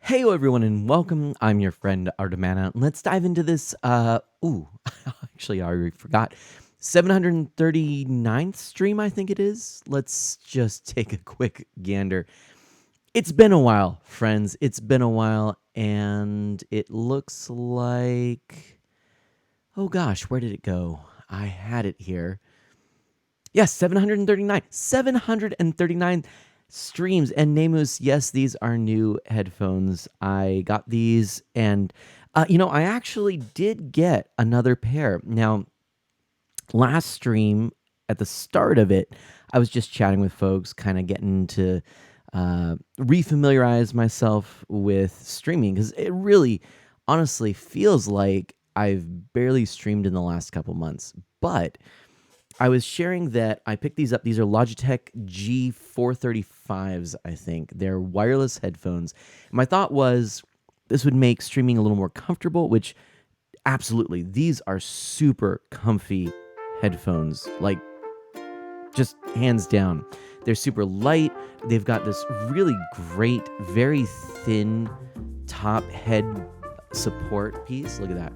Hey everyone and welcome. I'm your friend Ardamana. Let's dive into this actually I already forgot. 739th stream I think it is. Let's just take a quick gander. It's been a while, friends. It's been a while and it looks like oh gosh, where did it go? I had it here. Yes, 739. 739 streams. And Namus, yes, these are new headphones. I got these and, I actually did get another pair. Now, last stream, at the start of it, I was just chatting with folks, kind of getting to refamiliarize myself with streaming because it really, honestly, feels like I've barely streamed in the last couple months. But I was sharing that I picked these up. These are Logitech G435s, I think. They're wireless headphones. My thought was this would make streaming a little more comfortable, which absolutely, these are super comfy headphones. Like, just hands down. They're super light. They've got this really great, very thin top head support piece. Look at that.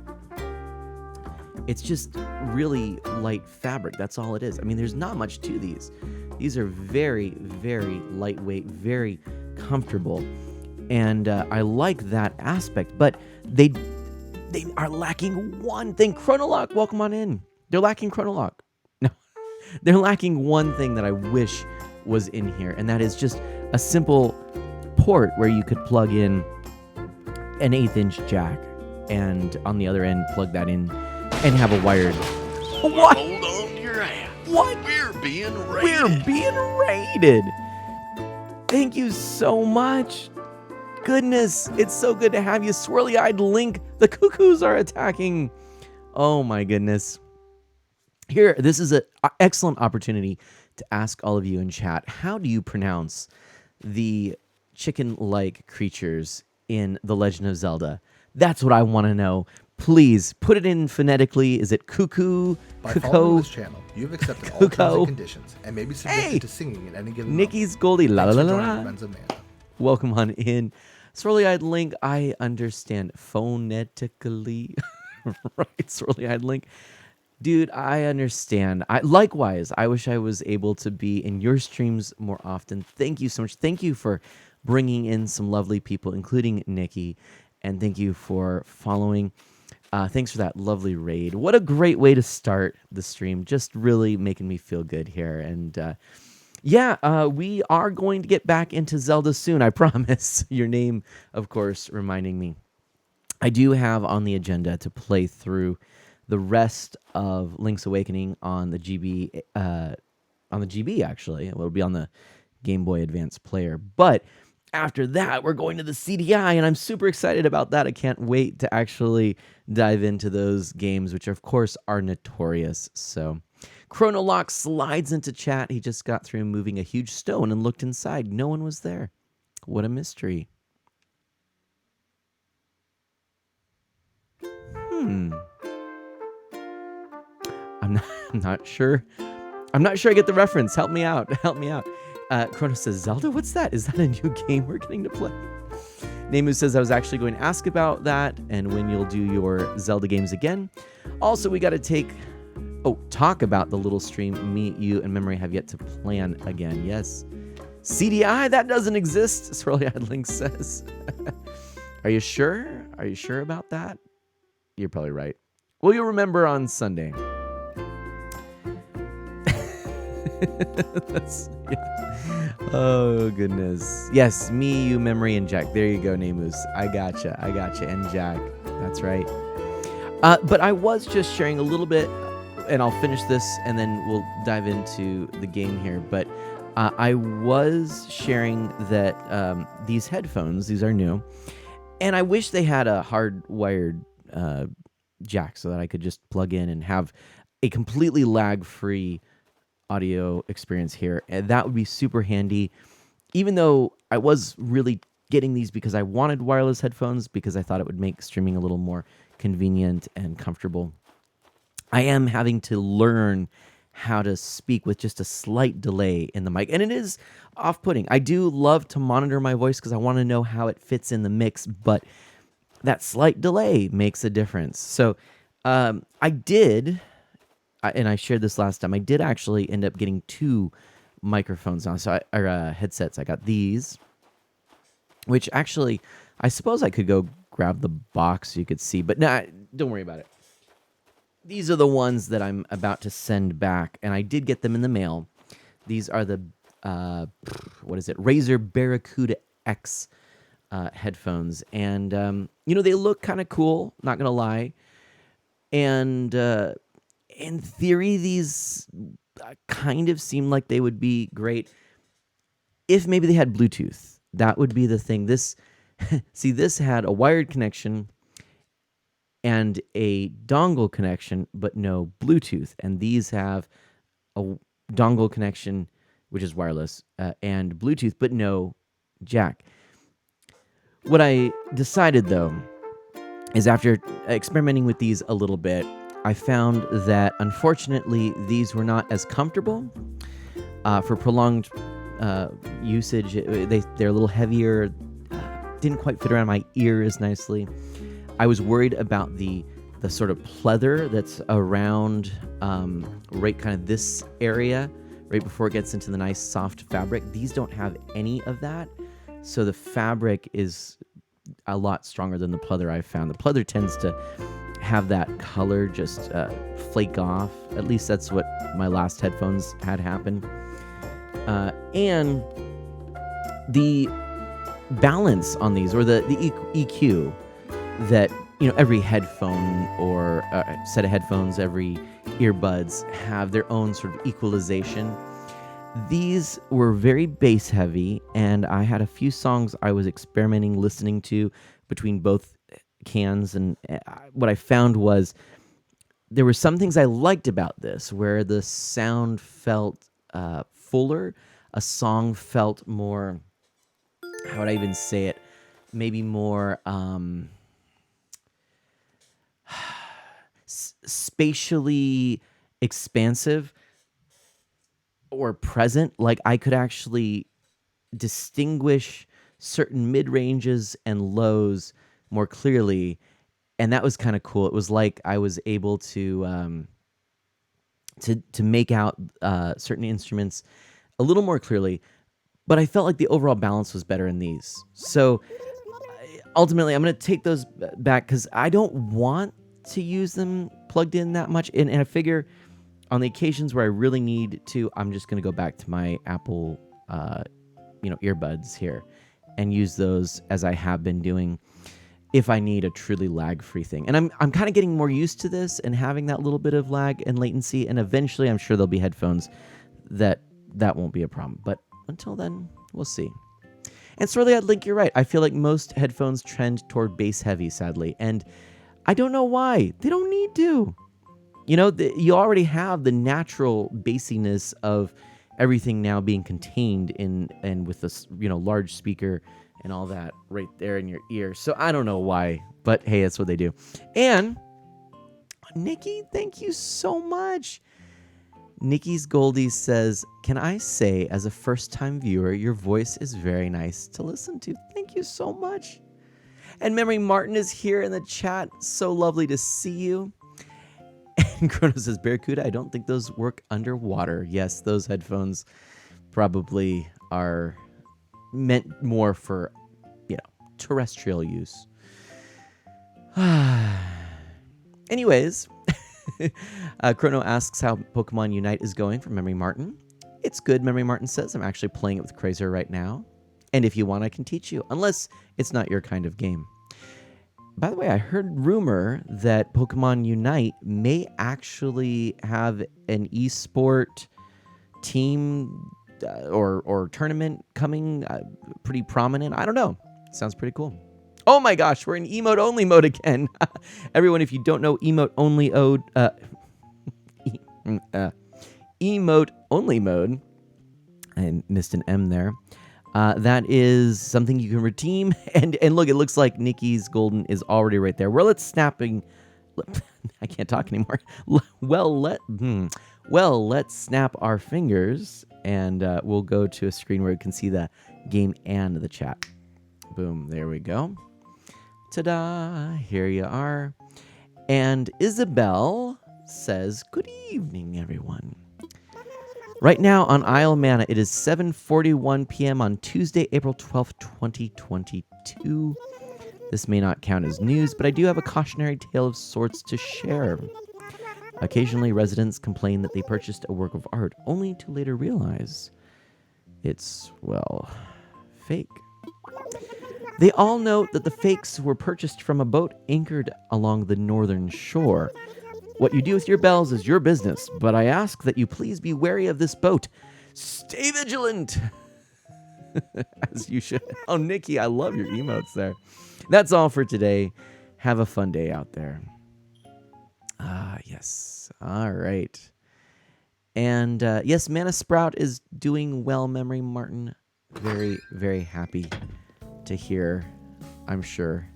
It's just really light fabric. That's all it is. I mean, there's not much to these. These are very, very lightweight, very comfortable. And I like that aspect. But they are lacking one thing. Chronolock, welcome on in. They're lacking Chronolock. No, they're lacking one thing that I wish was in here. And that is just a simple port where you could plug in an 1/8-inch jack. And on the other end, plug that in and have a wired. What? Hold on to your hat. What? We're being raided. We're being raided. Thank you so much. Goodness, it's so good to have you. Swirly-eyed Link. The cuckoos are attacking. Oh my goodness. Here, this is an excellent opportunity to ask all of you in chat, how do you pronounce the chicken-like creatures in The Legend of Zelda? That's what I want to know. Please put it in phonetically. Is it cuckoo? By following this channel, you've accepted all terms and conditions and may be subjected to singing at any given Nikki's Goldie. La la la la. Friends of Mana. Welcome on in. Swirly-eyed Link, I understand phonetically. Right, Swirly-eyed Link. Dude, I understand. Likewise, I wish I was able to be in your streams more often. Thank you so much. Thank you for bringing in some lovely people, including Nikki. And thank you for following. Thanks for that lovely raid. What a great way to start the stream. Just really making me feel good here. And we are going to get back into Zelda soon, I promise. Your name, of course, reminding me. I do have on the agenda to play through the rest of Link's Awakening on the GB, actually. It'll be on the Game Boy Advance player. But after that, we're going to the CDI, and I'm super excited about that. I can't wait to actually dive into those games, which, of course, are notorious. So, Chronolock slides into chat. He just got through moving a huge stone and looked inside. No one was there. What a mystery. I'm not sure. I'm not sure I get the reference. Help me out. Help me out. Chrono says, Zelda? What's that? Is that a new game we're getting to play? Nemu says, I was actually going to ask about that and when you'll do your Zelda games again. Also, we got to talk about the little stream me, you, and Memory have yet to plan again. Yes. CDI? That doesn't exist, Swirly-eyed Link says. Are you sure? Are you sure about that? You're probably right. Well, you'll remember on Sunday. Oh goodness. Yes, me, you, Memory, and Jack. There you go, Namus. I gotcha. And Jack. That's right. But I was just sharing a little bit, and I'll finish this and then we'll dive into the game here. But I was sharing that these headphones, these are new, and I wish they had a hardwired jack so that I could just plug in and have a completely lag-free audio experience here. And that would be super handy. Even though I was really getting these because I wanted wireless headphones, because I thought it would make streaming a little more convenient and comfortable, I am having to learn how to speak with just a slight delay in the mic. And it is off-putting. I do love to monitor my voice because I want to know how it fits in the mix, but that slight delay makes a difference. So I did, and I shared this last time, I did actually end up getting two microphones now, or headsets. I got these, which actually, I suppose I could go grab the box so you could see, but nah, don't worry about it. These are the ones that I'm about to send back, and I did get them in the mail. These are the, what is it, Razer Barracuda X headphones, and they look kind of cool, not gonna lie. And in theory, these kind of seem like they would be great if maybe they had Bluetooth. That would be the thing. This had a wired connection and a dongle connection, but no Bluetooth. And these have a dongle connection, which is wireless, and Bluetooth, but no jack. What I decided, though, is after experimenting with these a little bit, I found that, unfortunately, these were not as comfortable for prolonged usage. They're a little heavier, didn't quite fit around my ears nicely. I was worried about the sort of pleather that's around right kind of this area, right before it gets into the nice soft fabric. These don't have any of that, so the fabric is a lot stronger than the pleather I've found. The pleather tends to have that color just flake off. At least that's what my last headphones had happen. And the balance on these, or the EQ that every headphone or set of headphones, every earbuds have their own sort of equalization. These were very bass heavy, and I had a few songs I was experimenting listening to between both cans, and what I found was there were some things I liked about this, where the sound felt fuller, a song felt more, how would I even say it, maybe more spatially expansive or present. Like I could actually distinguish certain mid-ranges and lows more clearly, and that was kind of cool. It was like I was able to make out certain instruments a little more clearly, but I felt like the overall balance was better in these. So ultimately, I'm going to take those back because I don't want to use them plugged in that much, and I figure on the occasions where I really need to, I'm just going to go back to my Apple earbuds here and use those as I have been doing if I need a truly lag-free thing. And I'm kind of getting more used to this and having that little bit of lag and latency, and eventually I'm sure there'll be headphones that won't be a problem. But until then, we'll see. And Sorely, I'd Link, you're right. I feel like most headphones trend toward bass heavy, sadly, and I don't know why. They don't need to. You already have the natural bassiness of everything now being contained in and with this large speaker and all that right there in your ear. So I don't know why, but hey, that's what they do. And Nikki, thank you so much. Nikki's Goldie says, "Can I say, as a first-time viewer, your voice is very nice to listen to." Thank you so much. And Memory Martin is here in the chat. So lovely to see you. And Chrono says, "Barracuda, I don't think those work underwater." Yes, those headphones probably are meant more for, terrestrial use. Anyways, Chrono asks how Pokemon Unite is going from Memory Martin. It's good, Memory Martin says. I'm actually playing it with Krazer right now. And if you want, I can teach you, unless it's not your kind of game. By the way, I heard rumor that Pokemon Unite may actually have an esport team or tournament coming pretty prominent. I don't know. Sounds pretty cool. Oh my gosh, we're in emote only mode again. Everyone, if you don't know emote only emote only mode, I missed an M there. That is something you can redeem. And look, it looks like Nikki's Golden is already Well, let's snap our fingers and we'll go to a screen where you can see the game and the chat. Boom, there we go. Ta-da, here you are. And Isabel says, good evening, everyone. Right now on Isle Mana, it is 7:41 p.m. on Tuesday, April 12th, 2022. This may not count as news, but I do have a cautionary tale of sorts to share. Occasionally, residents complain that they purchased a work of art only to later realize it's, well, fake. They all note that the fakes were purchased from a boat anchored along the northern shore. What you do with your bells is your business, but I ask that you please be wary of this boat. Stay vigilant! As you should. Oh, Nikki, I love your emotes there. That's all for today. Have a fun day out there. Ah, yes. All right. And yes, Mana Sprout is doing well, Memory Martin. Very, very happy to hear, I'm sure.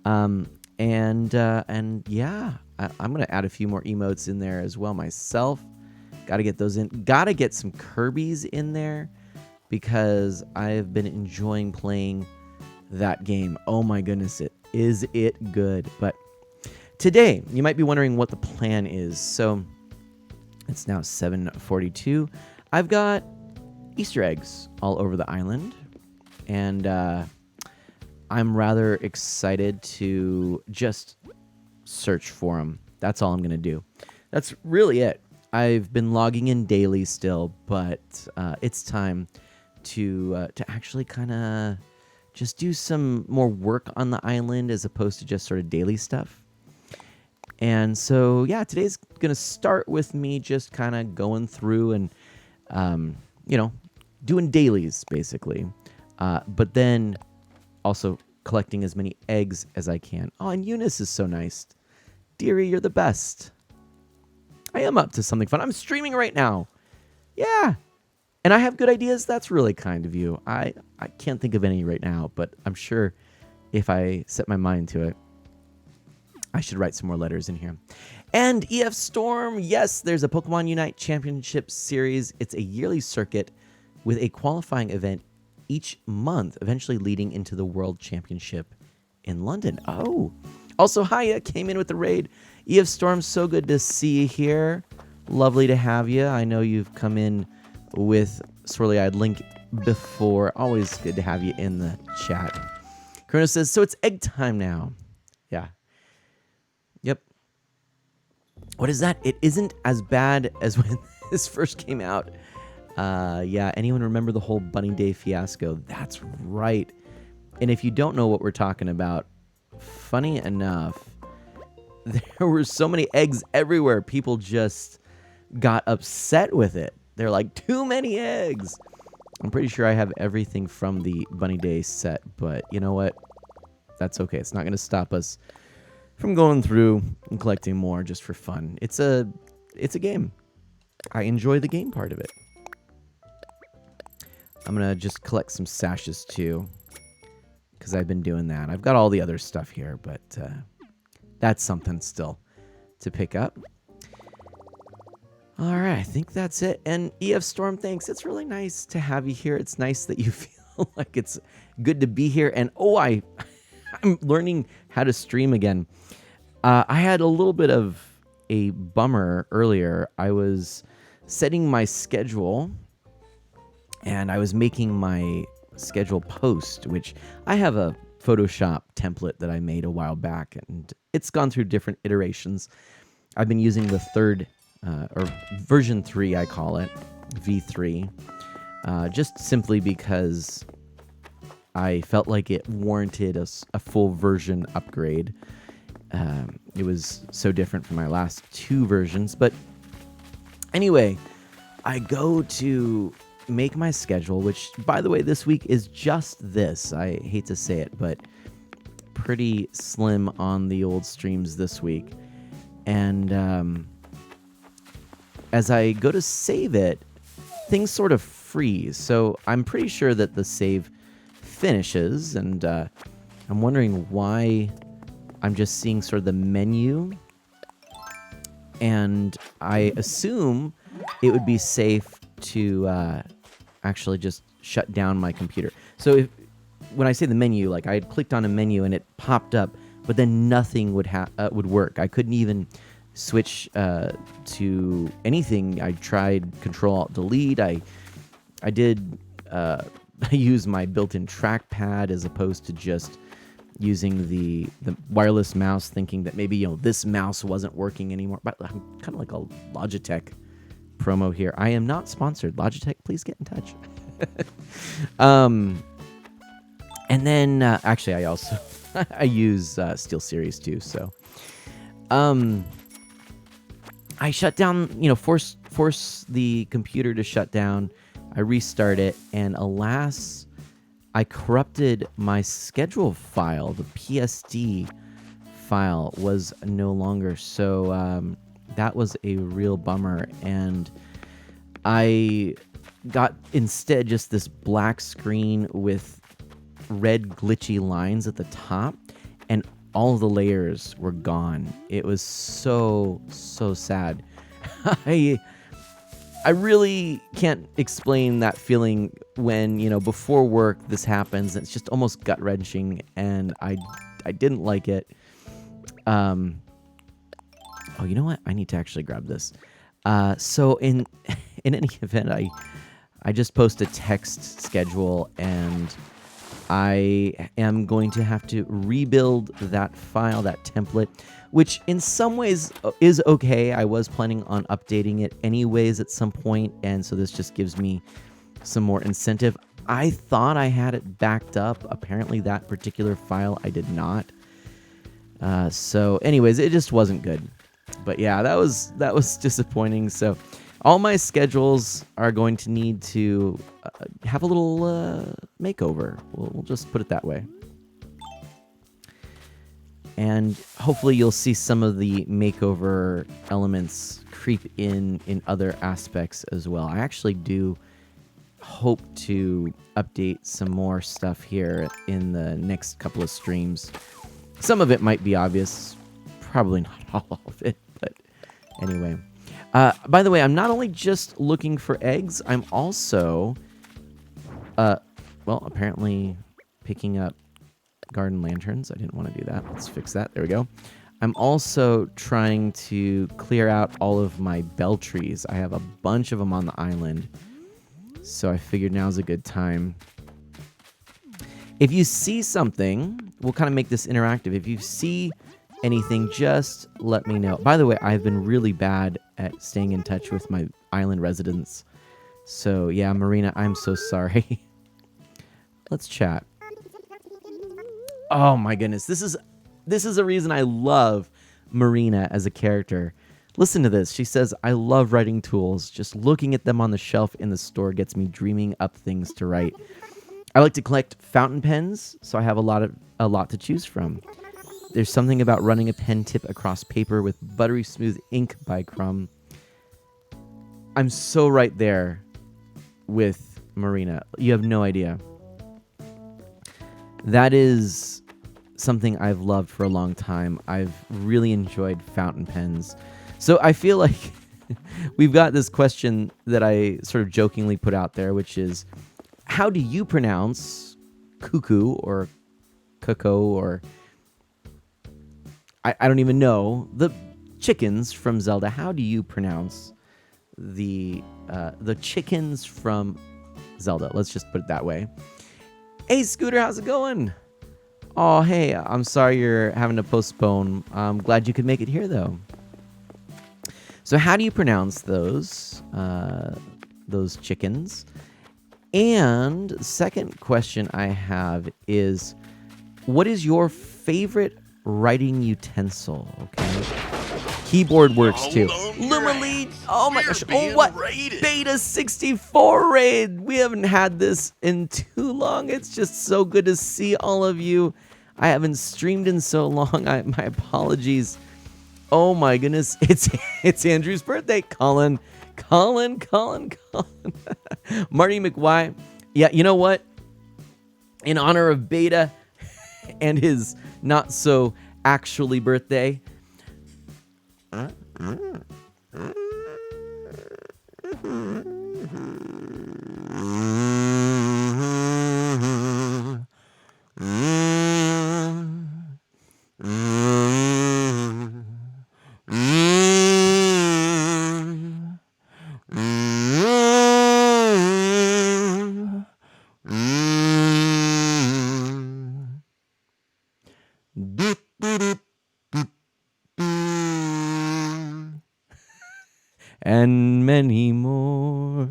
And yeah, I'm going to add a few more emotes in there as well myself. Got to get those in. Got to get some Kirby's in there because I've been enjoying playing that game. Oh my goodness, is it good. But today, you might be wondering what the plan is. So it's now 7:42. I've got Easter eggs all over the island. And I'm rather excited to just search for them. That's all I'm going to do. That's really it. I've been logging in daily still, but it's time to actually kind of just do some more work on the island as opposed to just sort of daily stuff. And so, yeah, today's going to start with me just kind of going through and, doing dailies, basically. But then also collecting as many eggs as I can. Oh, and Eunice is so nice. Dearie, you're the best. I am up to something fun. I'm streaming right now. Yeah. And I have good ideas. That's really kind of you. I can't think of any right now, but I'm sure if I set my mind to it, I should write some more letters in here. And EF Storm, yes, there's a Pokemon Unite Championship Series. It's a yearly circuit with a qualifying event each month, eventually leading into the World Championship in London. Oh, also, Hiya came in with the raid. EF Storm, so good to see you here. Lovely to have you. I know you've come in with Swirly-Eyed Link before. Always good to have you in the chat. Chrono says, so it's egg time now. Yeah. Yep. What is that? It isn't as bad as when this first came out. Yeah, anyone remember the whole Bunny Day fiasco? That's right. And if you don't know what we're talking about, funny enough, there were so many eggs everywhere. People just got upset with it. They're like, too many eggs. I'm pretty sure I have everything from the Bunny Day set, but you know what? That's okay. It's not going to stop us from going through and collecting more just for fun. It's a game. I enjoy the game part of it. I'm going to just collect some sashes too, because I've been doing that. I've got all the other stuff here, but that's something still to pick up. All right, I think that's it. And EF Storm, thanks. It's really nice to have you here. It's nice that you feel like it's good to be here. And I'm learning how to stream again. I had a little bit of a bummer earlier. I was setting my schedule, and I was making my schedule post, which I have a Photoshop template that I made a while back, and it's gone through different iterations. I've been using the third, or version 3, I call it, V3, just simply because I felt like it warranted a full version upgrade. It was so different from my last 2 versions. But anyway, I go to make my schedule, which, by the way, this week is just this. I hate to say it, but pretty slim on the old streams this week. And as I go to save it, things sort of freeze. So I'm pretty sure that the save finishes, and I'm wondering why I'm just seeing sort of the menu, and I assume it would be safe to actually just shut down my computer. So when I say the menu, like I had clicked on a menu and it popped up, but then nothing would work. I couldn't even switch to anything. I tried Control-Alt-Delete. I did I used my built-in trackpad as opposed to just using the wireless mouse, thinking that maybe this mouse wasn't working anymore. But I'm kind of like a Logitech promo here. I am not sponsored. Logitech, please get in touch. And then actually I also I use SteelSeries too. So I shut down, force the computer to shut down. I restart it, and alas, I corrupted my schedule file. The PSD file was no longer. So that was a real bummer. And I got instead just this black screen with red glitchy lines at the top, and all of the layers were gone. It was so sad. I really can't explain that feeling when, before work this happens. It's just almost gut-wrenching, and I didn't like it. Oh, you know what? I need to actually grab this. So in any event, I just post a text schedule, and I am going to have to rebuild that file, that template, which in some ways is okay. I was planning on updating it anyways at some point, and so this just gives me some more incentive. I thought I had it backed up. Apparently that particular file I did not. So anyways, it just wasn't good. But yeah, that was disappointing. So all my schedules are going to need to have a little makeover. We'll just put it that way. And hopefully you'll see some of the makeover elements creep in other aspects as well. I actually do hope to update some more stuff here in the next couple of streams. Some of it might be obvious, probably not all of it, but anyway. By the way, I'm not only just looking for eggs, I'm also, apparently picking up garden lanterns. I didn't want to do that. Let's fix that. There we go. I'm also trying to clear out all of my bell trees. I have a bunch of them on the island, so I figured now's a good time. If you see something, we'll kind of make this interactive. If you see anything, just let me know. By the way, I've been really bad at staying in touch with my island residents. So yeah, Marina, I'm so sorry. Let's chat. Oh my goodness, this is a reason I love Marina as a character. Listen to this. She says, "I love writing tools. Just looking at them on the shelf in the store gets me dreaming up things to write. I like to collect fountain pens, so I have a lot to choose from. There's something about running a pen tip across paper with buttery smooth ink by Crumb." I'm so right there with Marina. You have no idea. That is something I've loved for a long time. I've really enjoyed fountain pens. So I feel like we've got this question that I sort of jokingly put out there, which is, how do you pronounce cuckoo or cuckoo or I don't even know, the chickens from Zelda? How do you pronounce the chickens from Zelda? Let's just put it that way. Hey, Scooter, how's it going? Oh, hey, I'm sorry you're having to postpone. I'm glad you could make it here, though. So how do you pronounce those chickens? And second question I have is, what is your favorite writing utensil? Okay. Keyboard works too. Lumalead. Oh my gosh. Oh, what? Raided. Beta 64 raid. We haven't had this in too long. It's just so good to see all of you. I haven't streamed in so long. My apologies. Oh my goodness. It's Andrew's birthday. Colin. Marty McWy. Yeah, you know what? In honor of Beta and his not so actually birthday, and many more.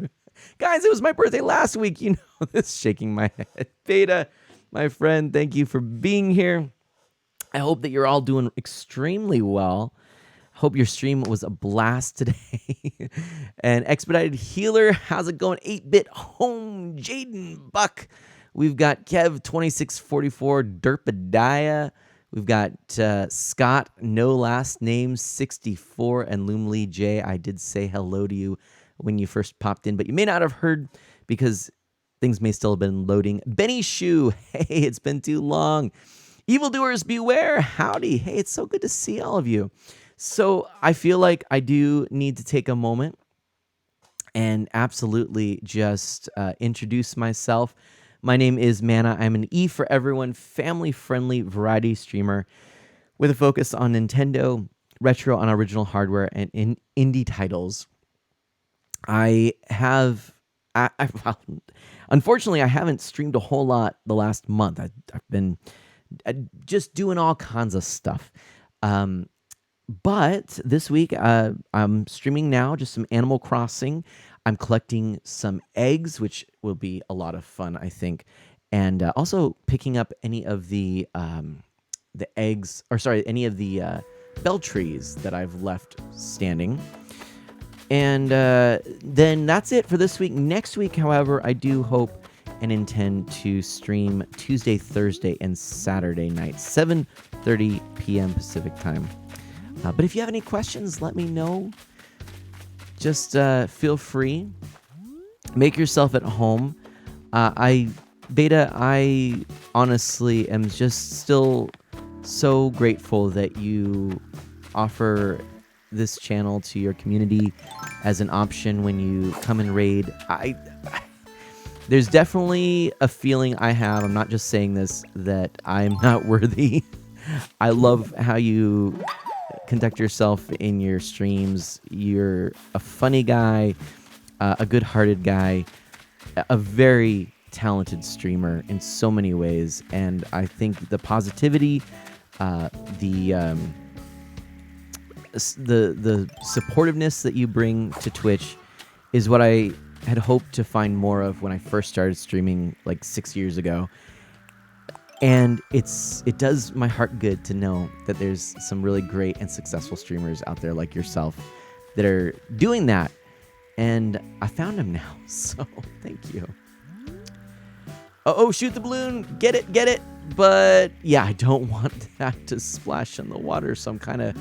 Guys, it was my birthday last week. You know this, shaking my head. Beta, my friend, thank you for being here. I hope that you're all doing extremely well. Hope your stream was a blast today. And Expedited Healer, how's it going? 8-Bit Home, Jaden Buck. We've got Kev2644, Derpadiah. We've got Scott, no last name, 64, and Loomlee J. I did say hello to you when you first popped in, but you may not have heard because things may still have been loading. Benny Shu, hey, it's been too long. Evildoers beware, howdy. Hey, it's so good to see all of you. So I feel like I do need to take a moment and absolutely just introduce myself. My name is Mana. I'm an E for everyone, family-friendly variety streamer with a focus on Nintendo, retro on original hardware, and indie titles. Well, unfortunately, I haven't streamed a whole lot the last month. I've been just doing all kinds of stuff. But this week, I'm streaming now, just some Animal Crossing. I'm collecting some eggs, which will be a lot of fun, I think. And also picking up any of the eggs, or sorry, any of the bell trees that I've left standing. And then that's it for this week. Next week, however, I do hope and intend to stream Tuesday, Thursday, and Saturday night, 7:30 p.m. Pacific time. But if you have any questions, let me know. Just feel free. Make yourself at home. I honestly am just still so grateful that you offer this channel to your community as an option when you come and raid. There's definitely a feeling I have, I'm not just saying this, that I'm not worthy. I love how you conduct yourself in your streams. You're a funny guy, a good-hearted guy, a very talented streamer in so many ways, and I think the positivity, the supportiveness that you bring to Twitch is what I had hoped to find more of when I first started streaming like 6 years ago. And it does my heart good to know that there's some really great and successful streamers out there like yourself that are doing that. And I found them now, so thank you. Oh, shoot the balloon. Get it. But yeah, I don't want that to splash in the water, so I'm kind of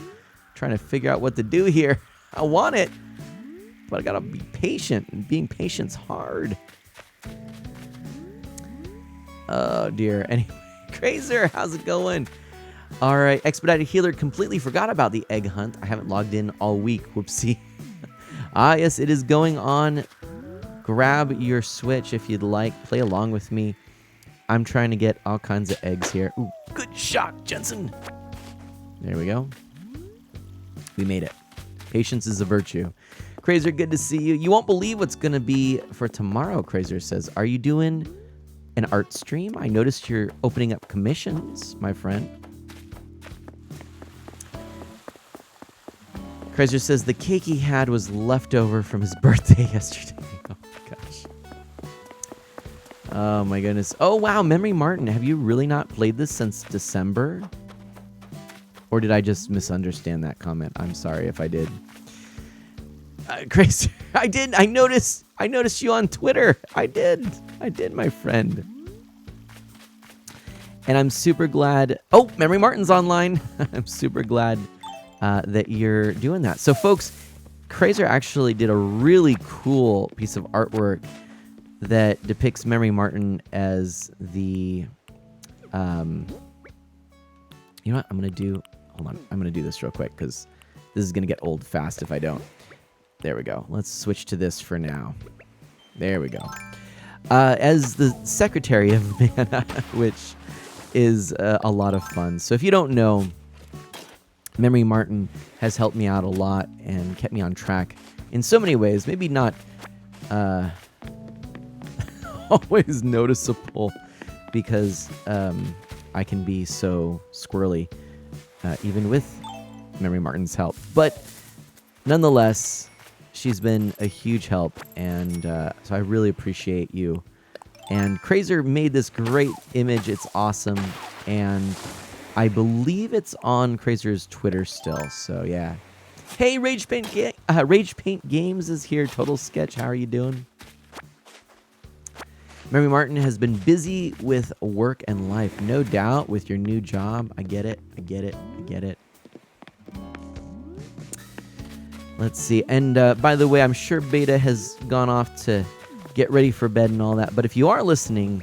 trying to figure out what to do here. I want it, but I gotta be patient, and being patient's hard. Oh dear. Anyway, Crazer, how's it going? All right, Expedited Healer, completely forgot about the egg hunt. I haven't logged in all week. Whoopsie. Yes, it is going on. Grab your Switch if you'd like. Play along with me. I'm trying to get all kinds of eggs here. Ooh, good shot, Jensen. There we go. We made it. Patience is a virtue. Crazer, good to see you. You won't believe what's going to be for tomorrow, Crazer says. Are you doing an art stream? I noticed you're opening up commissions, my friend. Crazer says the cake he had was left over from his birthday yesterday. Oh, gosh. Oh, my goodness. Oh, wow. Memory Martin, have you really not played this since December? Or did I just misunderstand that comment? I'm sorry if I did. Crazy. I did. I noticed you on Twitter. I did, my friend. And I'm super glad. Oh, Memory Martin's online. I'm super glad that you're doing that. So, folks, Crazer actually did a really cool piece of artwork that depicts Memory Martin as the. You know what? I'm gonna do. Hold on. I'm gonna do this real quick because this is gonna get old fast if I don't. There we go. Let's switch to this for now. There we go. As the secretary of Mana, which is a lot of fun. So if you don't know, Memory Martin has helped me out a lot and kept me on track in so many ways. Maybe not always noticeable because I can be so squirrely, even with Memory Martin's help. But nonetheless, She's been a huge help, and so I really appreciate you. And Crazer made this great image. It's awesome, and I believe it's on Crazer's Twitter still. So yeah. Hey, Rage Paint Games is here. Total Sketch, how are you doing? Mary Martin has been busy with work and life, no doubt, with your new job. I get it. I get it. I get it. Let's see. And by the way, I'm sure Beta has gone off to get ready for bed and all that. But if you are listening,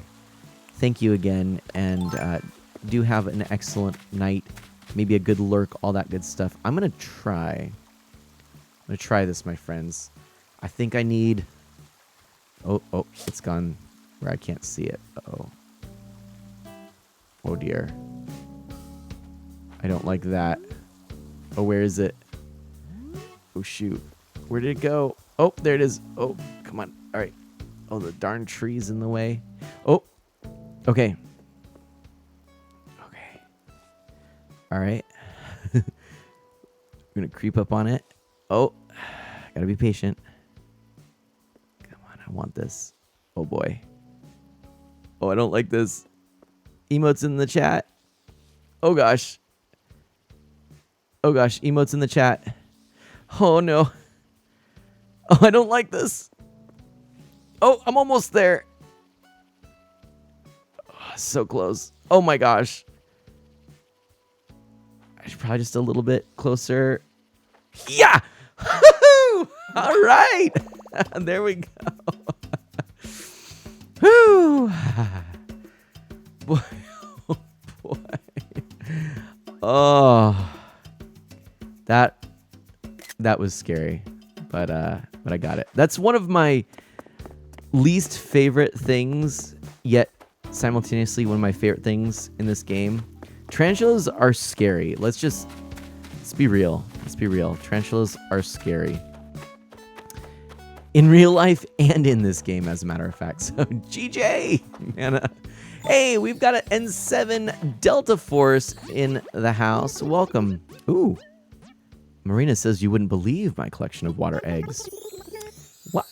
thank you again. And do have an excellent night. Maybe a good lurk, all that good stuff. I'm going to try this, my friends. I think I need... Oh, it's gone where I can't see it. Uh-oh. Oh, dear. I don't like that. Oh, where is it? Oh, shoot. Where did it go? Oh, there it is. Oh, come on. All right. Oh, the darn tree's in the way. Oh, okay. Okay. All right. I'm going to creep up on it. Oh, gotta be patient. Come on, I want this. Oh, boy. Oh, I don't like this. Emotes in the chat. Oh, gosh. Oh, gosh. Emotes in the chat. Oh, no. Oh, I don't like this. Oh, I'm almost there. Oh, so close. Oh, my gosh. I should probably just a little bit closer. Yeah! All right. There we go. Whew. Boy, oh boy. Oh. That was scary. But I got it. That's one of my least favorite things, yet simultaneously one of my favorite things in this game. Tarantulas are scary. Let's be real. Let's be real. Tarantulas are scary. In real life and in this game, as a matter of fact. So, GJ! Man, hey, we've got an N7 Delta Force in the house. Welcome. Ooh. Marina says you wouldn't believe my collection of water eggs. What?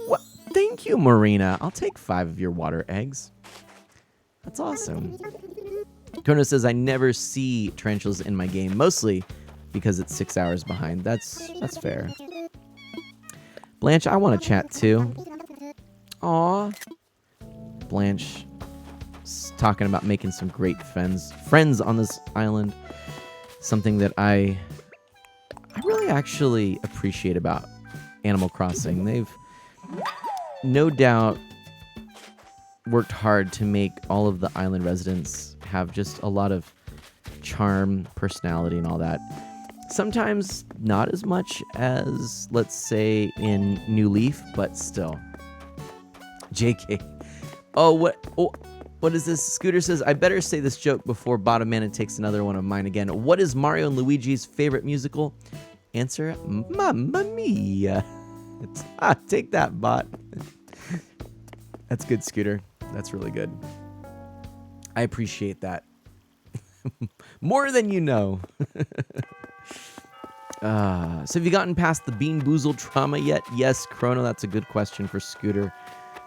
What? Thank you, Marina. I'll take 5 of your water eggs. That's awesome. Kona says I never see tarantulas in my game, mostly because it's 6 hours behind. That's fair. Blanche, I want to chat too. Aw. Blanche talking about making some great friends on this island. Something that I really actually appreciate about Animal Crossing. They've no doubt worked hard to make all of the island residents have just a lot of charm, personality, and all that. Sometimes not as much as, let's say, in New Leaf, but still. JK. Oh, what is this? Scooter says, I better say this joke before Bottom Man takes another one of mine again. What is Mario and Luigi's favorite musical? Answer, Mamma Mia. Take that, bot. That's good, Scooter. That's really good. I appreciate that. More than you know. So have you gotten past the Bean Boozled trauma yet? Yes, Chrono, that's a good question for Scooter.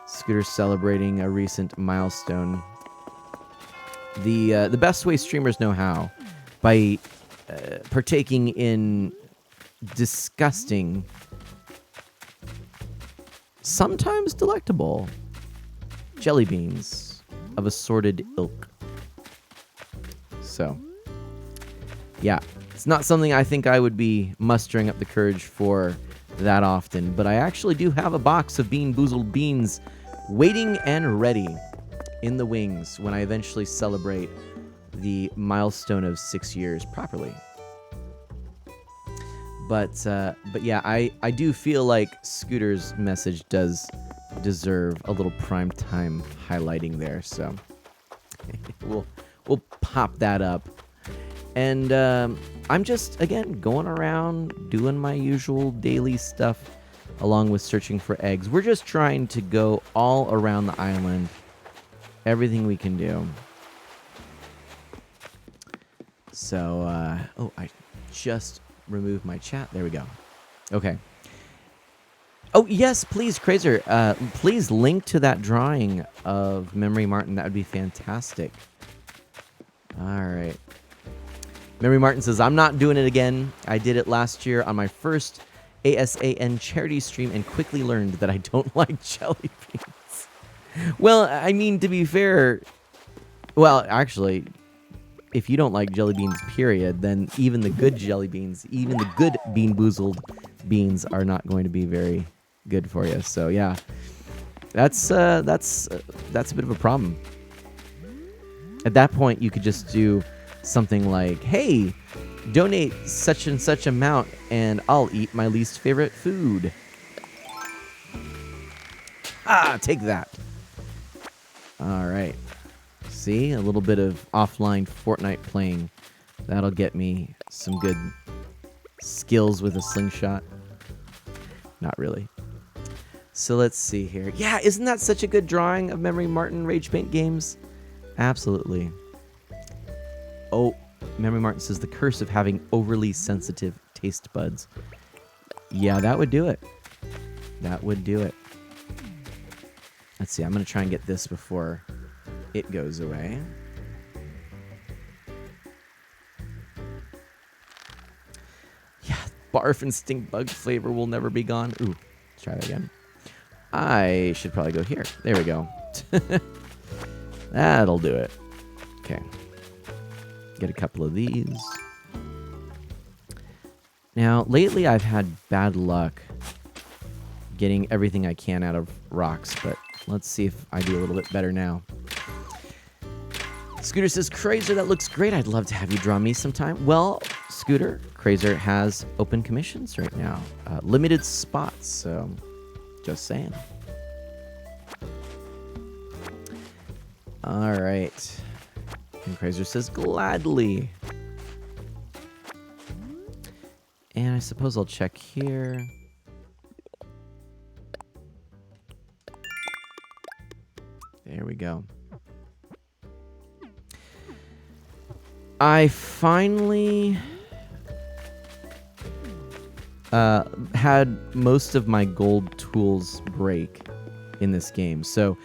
Scooter's celebrating a recent milestone. The best way streamers know how, by partaking in disgusting, sometimes delectable, jelly beans of assorted ilk. So, yeah. It's not something I think I would be mustering up the courage for that often, but I actually do have a box of Bean Boozled beans waiting and ready in the wings when I eventually celebrate the milestone of 6 years properly. But yeah, I do feel like Scooter's message does deserve a little prime time highlighting there, so we'll pop that up. And I'm just, again, going around doing my usual daily stuff along with searching for eggs. We're just trying to go all around the island, everything we can do. So, I just removed my chat. There we go. Okay. Oh, yes, please, Crazer. Please link to that drawing of Memory Martin. That would be fantastic. All right. Memory Martin says, I'm not doing it again. I did it last year on my first ASAN charity stream and quickly learned that I don't like jelly beans. Well, I mean, to be fair, well, actually, if you don't like jelly beans, period, then even the good jelly beans, even the good Bean Boozled beans are not going to be very good for you. So yeah, that's a bit of a problem. At that point, you could just do something like, hey, donate such and such amount and I'll eat my least favorite food. Ah, take that. All right. See, a little bit of offline Fortnite playing. That'll get me some good skills with a slingshot. Not really. So let's see here. Yeah, isn't that such a good drawing of Memory Martin Rage Paint games? Absolutely. Oh, Memory Martin says the curse of having overly sensitive taste buds. Yeah, that would do it. That would do it. Let's see, I'm going to try and get this before it goes away. Yeah, barf and stink bug flavor will never be gone. Ooh, let's try that again. I should probably go here. There we go. That'll do it. Okay. Get a couple of these. Now, lately I've had bad luck getting everything I can out of rocks, but let's see if I do a little bit better now. Scooter says, Crazer, that looks great. I'd love to have you draw me sometime. Well, Scooter, Crazer has open commissions right now. Limited spots, so just saying. All right. And Crazer says, gladly. And I suppose I'll check here. There we go. I finally had most of my gold tools break in this game. So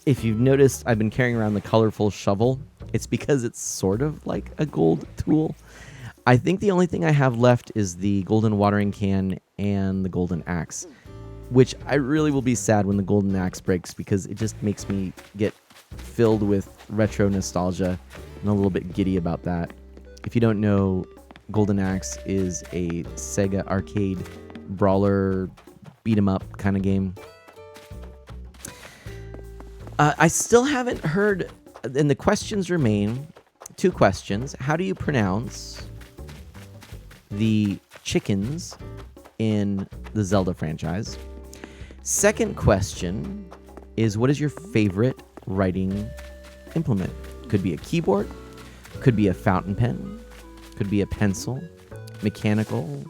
if you've noticed, I've been carrying around the colorful shovel. It's because it's sort of like a gold tool. I think the only thing I have left is the golden watering can and the golden axe, which I really will be sad when the golden axe breaks because it just makes me get filled with retro nostalgia and a little bit giddy about that. If you don't know, Golden Axe is a Sega arcade brawler beat 'em up kind of game. I still haven't heard, and the questions remain, 2 questions. How do you pronounce the chickens in the Zelda franchise? Second question is, what is your favorite writing implement? Could be a keyboard, could be a fountain pen, could be a pencil, mechanical,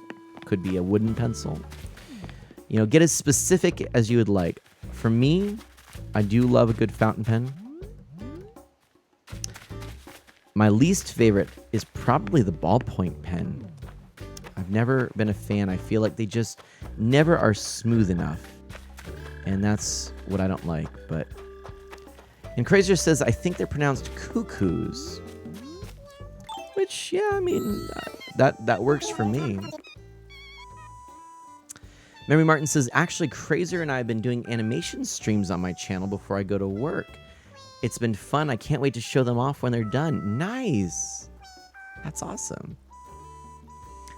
could be a wooden pencil. You know, get as specific as you would like. For me, I do love a good fountain pen. My least favorite is probably the ballpoint pen. I've never been a fan. I feel like they just never are smooth enough. And that's what I don't like. But and Crazier says, I think they're pronounced cuckoos. Which, yeah, I mean, that works for me. Mary Martin says, actually, Crazier and I have been doing animation streams on my channel before I go to work. It's been fun. I can't wait to show them off when they're done. Nice. That's awesome.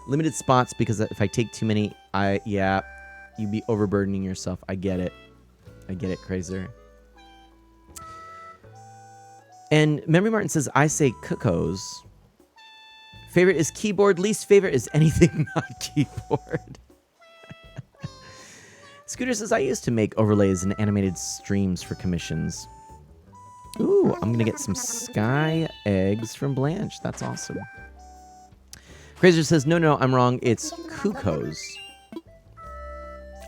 Limited spots, because if I take too many, you'd be overburdening yourself. I get it. I get it, Crazier. And Memory Martin says, I say cuckoos. Favorite is keyboard. Least favorite is anything not keyboard. Scooter says, I used to make overlays and animated streams for commissions. Ooh, I'm going to get some sky eggs from Blanche. That's awesome. Crazier says, no, I'm wrong. It's cuckoos.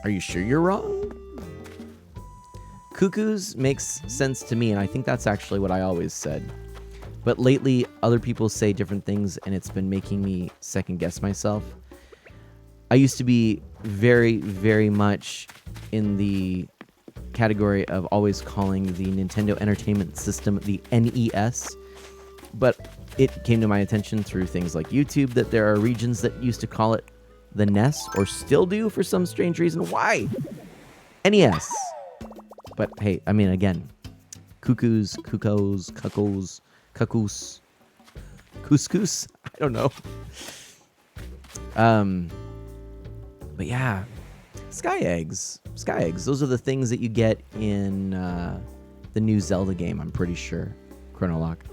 Are you sure you're wrong? Cuckoos makes sense to me, and I think that's actually what I always said. But lately, other people say different things, and it's been making me second-guess myself. I used to be very, very much in the category of always calling the Nintendo Entertainment System the NES, but it came to my attention through things like YouTube that there are regions that used to call it the NES, or still do for some strange reason. Why? NES. But hey, I mean, again, cuckoos, cuckoos, couscous. I don't know. But yeah, sky eggs. Those are the things that you get in the new Zelda game, I'm pretty sure. Chronolock.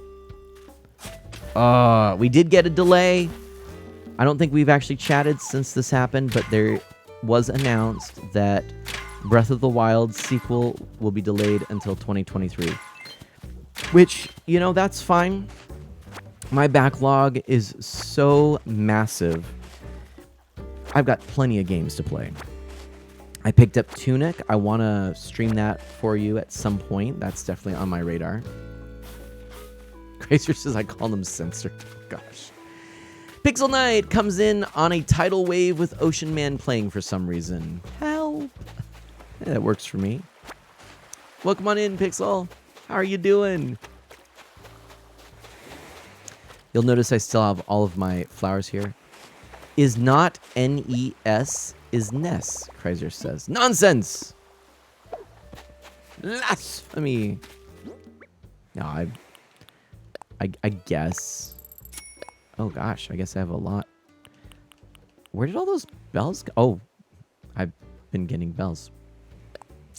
We did get a delay. I don't think we've actually chatted since this happened, but there was announced that Breath of the Wild sequel will be delayed until 2023. Which, that's fine. My backlog is so massive. I've got plenty of games to play. I picked up Tunic. I want to stream that for you at some point. That's definitely on my radar. Grazer says I call them censored. Gosh. Pixel Knight comes in on a tidal wave with Ocean Man playing for some reason. Help. Yeah, that works for me. Welcome on in, Pixel. How are you doing? You'll notice I still have all of my flowers here. Is not NES, is NES, Kreiser says. Nonsense! Blasphemy! No, I guess. Oh gosh, I guess I have a lot. Where did all those bells go? Oh, I've been getting bells.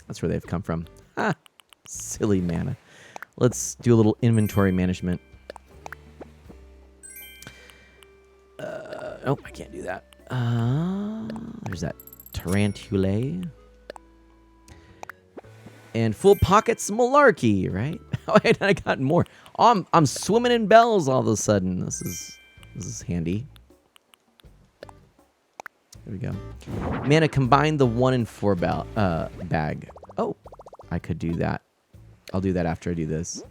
That's where they've come from. Ah, silly mana. Let's do a little inventory management. Oh, I can't do that. There's that tarantula. And full pockets malarkey, right? Oh, and I got more. Oh, I'm swimming in bells all of a sudden. This is handy. There we go. Mana, combine the 1 and 4 bag. Oh, I could do that. I'll do that after I do this.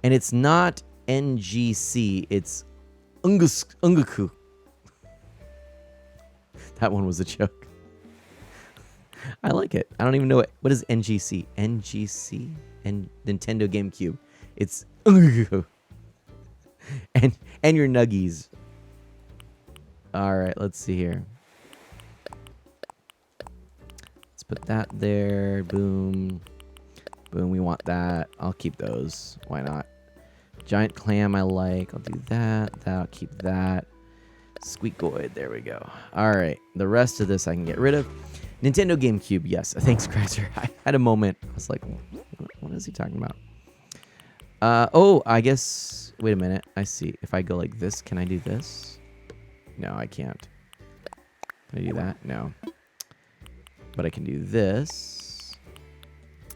And it's not NGC. It's Ungaku. That one was a joke. I like it. I don't even know what is NGC. NGC? And Nintendo GameCube. It's and your nuggies. All right, let's see here. Let's put that there. Boom. Boom, we want that. I'll keep those. Why not? Giant clam I like. I'll do that. I'll keep that. Squeakoid. There we go. All right. The rest of this I can get rid of. Nintendo GameCube. Yes. Thanks, Kreiser. I had a moment. I was like, what is he talking about? Oh, I guess. Wait a minute. I see. If I go like this, can I do this? No, I can't. Can I do that? No. But I can do this.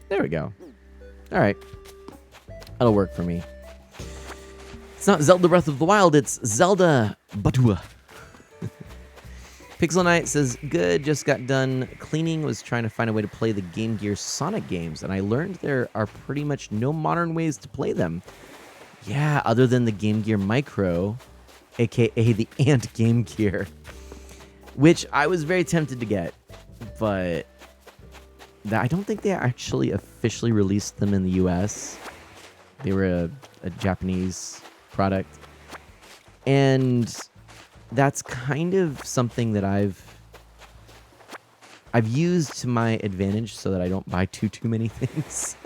There we go. All right. That'll work for me. It's not Zelda Breath of the Wild, it's Zelda Batua. Pixel Knight says, good, just got done cleaning, was trying to find a way to play the Game Gear Sonic games, and I learned there are pretty much no modern ways to play them. Yeah, other than the Game Gear Micro, aka the Ant Game Gear, which I was very tempted to get, but I don't think they actually officially released them in the US. They were a Japanese product. And that's kind of something that I've used to my advantage so that I don't buy too many things.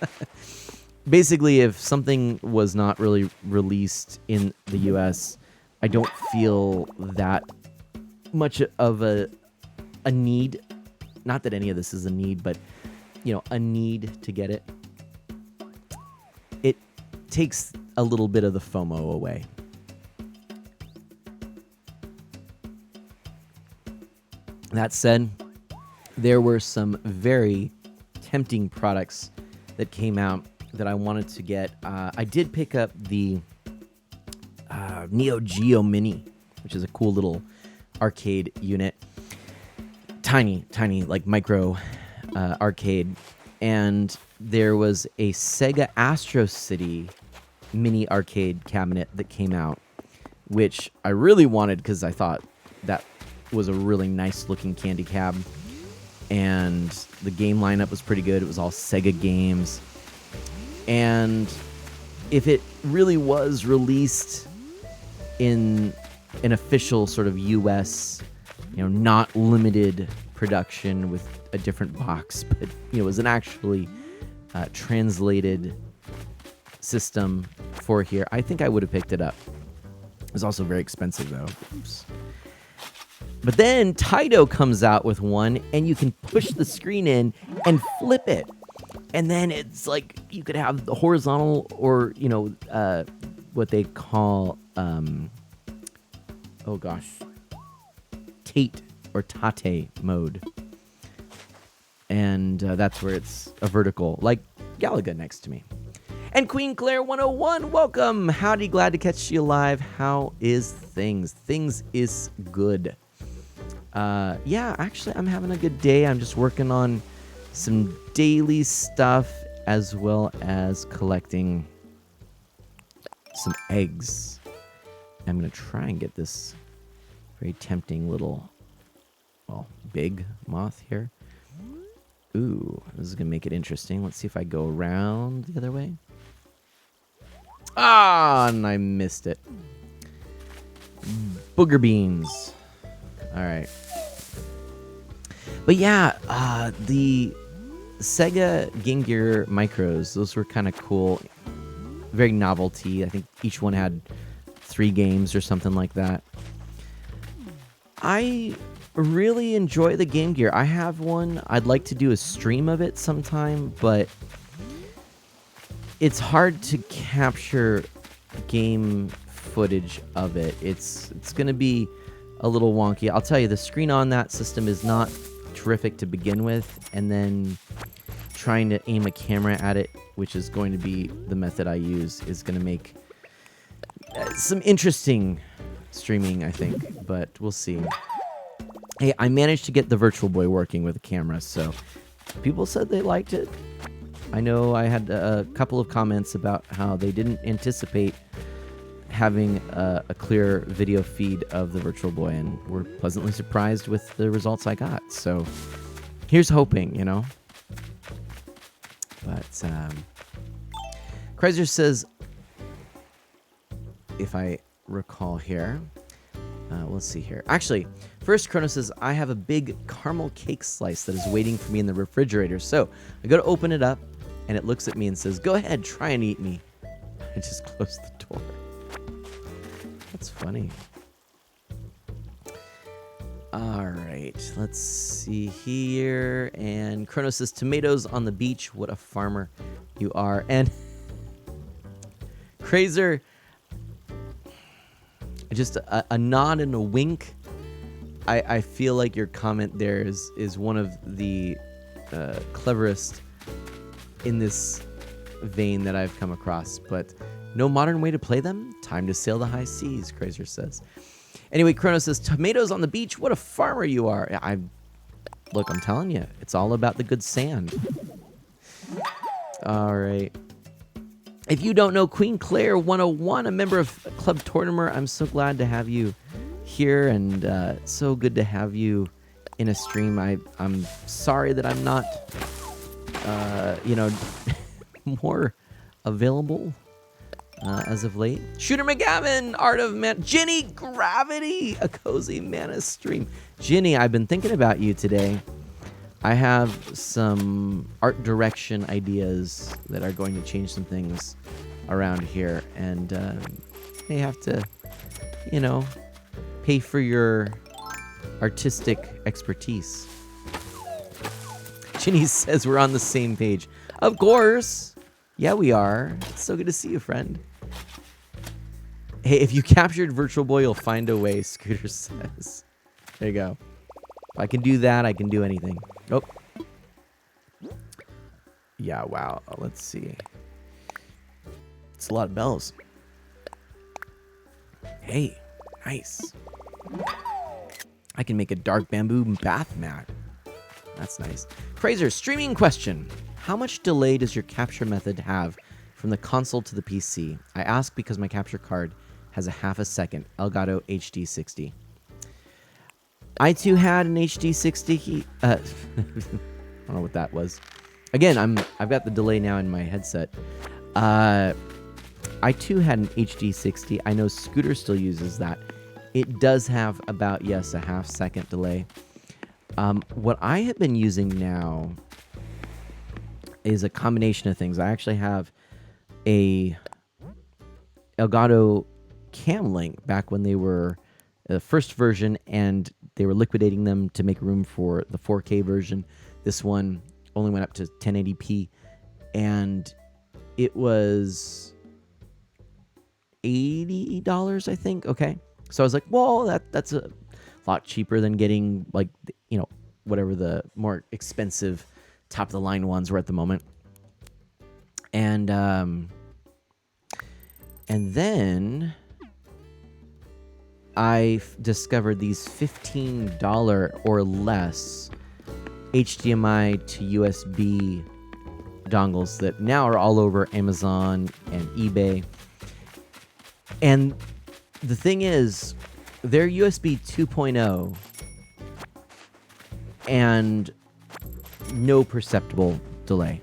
Basically, if something was not really released in the US, I don't feel that much of a need. Not that any of this is a need, but a need to get it. It takes a little bit of the FOMO away. That said, there were some very tempting products that came out that I wanted to get. I did pick up the Neo Geo Mini, which is a cool little arcade unit. Tiny, like micro arcade. And there was a Sega Astro City mini arcade cabinet that came out, which I really wanted because I thought that was a really nice looking candy cab. and the game lineup was pretty good. It was all Sega games. And if it really was released in an official sort of US, not limited production with a different box, but it was an actually translated system for here, I think I would have picked it up. It was also very expensive though. Oops. But then Taito comes out with one, and you can push the screen in and flip it. And then it's like you could have the horizontal or, what they call, Tate or Tate mode. And that's where it's a vertical, like Galaga next to me. And Queen Claire 101, welcome. Howdy, glad to catch you live. How is things? Things is good. Actually, I'm having a good day. I'm just working on some daily stuff as well as collecting some eggs. I'm going to try and get this very tempting little, big moth here. Ooh, this is going to make it interesting. Let's see if I go around the other way. Ah, and I missed it. Booger beans. All right. But yeah, the Sega Game Gear Micros, those were kind of cool. Very novelty. I think each one had 3 games or something like that. I really enjoy the Game Gear. I have one. I'd like to do a stream of it sometime, but it's hard to capture game footage of it. It's going to be a little wonky. I'll tell you, the screen on that system is not terrific to begin with, and then trying to aim a camera at it, which is going to be the method I use, is going to make some interesting streaming, I think, but we'll see. Hey, I managed to get the Virtual Boy working with a camera, so people said they liked it. I know I had a couple of comments about how they didn't anticipate having a clear video feed of the Virtual Boy, and were pleasantly surprised with the results I got. So here's hoping, But Kreiser says, if I recall here, let's see here. Actually, first Chrono says, I have a big caramel cake slice that is waiting for me in the refrigerator. So I go to open it up, and it looks at me and says, go ahead, try and eat me. I just closed the door. That's funny. All right, let's see here. And Chrono says, tomatoes on the beach. What a farmer you are. And Crazer, just a nod and a wink. I feel like your comment there is one of the cleverest in this vein that I've come across. But no modern way to play them? Time to sail the high seas, Crazer says. Anyway, Chrono says, tomatoes on the beach. What a farmer you are. Look, I'm telling you, it's all about the good sand. All right. If you don't know Queen Claire 101, a member of Club Tortimer, I'm so glad to have you here, and so good to have you in a stream. I'm sorry that I'm not, more available as of late. Shooter McGavin, Art of Man, Ginny Gravity, a Cozy Mana stream. Ginny, I've been thinking about you today. I have some art direction ideas that are going to change some things around here, and may have to, pay for your artistic expertise. Ginny says we're on the same page. Of course. Yeah, we are. It's so good to see you, friend. Hey, if you captured Virtual Boy, you'll find a way, Scooter says. There you go. If I can do that, I can do anything. Oh. Yeah, wow. Let's see. It's a lot of bells. Hey, nice. I can make a dark bamboo bath mat. That's nice. Fraser, streaming question. How much delay does your capture method have from the console to the PC? I ask because my capture card has a half a second. Elgato HD 60. I too had an HD60. I don't know what that was. Again, I've got the delay now in my headset. I too had an HD60. I know Scooter still uses that. It does have about, yes, a half-second delay. What I have been using now is a combination of things. I actually have a Elgato Camlink back when they were the first version, and they were liquidating them to make room for the 4K version. This one only went up to 1080p, and it was $80, I think. Okay, so I was like, well, that's a lot cheaper than getting, like, whatever the more expensive top of the line ones were at the moment. And then I discovered these $15 or less HDMI to USB dongles that now are all over Amazon and eBay. And the thing is, they're USB 2.0 and no perceptible delay.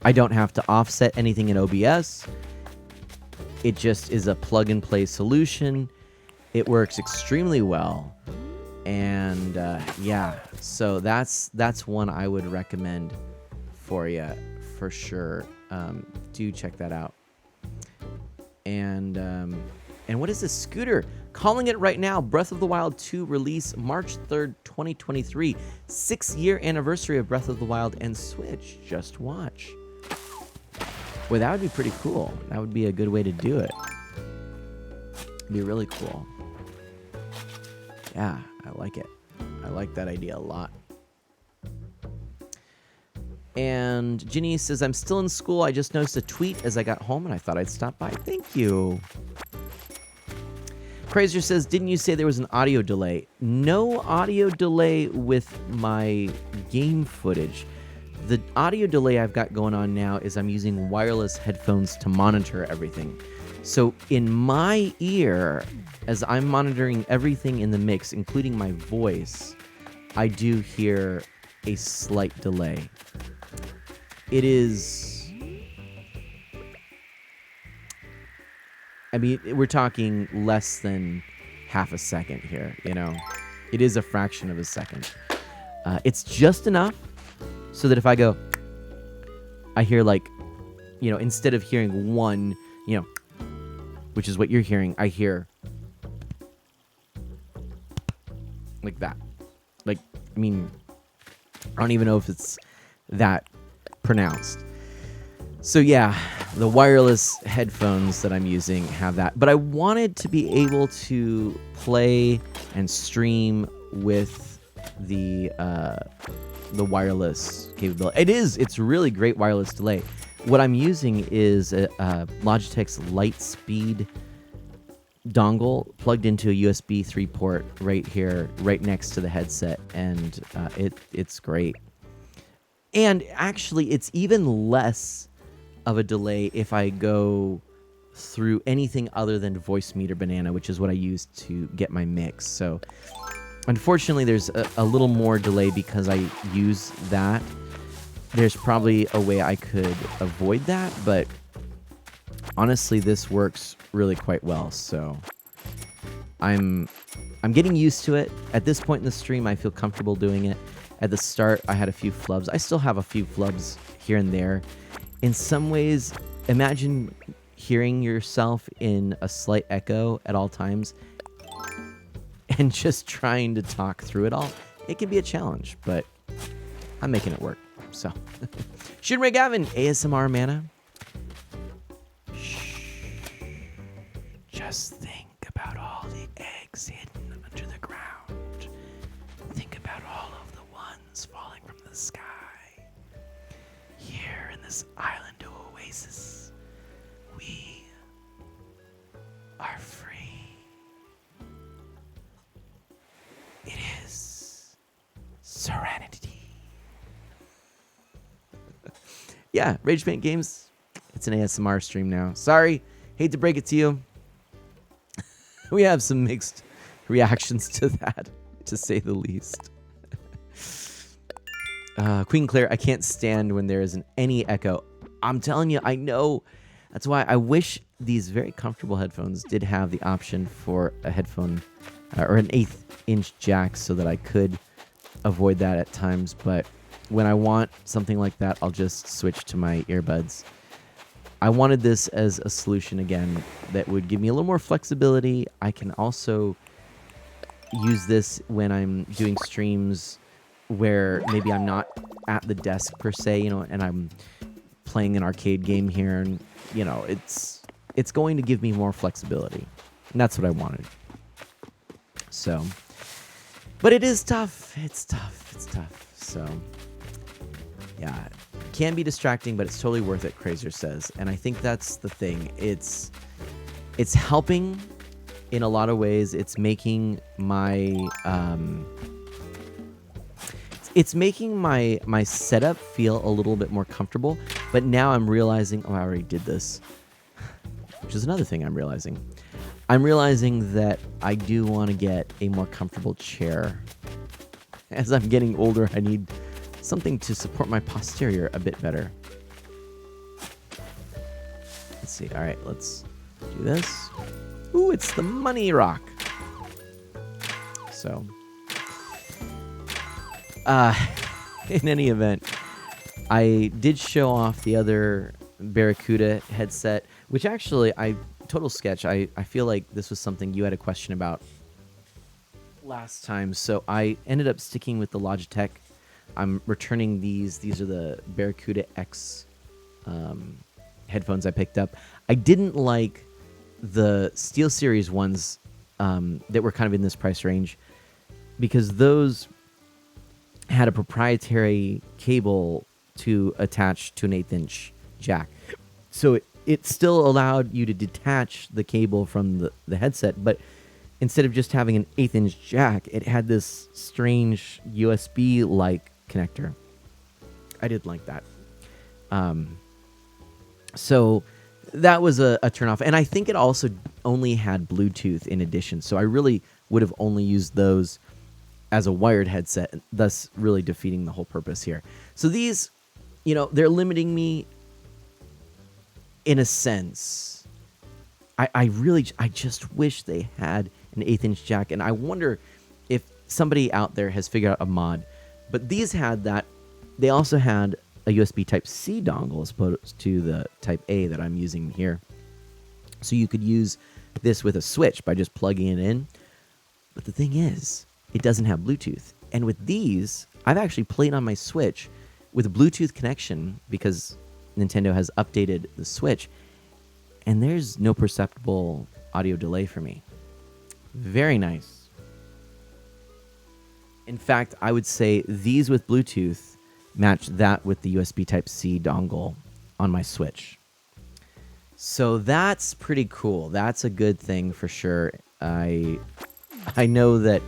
I don't have to offset anything in OBS. It just is a plug-and-play solution. It works extremely well. And yeah, so that's one I would recommend for you for sure. Do check that out. And what is this, Scooter? Calling it right now. Breath of the Wild 2 release March 3rd, 2023. 6-year anniversary of Breath of the Wild and Switch. Just watch. Well, that would be pretty cool. That would be a good way to do it. It'd be really cool. Yeah, I like it. I like that idea a lot. And Ginny says, I'm still in school. I just noticed a tweet as I got home, and I thought I'd stop by. Thank you. Crazier says, didn't you say there was an audio delay? No audio delay with my game footage. The audio delay I've got going on now is I'm using wireless headphones to monitor everything. So in my ear, as I'm monitoring everything in the mix, including my voice, I do hear a slight delay. It is... I mean, we're talking less than half a second here, you know? It is a fraction of a second. It's just enough so that if I go, I hear, like, you know, instead of hearing one, you know, which is what you're hearing, I hear like that. Like, I mean, I don't even know if it's that pronounced. So yeah, the wireless headphones that I'm using have that. But I wanted to be able to play and stream with the wireless capability. It's really great wireless delay. What I'm using is a Logitech's Lightspeed dongle plugged into a USB 3 port right here, right next to the headset, and it's great. And actually, it's even less of a delay if I go through anything other than Voice Meter Banana, which is what I use to get my mix. So unfortunately, there's a little more delay because I use that. There's probably a way I could avoid that, but honestly, this works really quite well. So I'm getting used to it. At this point in the stream, I feel comfortable doing it. At the start, I had a few flubs. I still have a few flubs here and there. In some ways, imagine hearing yourself in a slight echo at all times and just trying to talk through it all. It can be a challenge, but I'm making it work. So, Shinray Gavin, ASMR Mana. Shh. Just think about all the eggs hidden under the ground. Think about all of the ones falling from the sky. Here in this island oasis, we are free. It is serenity. Yeah, Rage Paint Games, it's an ASMR stream now. Sorry, hate to break it to you. We have some mixed reactions to that, to say the least. Queen Claire, I can't stand when there isn't any echo. I'm telling you, I know. That's why I wish these very comfortable headphones did have the option for a headphone or an 1/8 inch jack so that I could avoid that at times. But when I want something like that, I'll just switch to my earbuds. I wanted this as a solution again that would give me a little more flexibility. I can also use this when I'm doing streams where maybe I'm not at the desk per se, and I'm playing an arcade game here, and it's going to give me more flexibility. And that's what I wanted. So, but it is tough. It's tough. So, yeah, can be distracting, but it's totally worth it, Crazer says. And I think that's the thing. It's helping in a lot of ways. It's making my my setup feel a little bit more comfortable. But now I'm realizing, I already did this, which is another thing I'm realizing. I'm realizing that I do want to get a more comfortable chair. As I'm getting older, I need something to support my posterior a bit better. Let's see. All right, let's do this. Ooh, it's the money rock. So, in any event, I did show off the other Barracuda headset, which actually, total sketch, I feel like this was something you had a question about last time, so I ended up sticking with the Logitech. I'm returning these. These are the Barracuda X headphones I picked up. I didn't like the SteelSeries ones that were kind of in this price range because those had a proprietary cable to attach to an 1/8 inch jack. So it still allowed you to detach the cable from the headset, but instead of just having an 1/8 inch jack, it had this strange USB-like connector. I didn't like that. So that was a turnoff. And I think it also only had Bluetooth in addition. So I really would have only used those as a wired headset, thus really defeating the whole purpose here. So these, they're limiting me in a sense. I just wish they had an 1/8 inch jack, and I wonder if somebody out there has figured out a mod. But these had that. They also had a USB Type-C dongle as opposed to the Type-A that I'm using here. So you could use this with a switch by just plugging it in. But the thing is, it doesn't have Bluetooth. And with these, I've actually played on my Switch with a Bluetooth connection because Nintendo has updated the Switch, and there's no perceptible audio delay for me. Very nice. In fact, I would say these with Bluetooth match that with the USB Type-C dongle on my Switch. So that's pretty cool. That's a good thing for sure. I know that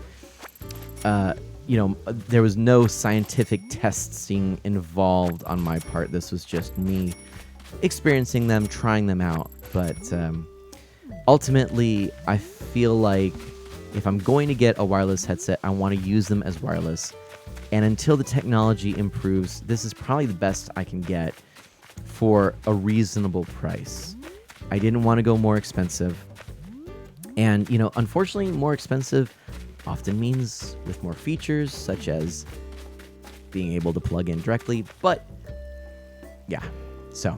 there was no scientific testing involved on my part. This was just me experiencing them, trying them out. But ultimately, I feel like if I'm going to get a wireless headset, I want to use them as wireless. And until the technology improves, this is probably the best I can get for a reasonable price. I didn't want to go more expensive. And, unfortunately, more expensive often means with more features, such as being able to plug in directly. But, yeah. So,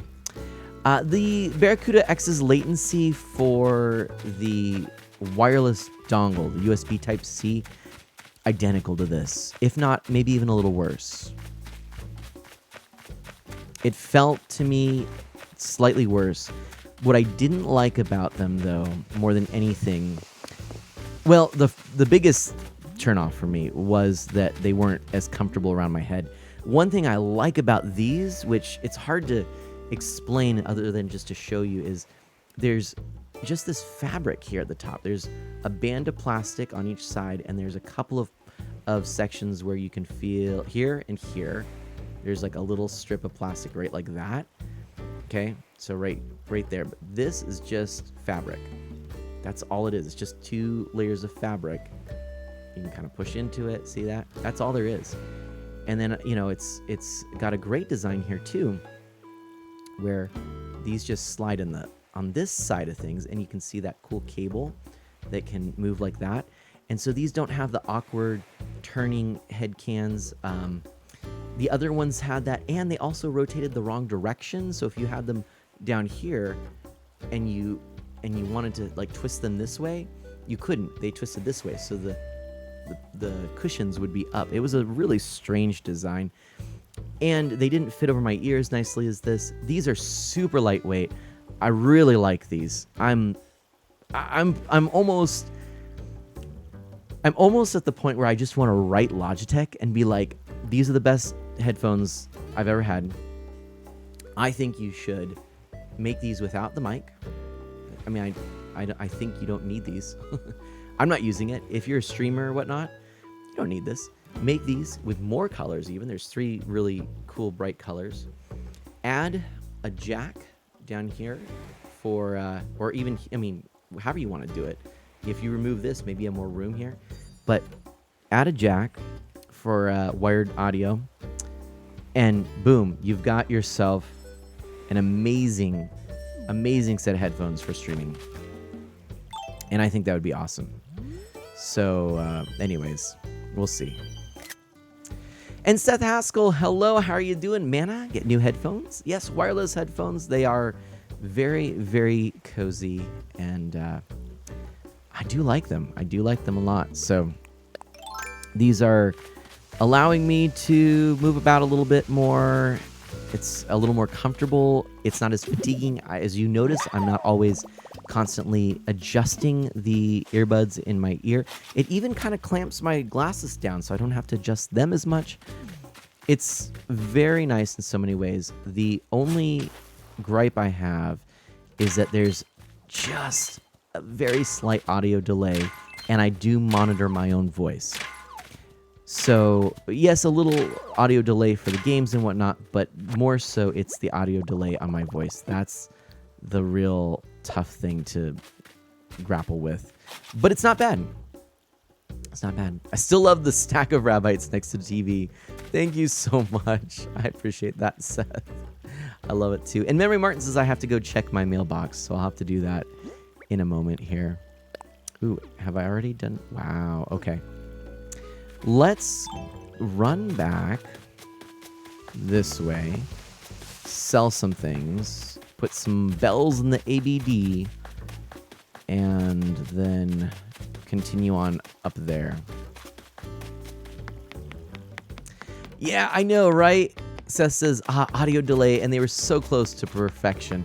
the Barracuda X's latency for the wireless dongle, the USB Type-C, identical to this, if not maybe even a little worse. It felt to me slightly worse. What I didn't like about them, though, more than anything, well, the biggest turnoff for me was that they weren't as comfortable around my head. One thing I like about these, which it's hard to explain other than just to show you, is there's just this fabric here at the top. There's a band of plastic on each side, and there's a couple of sections where you can feel here and here. There's like a little strip of plastic right like that. Okay, so right there. But this is just fabric. That's all it is. It's just 2 layers of fabric. You can kind of push into it. See that? That's all there is. And then, it's got a great design here too, where these just slide on this side of things, and you can see that cool cable that can move like that. And so these don't have the awkward turning head cans. The other ones had that, and they also rotated the wrong direction. So if you had them down here and you wanted to like twist them this way, you couldn't. They twisted this way, so the cushions would be up. It was a really strange design, and they didn't fit over my ears nicely as this. These are super lightweight. I really like these. I'm almost at the point where I just want to write Logitech and be like, these are the best headphones I've ever had. I think you should make these without the mic. I mean, I think you don't need these. I'm not using it. If you're a streamer or whatnot, you don't need this. Make these with more colors even. There's 3 really cool, bright colors. Add a jack down here for, or even, I mean, however you want to do it. If you remove this, maybe you have more room here. But add a jack for wired audio. And boom, you've got yourself an amazing set of headphones for streaming. And I think that would be awesome. So, anyways, we'll see. And Seth Haskell, hello, how are you doing? Mana, get new headphones? Yes, wireless headphones. They are very, very cozy, and I do like them. I do like them a lot. So these are allowing me to move about a little bit more. It's a little more comfortable. It's not as fatiguing. As you notice, I'm not always constantly adjusting the earbuds in my ear. It even kind of clamps my glasses down, so I don't have to adjust them as much. It's very nice in so many ways. The only gripe I have is that there's just a very slight audio delay, and I do monitor my own voice. So, yes, a little audio delay for the games and whatnot, but more so it's the audio delay on my voice. That's the real tough thing to grapple with. But it's not bad. It's not bad. I still love the stack of Rabbites next to the TV. Thank you so much. I appreciate that, Seth. I love it too. And Memory Martin says I have to go check my mailbox, so I'll have to do that in a moment here. Ooh, have I already done? Wow, okay. Let's run back this way, sell some things, put some bells in the ABD, and then continue on up there. Yeah, I know, right? Seth says, audio delay, and they were so close to perfection.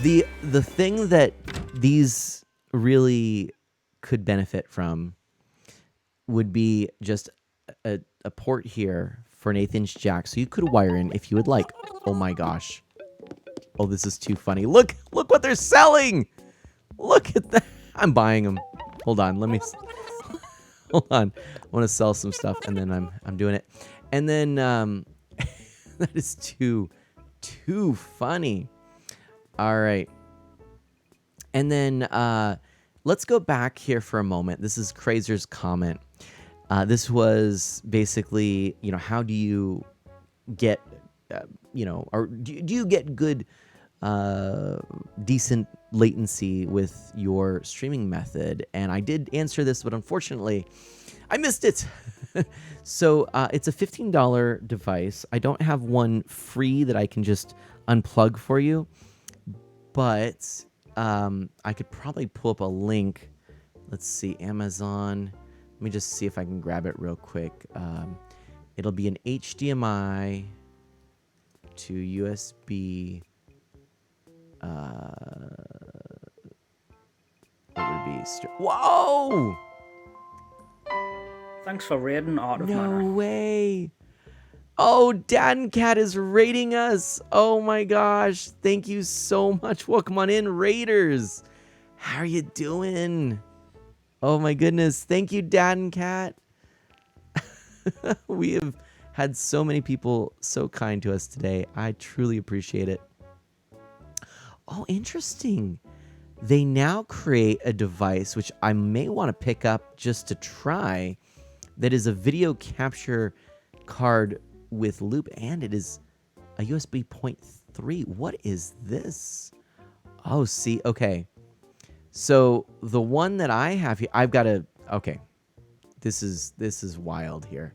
The thing that these really could benefit from would be just a port here for an 1/8 inch jack, so you could wire in if you would like. Oh my gosh. Oh, this is too funny. Look what they're selling. Look at that. I'm buying them. Hold on, let me hold on. I want to sell some stuff, and then I'm doing it. And then that is too funny. All right. And then let's go back here for a moment. This is Crazer's comment. This was basically, how do you get, or do you get good, decent latency with your streaming method? And I did answer this, but unfortunately, I missed it. So it's a $15 device. I don't have one free that I can just unplug for you, but I could probably pull up a link. Let's see, Amazon. Let me just see if I can grab it real quick. It'll be an HDMI to USB. It would be... Whoa! Thanks for raiding Art of No Manor. way! Oh, Dan Cat is raiding us! Oh my gosh! Thank you so much. Welcome on in, Raiders! How are you doing? Oh my goodness. Thank you, Dad and Cat. We have had so many people so kind to us today. I truly appreciate it. Oh, interesting. they now create a device which I may want to pick up just to try, that is a video capture card with loop, and it is a USB 0.3. What is this? Oh, see, okay. So the one that I have here, I've got a, okay, this is wild here.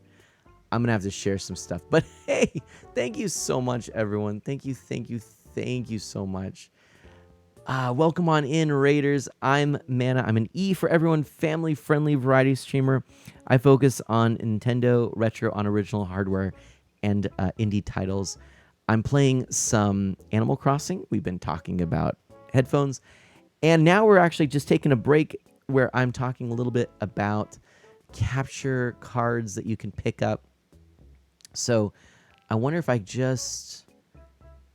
I'm going to have to share some stuff. But hey, thank you so much, everyone. Thank you so much. Welcome on in, Raiders. I'm Mana. I'm an E for everyone, family-friendly variety streamer. I focus on Nintendo, retro on original hardware, and indie titles. I'm playing some Animal Crossing. We've been talking about headphones. And now we're actually just taking a break where I'm talking a little bit about capture cards that you can pick up. So I wonder if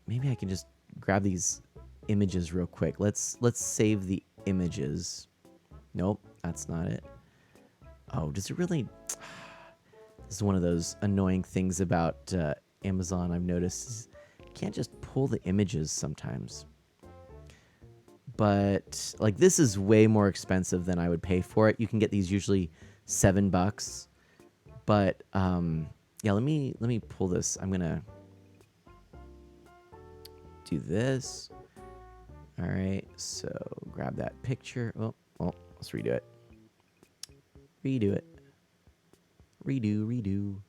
maybe I can just grab these images real quick. Let's save the images. Nope, that's not it. Oh, does it really? This is one of those annoying things about Amazon I've noticed. You can't just pull the images sometimes. But like, this is way more expensive than I would pay for it. You can get these usually $7. But yeah, let me pull this. I'm gonna do this. All right, so grab that picture. Oh, let's redo it. Redo.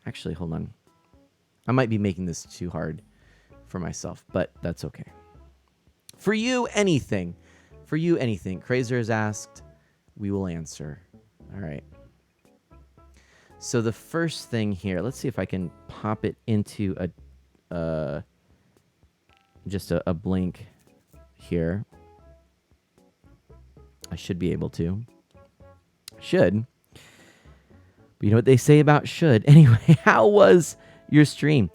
Actually, hold on. I might be making this too hard for myself, but that's okay. For you, anything. Crazer has asked, we will answer. All right. So the first thing here, let's see if I can pop it into just a blink here. I should be able to. Should. But you know what they say about should. Anyway, how was your stream?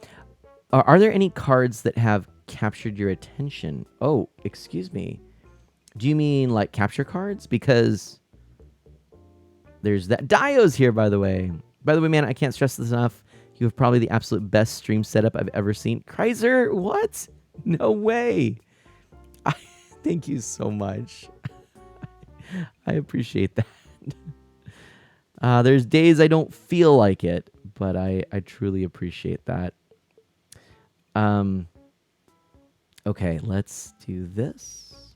Are there any cards that have captured your attention? Oh, excuse me. Do you mean like capture cards? Because there's that. Dio's here, by the way. By the way, man, I can't stress this enough. You have probably the absolute best stream setup I've ever seen. Kreiser, what? No way. Thank you so much. I appreciate that. There's days I don't feel like it, but I truly appreciate that. Okay, let's do this.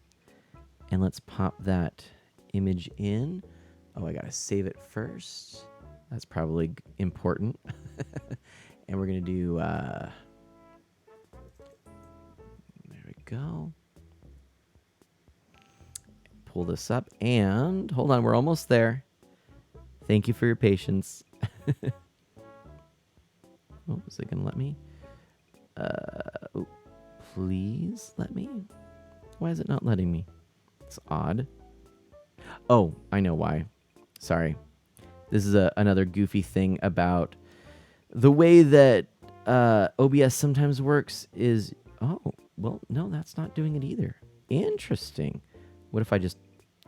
And let's pop that image in. Oh, I gotta save it first. That's probably important. And we're gonna do, there we go. Pull this up and hold on, we're almost there. Thank you for your patience. Oh, is it gonna let me? Oh, please let me. Why is it not letting me? It's odd. Oh, I know why. Sorry. This is another goofy thing about the way that OBS sometimes works is, oh, well, no, that's not doing it either. Interesting. What if I just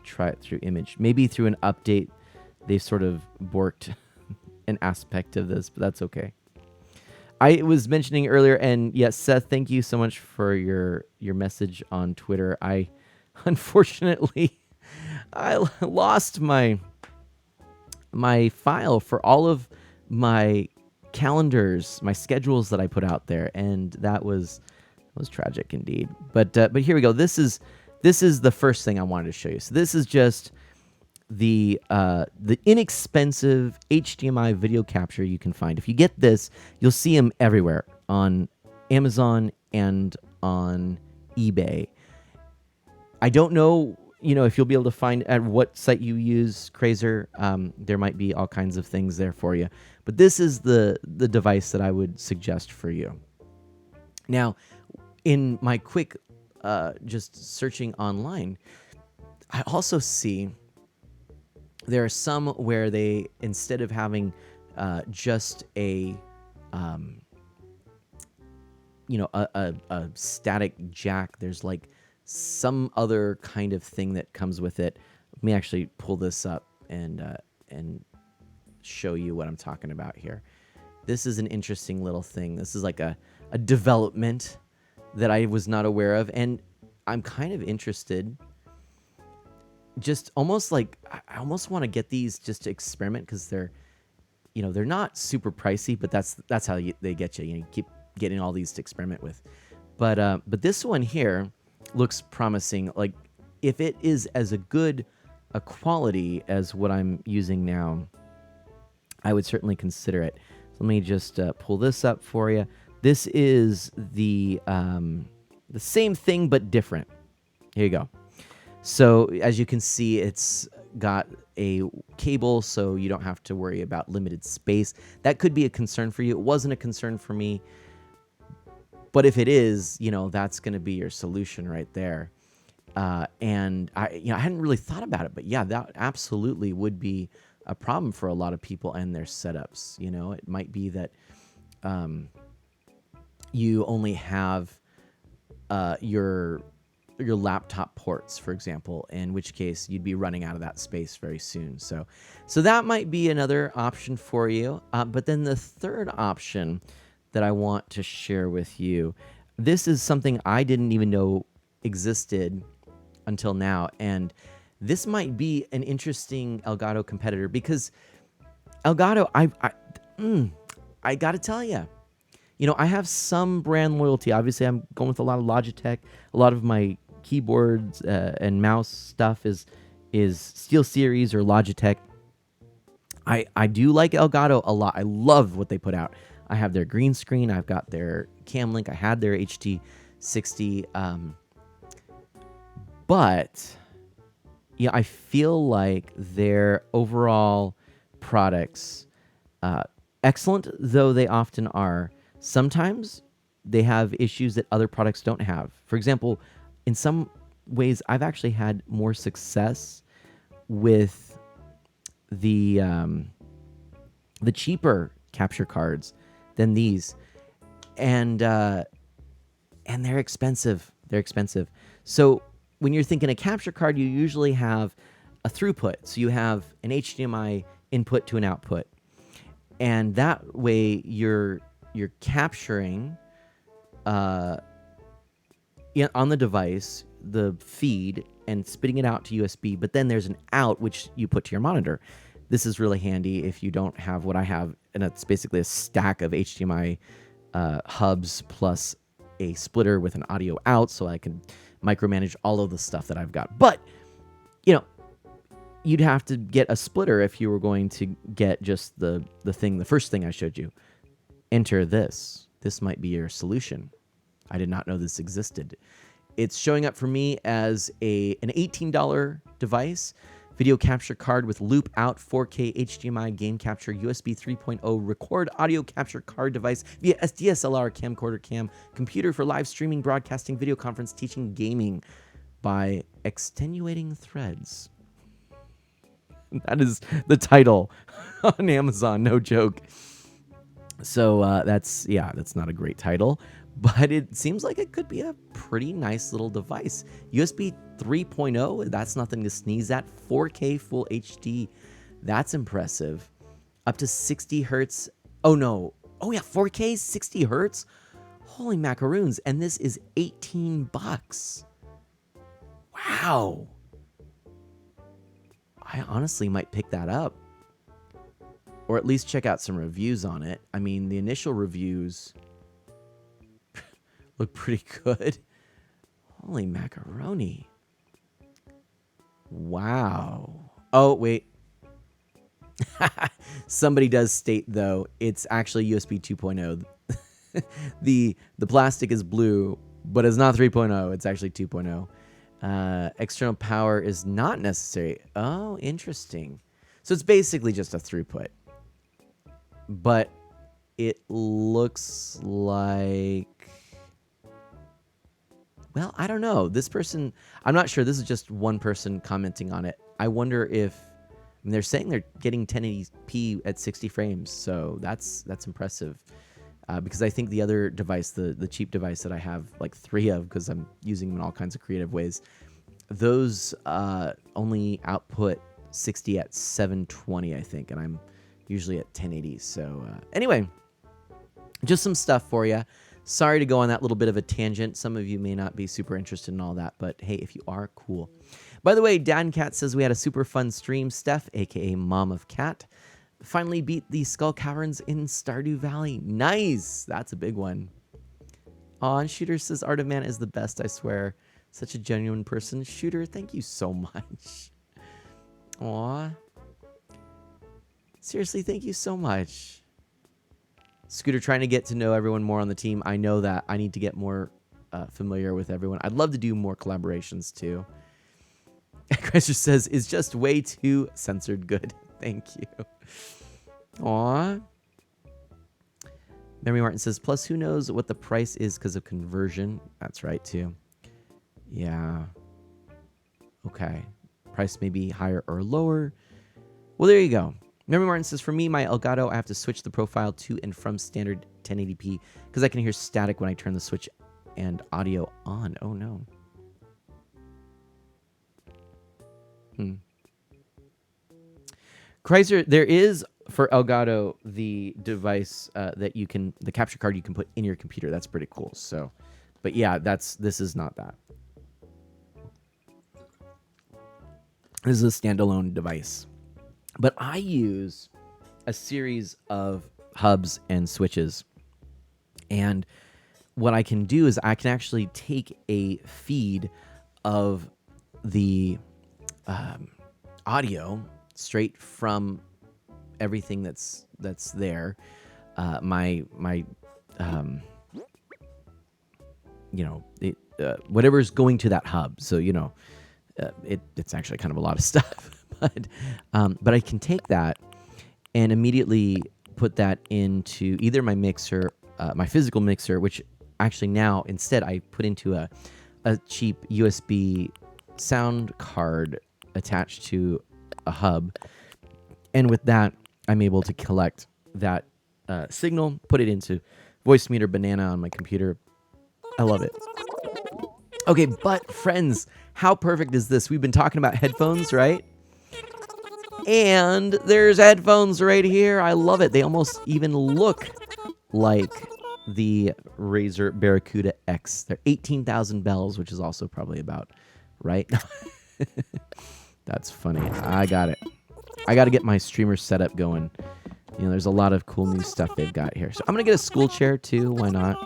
try it through image? Maybe through an update, they sort of borked an aspect of this, but that's okay. I was mentioning earlier, and yes, Seth, thank you so much for your message on Twitter. I, unfortunately, I lost my file for all of my calendars, my schedules that I put out there, and that was tragic indeed. But here we go. This is the first thing I wanted to show you. So this is just the inexpensive HDMI video capture you can find. If you get this, you'll see them everywhere on Amazon and on eBay. I don't know, if you'll be able to find at what site you use, Crazer. There might be all kinds of things there for you. But this is the device that I would suggest for you. Now, in my quick just searching online, I also see there are some where they, instead of having just a static jack, there's like some other kind of thing that comes with it. Let me actually pull this up and show you what I'm talking about here. This is an interesting little thing. This is like a development that I was not aware of, and I'm kind of interested just almost like I almost want to get these just to experiment because they're not super pricey, but that's how they get you. You keep getting all these to experiment with. But this one here looks promising. Like if it is as a good a quality as what I'm using now, I would certainly consider it. So let me just pull this up for you. This is the same thing but different. Here you go. So as you can see, it's got a cable, so you don't have to worry about limited space. That could be a concern for you. It wasn't a concern for me, but if it is, that's going to be your solution right there. And I hadn't really thought about it, but yeah, that absolutely would be a problem for a lot of people and their setups. It might be that you only have your laptop ports, for example, in which case you'd be running out of that space very soon. So that might be another option for you. But then the third option that I want to share with you, this is something I didn't even know existed until now, and this might be an interesting Elgato competitor because Elgato, I got to tell you, I have some brand loyalty. Obviously, I'm going with a lot of Logitech. A lot of my keyboards and mouse stuff is SteelSeries or Logitech. I do like Elgato a lot. I love what they put out. I have their green screen. I've got their Cam Link. I had their HT60. But yeah, I feel like their overall products, excellent though they often are, sometimes they have issues that other products don't have. For example, in some ways, I've actually had more success with the cheaper capture cards than these, and they're expensive. They're expensive. So when you're thinking a capture card, you usually have a throughput. So you have an HDMI input to an output, and that way you're capturing on the device the feed and spitting it out to USB. But then there's an out which you put to your monitor. This is really handy if you don't have what I have, and it's basically a stack of HDMI hubs plus a splitter with an audio out, so I can micromanage all of the stuff that I've got. But you'd have to get a splitter if you were going to get just the first thing I showed you. Enter this. This might be your solution. I did not know this existed. It's showing up for me as an $18 device, video capture card with loop out 4K HDMI game capture USB 3.0 record audio capture card device via DSLR camcorder cam computer for live streaming, broadcasting, video conference, teaching, gaming by extenuating threads. That is the title on Amazon, no joke. So that's not a great title, but it seems like it could be a pretty nice little device. USB 3.0, that's nothing to sneeze at. 4K full HD, that's impressive. Up to 60 hertz. Oh no. Oh yeah, 4K 60 hertz. Holy macaroons. And this is $18. Wow. I honestly might pick that up. Or at least check out some reviews on it. I mean, the initial reviews look pretty good. Holy macaroni. Wow. Oh, wait. Somebody does state, though, it's actually USB 2.0. The plastic is blue, but it's not 3.0. It's actually 2.0. External power is not necessary. Oh, interesting. So it's basically just a throughput. But it looks like... Well, I don't know. This person... I'm not sure. This is just one person commenting on it. I wonder if... I mean, they're saying they're getting 1080p at 60 frames. So that's impressive. Because I think the other device, the cheap device that I have like 3 of, because I'm using them in all kinds of creative ways, those only output 60 at 720, I think. And I'm usually at 1080. So anyway, just some stuff for you. Sorry to go on that little bit of a tangent. Some of you may not be super interested in all that, but hey, if you are, cool. By the way, Dan Cat says we had a super fun stream. Steph, aka Mom of Cat, finally beat the Skull Caverns in Stardew Valley. Nice. That's a big one. Aw, and Shooter says Art of Man is the best, I swear. Such a genuine person. Shooter, thank you so much. Aw. Seriously, thank you so much. Scooter, trying to get to know everyone more on the team. I know that I need to get more familiar with everyone. I'd love to do more collaborations too. Chrysler says, it's just way too censored good. Thank you. Aw. Mary Martin says, plus who knows what the price is because of conversion. That's right too. Yeah. Okay. Price may be higher or lower. Well, there you go. Mary Martin says, for me, my Elgato, I have to switch the profile to and from standard 1080p because I can hear static when I turn the switch and audio on. Oh, no. Chrysler, there is for Elgato the device that you can, the capture card you can put in your computer. That's pretty cool. So, but yeah, this is not that. This is a standalone device. But I use a series of hubs and switches. And what I can do is I can actually take a feed of the audio straight from everything that's there. Whatever's going to that hub. So, it's actually kind of a lot of stuff. But I can take that and immediately put that into either my mixer, my physical mixer, which actually now instead I put into a cheap USB sound card attached to a hub. And with that, I'm able to collect that signal, put it into Voicemeeter Banana on my computer. I love it. Okay, but friends, how perfect is this? We've been talking about headphones, right? And there's headphones right here. I love it. They almost even look like the Razer Barracuda X. They're 18,000 bells, which is also probably about right. That's funny. I got it. I got to get my streamer setup going. There's a lot of cool new stuff they've got here. So I'm going to get a school chair too. Why not?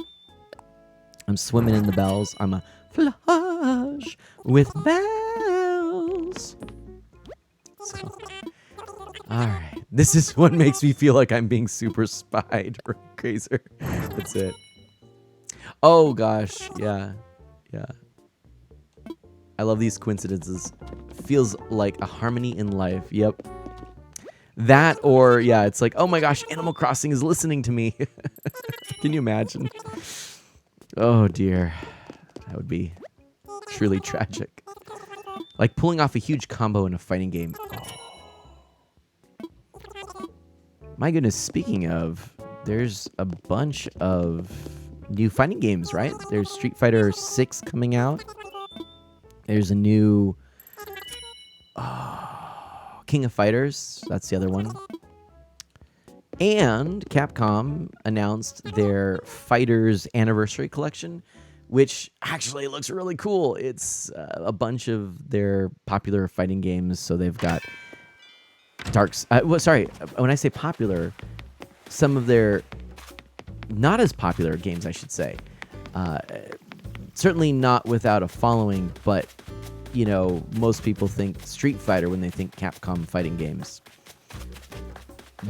I'm swimming in the bells. I'm a flush with bells. So, all right. This is what makes me feel like I'm being super spied or crazier. That's it. Oh, gosh. Yeah. Yeah. I love these coincidences. Feels like a harmony in life. Yep. That or, yeah, it's like, oh my gosh, Animal Crossing is listening to me. Can you imagine? Oh, dear. That would be truly tragic. Like pulling off a huge combo in a fighting game. Oh. My goodness, speaking of, there's a bunch of new fighting games, right? There's Street Fighter 6 coming out. There's a new King of Fighters. That's the other one. And Capcom announced their Fighters Anniversary Collection, which actually looks really cool. It's a bunch of their popular fighting games. So they've got when I say popular, some of their not as popular games, I should say. Certainly not without a following, but, most people think Street Fighter when they think Capcom fighting games.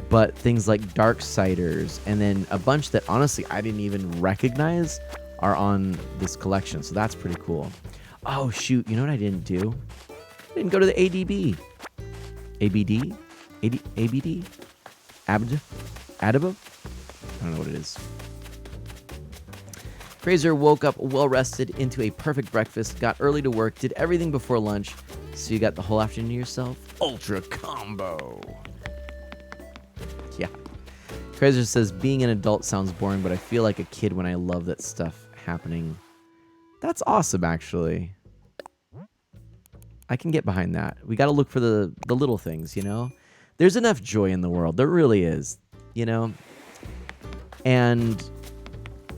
But things like Darksiders, and then a bunch that honestly I didn't even recognize are on this collection. So that's pretty cool. Oh, shoot. You know what I didn't do? I didn't go to the ADB. ABD? ABD? Adabo? I don't know what it is. Fraser woke up well-rested into a perfect breakfast, got early to work, did everything before lunch, so you got the whole afternoon to yourself? Ultra combo. Yeah. Fraser says, being an adult sounds boring, but I feel like a kid when I love that stuff happening. That's awesome, actually. I can get behind that. We got to look for the little things, There's enough joy in the world. There really is, And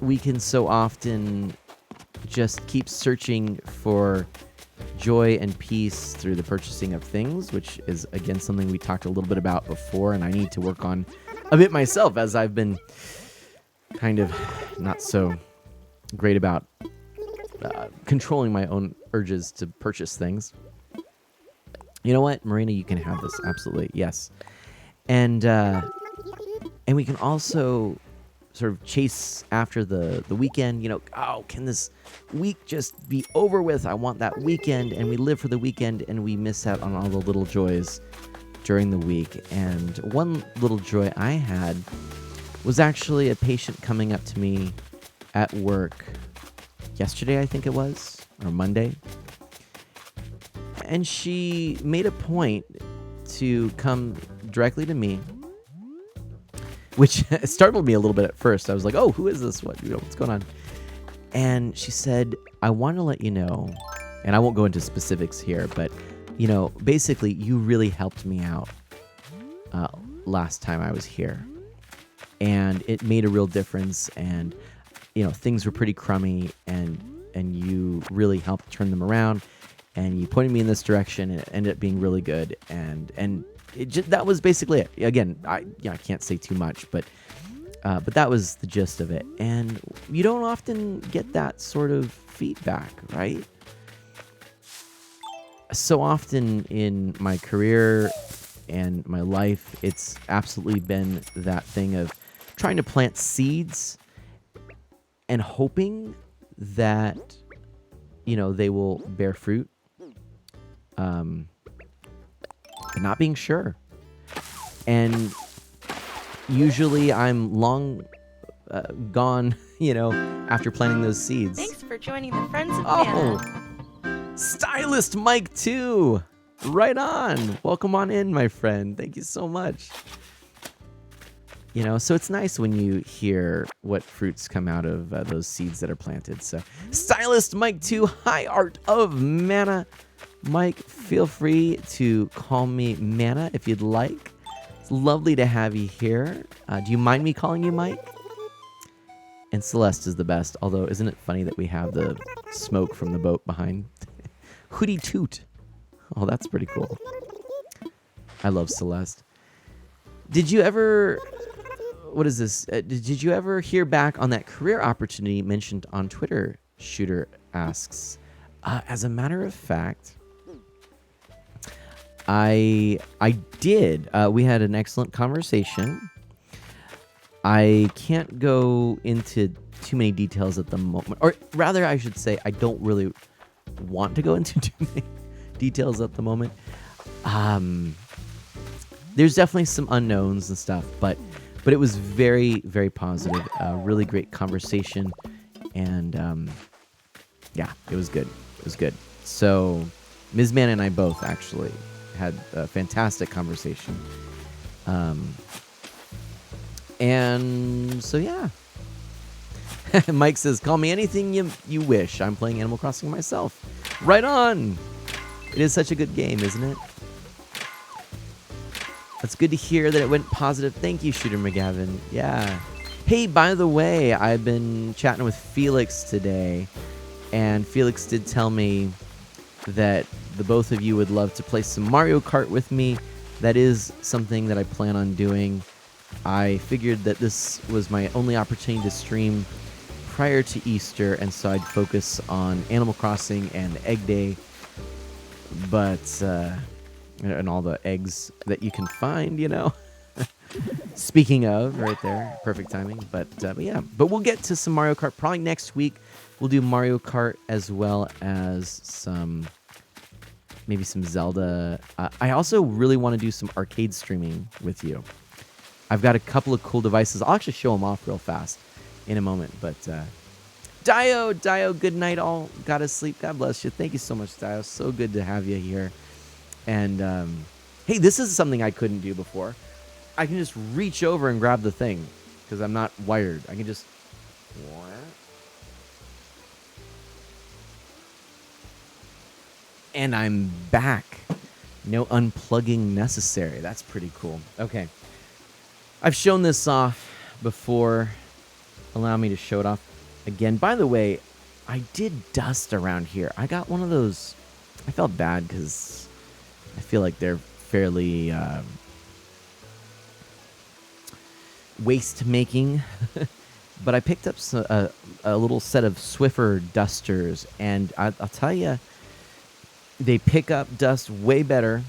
we can so often just keep searching for joy and peace through the purchasing of things, which is, again, something we talked a little bit about before, and I need to work on a bit myself, as I've been kind of not so great about controlling my own urges to purchase things. You know what, Marina, you can have this. Absolutely, yes. And we can also sort of chase after the weekend. Oh, can this week just be over with? I want that weekend, and we live for the weekend, and we miss out on all the little joys during the week. And one little joy I had was actually a patient coming up to me at work yesterday, I think it was, or Monday. And she made a point to come directly to me, which startled me a little bit at first. I was like, oh, who is this? What's going on? And she said, I want to let you know, and I won't go into specifics here, but, basically, you really helped me out last time I was here. And it made a real difference, and, things were pretty crummy, and you really helped turn them around, and you pointed me in this direction, and it ended up being really good, and that was basically it. Again, I can't say too much, but that was the gist of it. And you don't often get that sort of feedback, right? So often in my career and my life, it's absolutely been that thing of trying to plant seeds and hoping that, they will bear fruit. But not being sure. And usually I'm long gone, after planting those seeds. Thanks for joining the Friends of Mana. Stylist Mike too. Right on. Welcome on in, my friend. Thank you so much. So it's nice when you hear what fruits come out of those seeds that are planted. So Stylist Mike too. Hi, Art of Mana. Mike, feel free to call me Mana if you'd like. It's lovely to have you here. Do you mind me calling you Mike? And Celeste is the best, although isn't it funny that we have the smoke from the boat behind? Hootie toot. Oh, that's pretty cool. I love Celeste. Did you ever... What is this? Did you ever hear back on that career opportunity mentioned on Twitter? Shooter asks. As a matter of fact... I did. We had an excellent conversation. I can't go into too many details at the moment. Or rather, I should say, I don't really want to go into too many details at the moment. There's definitely some unknowns and stuff, but it was very, very positive. Really great conversation. And yeah, it was good. It was good. So Ms. Mann and I both actually had a fantastic conversation. And so, yeah. Mike says, call me anything you wish. I'm playing Animal Crossing myself. Right on. It is such a good game, isn't it? It's good to hear that it went positive. Thank you, Shooter McGavin. Yeah. Hey, by the way, I've been chatting with Felix today, and Felix did tell me that the both of you would love to play some Mario Kart with me. That is something that I plan on doing. I figured that this was my only opportunity to stream prior to Easter, and so I'd focus on Animal Crossing and Egg Day, but and all the eggs that you can find, Speaking of, right there, perfect timing. But yeah, but we'll get to some Mario Kart probably next week. We'll do Mario Kart as well as maybe some Zelda. I also really want to do some arcade streaming with you. I've got a couple of cool devices. I'll actually show them off real fast in a moment. But Dio, good night all. Gotta sleep. God bless you. Thank you so much, Dio. So good to have you here. And hey, this is something I couldn't do before. I can just reach over and grab the thing because I'm not wired. I can just... And I'm back. No unplugging necessary. That's pretty cool. Okay. I've shown this off before. Allow me to show it off again. By the way, I did dust around here. I got one of those I felt bad because I feel like they're fairly waste making. But I picked up a little set of Swiffer dusters, and I'll tell you, they pick up dust way better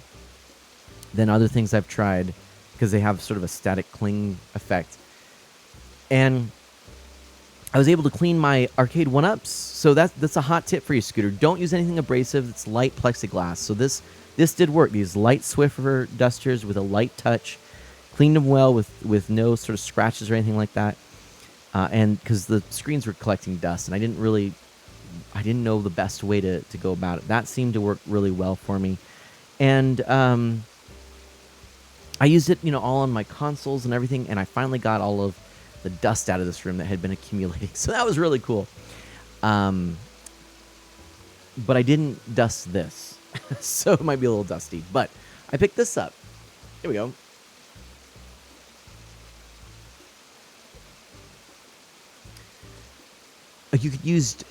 than other things I've tried because they have sort of a static cling effect. And I was able to clean my arcade 1-ups, so that's a hot tip for you, Scooter. Don't use anything abrasive. It's light plexiglass. So this did work. These light Swiffer dusters with a light touch, cleaned them well with no sort of scratches or anything like that. And because the screens were collecting dust, and I didn't know the best way to go about it. That seemed to work really well for me. And I used it, all on my consoles and everything, and I finally got all of the dust out of this room that had been accumulating. So that was really cool. But I didn't dust this. So it might be a little dusty. But I picked this up. Here we go. You could use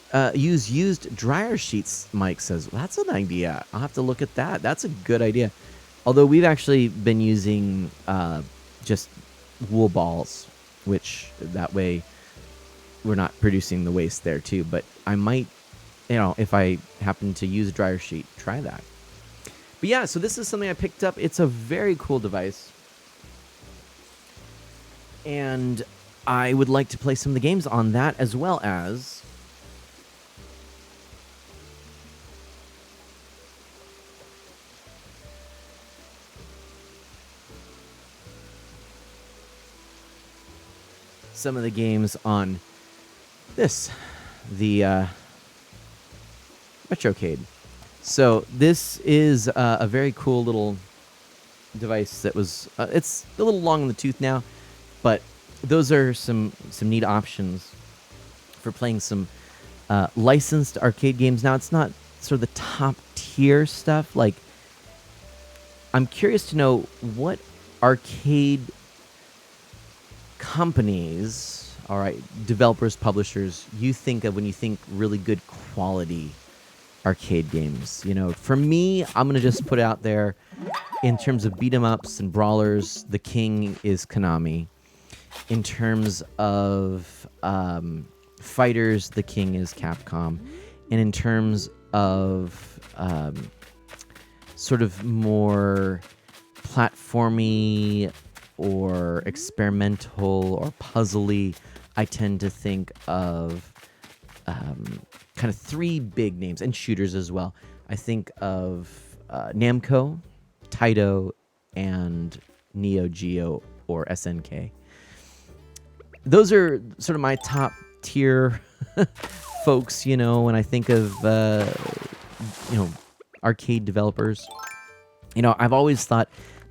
used dryer sheets, Mike says. Well, that's an idea. I'll have to look at that. That's a good idea. Although we've actually been using just wool balls, which that way we're not producing the waste there too. But I might, if I happen to use a dryer sheet, try that. But yeah, so this is something I picked up. It's a very cool device. And I would like to play some of the games on that, as well as some of the games on this, the Retrocade. So this is a very cool little device that was, it's a little long in the tooth now, but those are some neat options for playing some licensed arcade games. Now, it's not sort of the top tier stuff. Like, I'm curious to know what arcade companies, all right, developers, publishers, you think of when you think really good quality arcade games. For me, I'm going to just put it out there, in terms of beat 'em ups and brawlers, the king is Konami. In terms of fighters, the king is Capcom. And in terms of sort of more platformy or experimental or puzzly, I tend to think of kind of three big names, and shooters as well. I think of Namco, Taito, and Neo Geo or SNK. Those are sort of my top tier folks, when I think of, arcade developers. I've always thought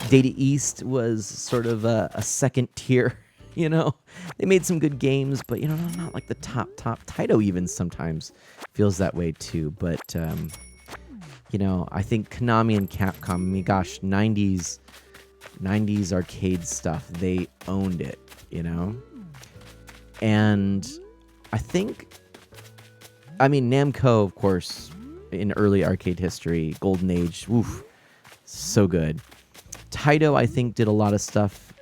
Data East was sort of a second tier, They made some good games, but, not like the top. Taito even sometimes feels that way too. But, I think Konami and Capcom, I mean, gosh, 90s arcade stuff, they owned it, And I think, Namco, of course, in early arcade history, Golden Age, oof, so good. Taito, I think, did a lot of stuff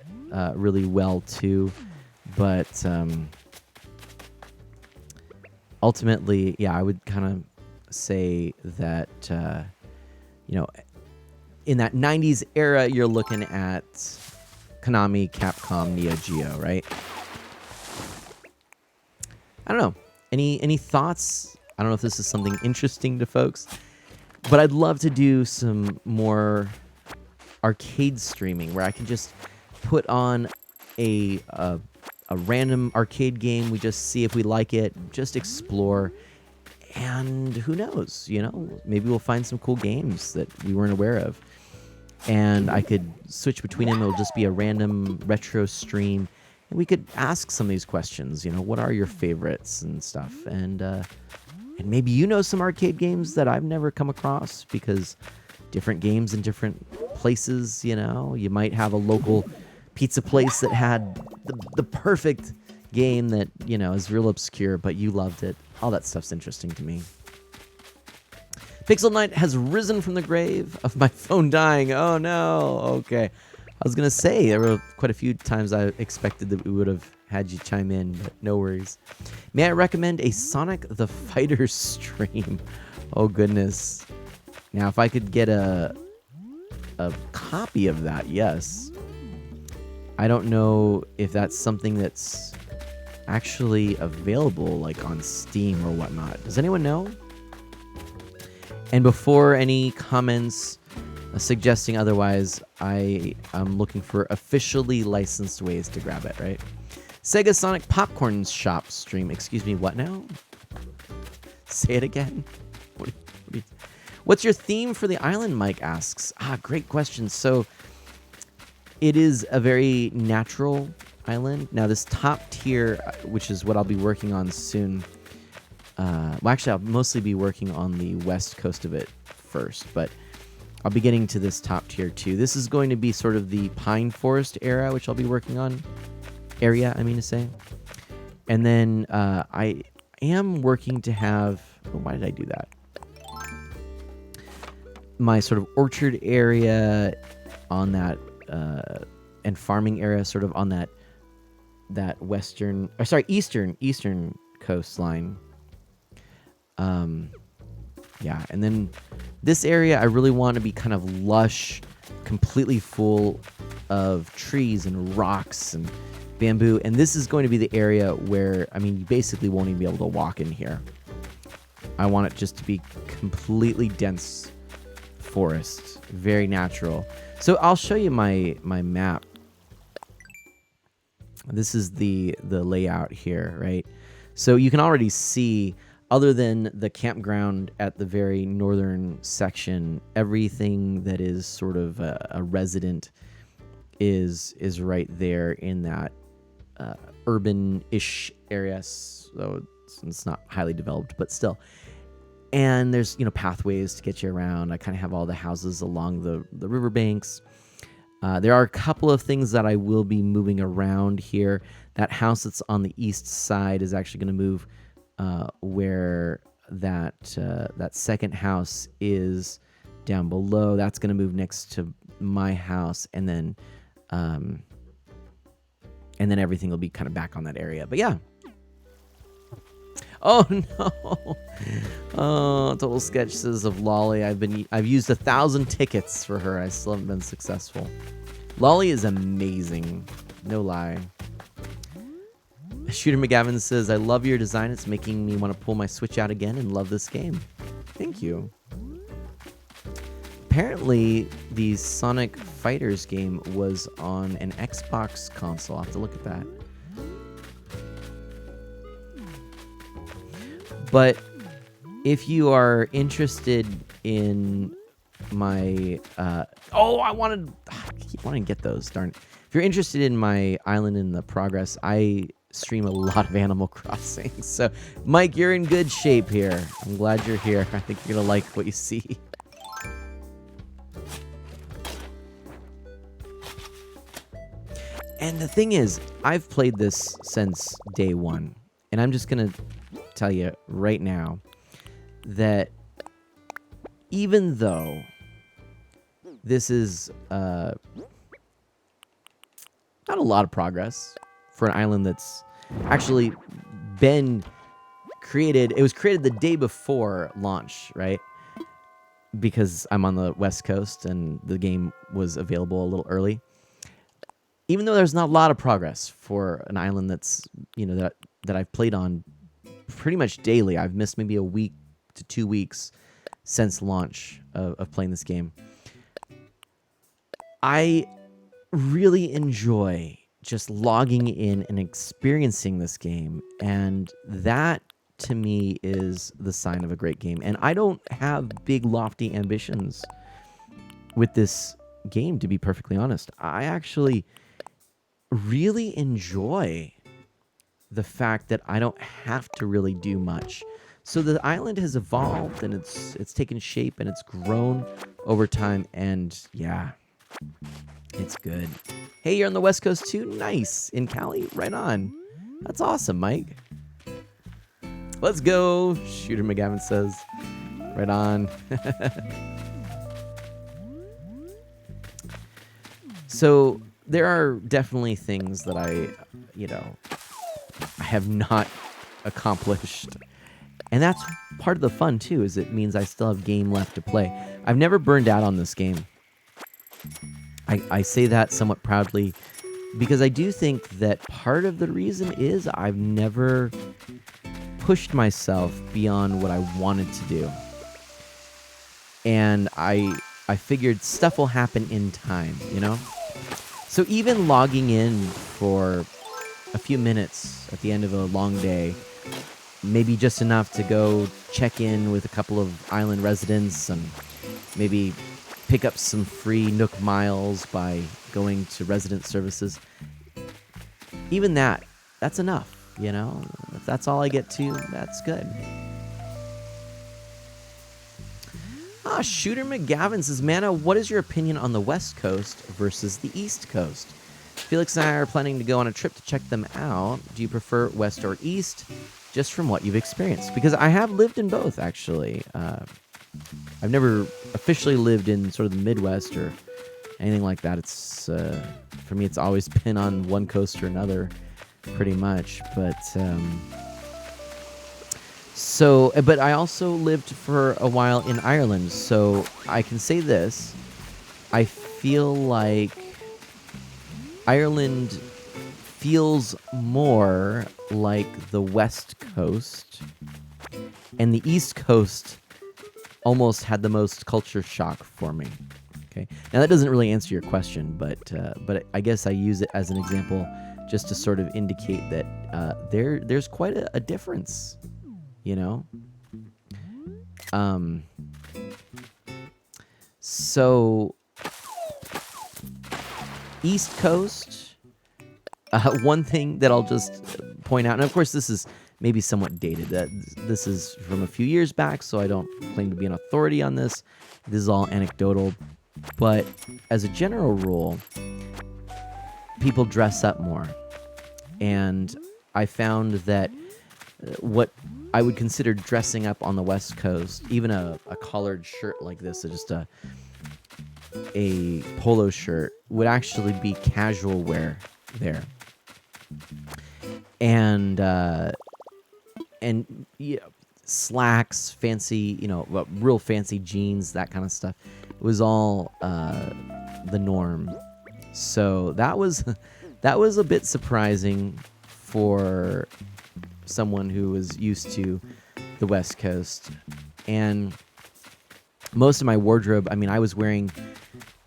really well too, but ultimately, yeah, I would kind of say that, in that 90s era, you're looking at Konami, Capcom, Neo Geo, right? I don't know. Any thoughts? I don't know if this is something interesting to folks, but I'd love to do some more arcade streaming where I can just put on a random arcade game. We just see if we like it, just explore, and who knows, maybe we'll find some cool games that we weren't aware of. And I could switch between them. It'll just be a random retro stream. And we could ask some of these questions, what are your favorites and stuff. And maybe some arcade games that I've never come across, because different games in different places, You might have a local pizza place that had the perfect game that, is real obscure, but you loved it. All that stuff's interesting to me. Pixel Knight has risen from the grave of my phone dying. Oh no. Okay. I was gonna say there were quite a few times I expected that we would have had you chime in, but no worries. May I recommend a Sonic the Fighter stream? Oh goodness. Now if I could get a copy of that, yes. I don't know if that's something that's actually available like on Steam or whatnot. Does anyone know? And before any comments suggesting otherwise, I am looking for officially licensed ways to grab it, right? Sega Sonic Popcorn Shop stream. Excuse me, what now? Say it again. What's your theme for the island, Mike asks. Great question. So it is a very natural island. Now this top tier, which is what I'll be working on soon. Well, actually, I'll mostly be working on the west coast of it first, but I'll be getting to this top tier too. This is going to be sort of the pine forest area, which I'll be working on. I mean to say. And then I am working to have... Oh, why did I do that? My sort of orchard area on that... and farming area sort of on that eastern coastline. Yeah, and then this area I really want to be kind of lush, completely full of trees and rocks and bamboo, and this is going to be the area where, I mean, you basically won't even be able to walk in here. I want it just to be completely dense forest, very natural. So I'll show you my map. This is the layout here, right? So you can already see, other than the campground at the very northern section, everything that is sort of a resident is right there in that urban-ish area. So it's not highly developed, but still. And there's, pathways to get you around. I kind of have all the houses along the riverbanks. There are a couple of things that I will be moving around here. That house that's on the east side is actually going to move where that second house is down below. That's going to move next to my house, and then everything will be kind of back on that area. But yeah. Oh no! Oh, Total Sketch says of Lolly, I've used 1,000 tickets for her. I still haven't been successful. Lolly is amazing, no lie. Shooter McGavin says, I love your design. It's making me want to pull my Switch out again and love this game. Thank you. Apparently, the Sonic Fighters game was on an Xbox console. I'll have to look at that. But if you are interested in my... I keep wanting to get those, darn it. If you're interested in my Island in the Progress, I stream a lot of Animal Crossing. So, Mike, you're in good shape here. I'm glad you're here. I think you're going to like what you see. And the thing is, I've played this since day one. And I'm just going to tell you right now that even though this is not a lot of progress for an island that's actually been created. It was created the day before launch, right? Because I'm on the West Coast and the game was available a little early. Even though there's not a lot of progress for an island that's, that I've played on pretty much daily. I've missed maybe a week to 2 weeks since launch of playing this game. I really enjoy just logging in and experiencing this game, and that to me is the sign of a great game. And I don't have big lofty ambitions with this game, to be perfectly honest. I actually really enjoy the fact that I don't have to really do much. So the island has evolved and it's taken shape and it's grown over time, and yeah, it's good. Hey, you're on the West Coast too? Nice. In Cali? Right on. That's awesome, Mike. Let's go, Shooter McGavin says. Right on. So there are definitely things that I have not accomplished. And that's part of the fun, too, is it means I still have game left to play. I've never burned out on this game. I say that somewhat proudly because I do think that part of the reason is I've never pushed myself beyond what I wanted to do. And I figured stuff will happen in time, you know? So even logging in for a few minutes at the end of a long day, maybe just enough to go check in with a couple of island residents and maybe pick up some free Nook miles by going to resident services. Even that's enough, you know? If that's all I get to, that's good. Shooter McGavin says, Mana, what is your opinion on the West Coast versus the East Coast? Felix and I are planning to go on a trip to check them out. Do you prefer West or East? Just from what you've experienced. Because I have lived in both, actually. I've never officially lived in sort of the Midwest or anything like that. It's for me, it's always been on one coast or another, pretty much. But I also lived for a while in Ireland, so I can say this. I feel like Ireland feels more like the West Coast, and the East Coast almost had the most culture shock for me. Okay, now that doesn't really answer your question, but I guess I use it as an example just to sort of indicate that there's quite a difference. You know? So East Coast, one thing that I'll just point out, and of course this is maybe somewhat dated, that this is from a few years back, so I don't claim to be an authority on this. This is all anecdotal, but as a general rule, people dress up more. And I found that what I would consider dressing up on the West Coast, even a collared shirt like this, just a polo shirt, would actually be casual wear there. And slacks, fancy, real fancy jeans, that kind of stuff. It was all the norm. So that was a bit surprising for someone who was used to the West Coast. And most of my wardrobe, I mean, I was wearing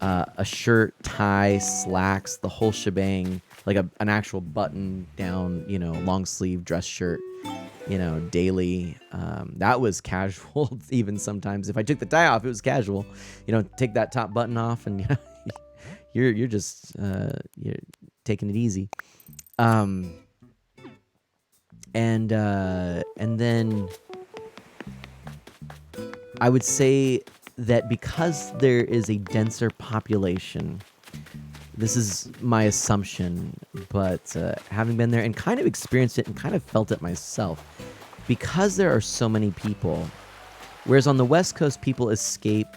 a shirt, tie, slacks, the whole shebang, like an actual button down, long sleeve dress shirt, daily. That was casual even sometimes. If I took the tie off, it was casual. Take that top button off and you're just you're taking it easy. And then I would say that because there is a denser population, this is my assumption, but having been there and kind of experienced it and kind of felt it myself, because there are so many people, whereas on the West Coast, people escape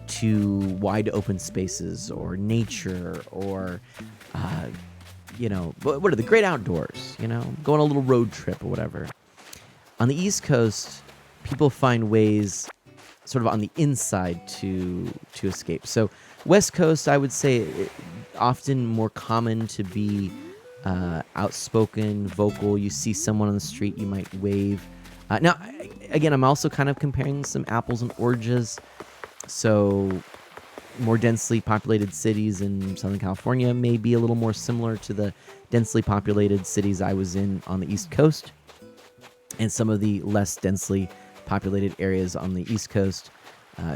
to wide open spaces or nature or what are the great outdoors, go on a little road trip or whatever. On the East Coast, people find ways sort of on the inside to escape. So West Coast, I would say, often more common to be outspoken, vocal. You see someone on the street, you might wave. Now, again, I'm also kind of comparing some apples and oranges. So more densely populated cities in Southern California may be a little more similar to the densely populated cities I was in on the East Coast, and some of the less densely populated areas on the East Coast,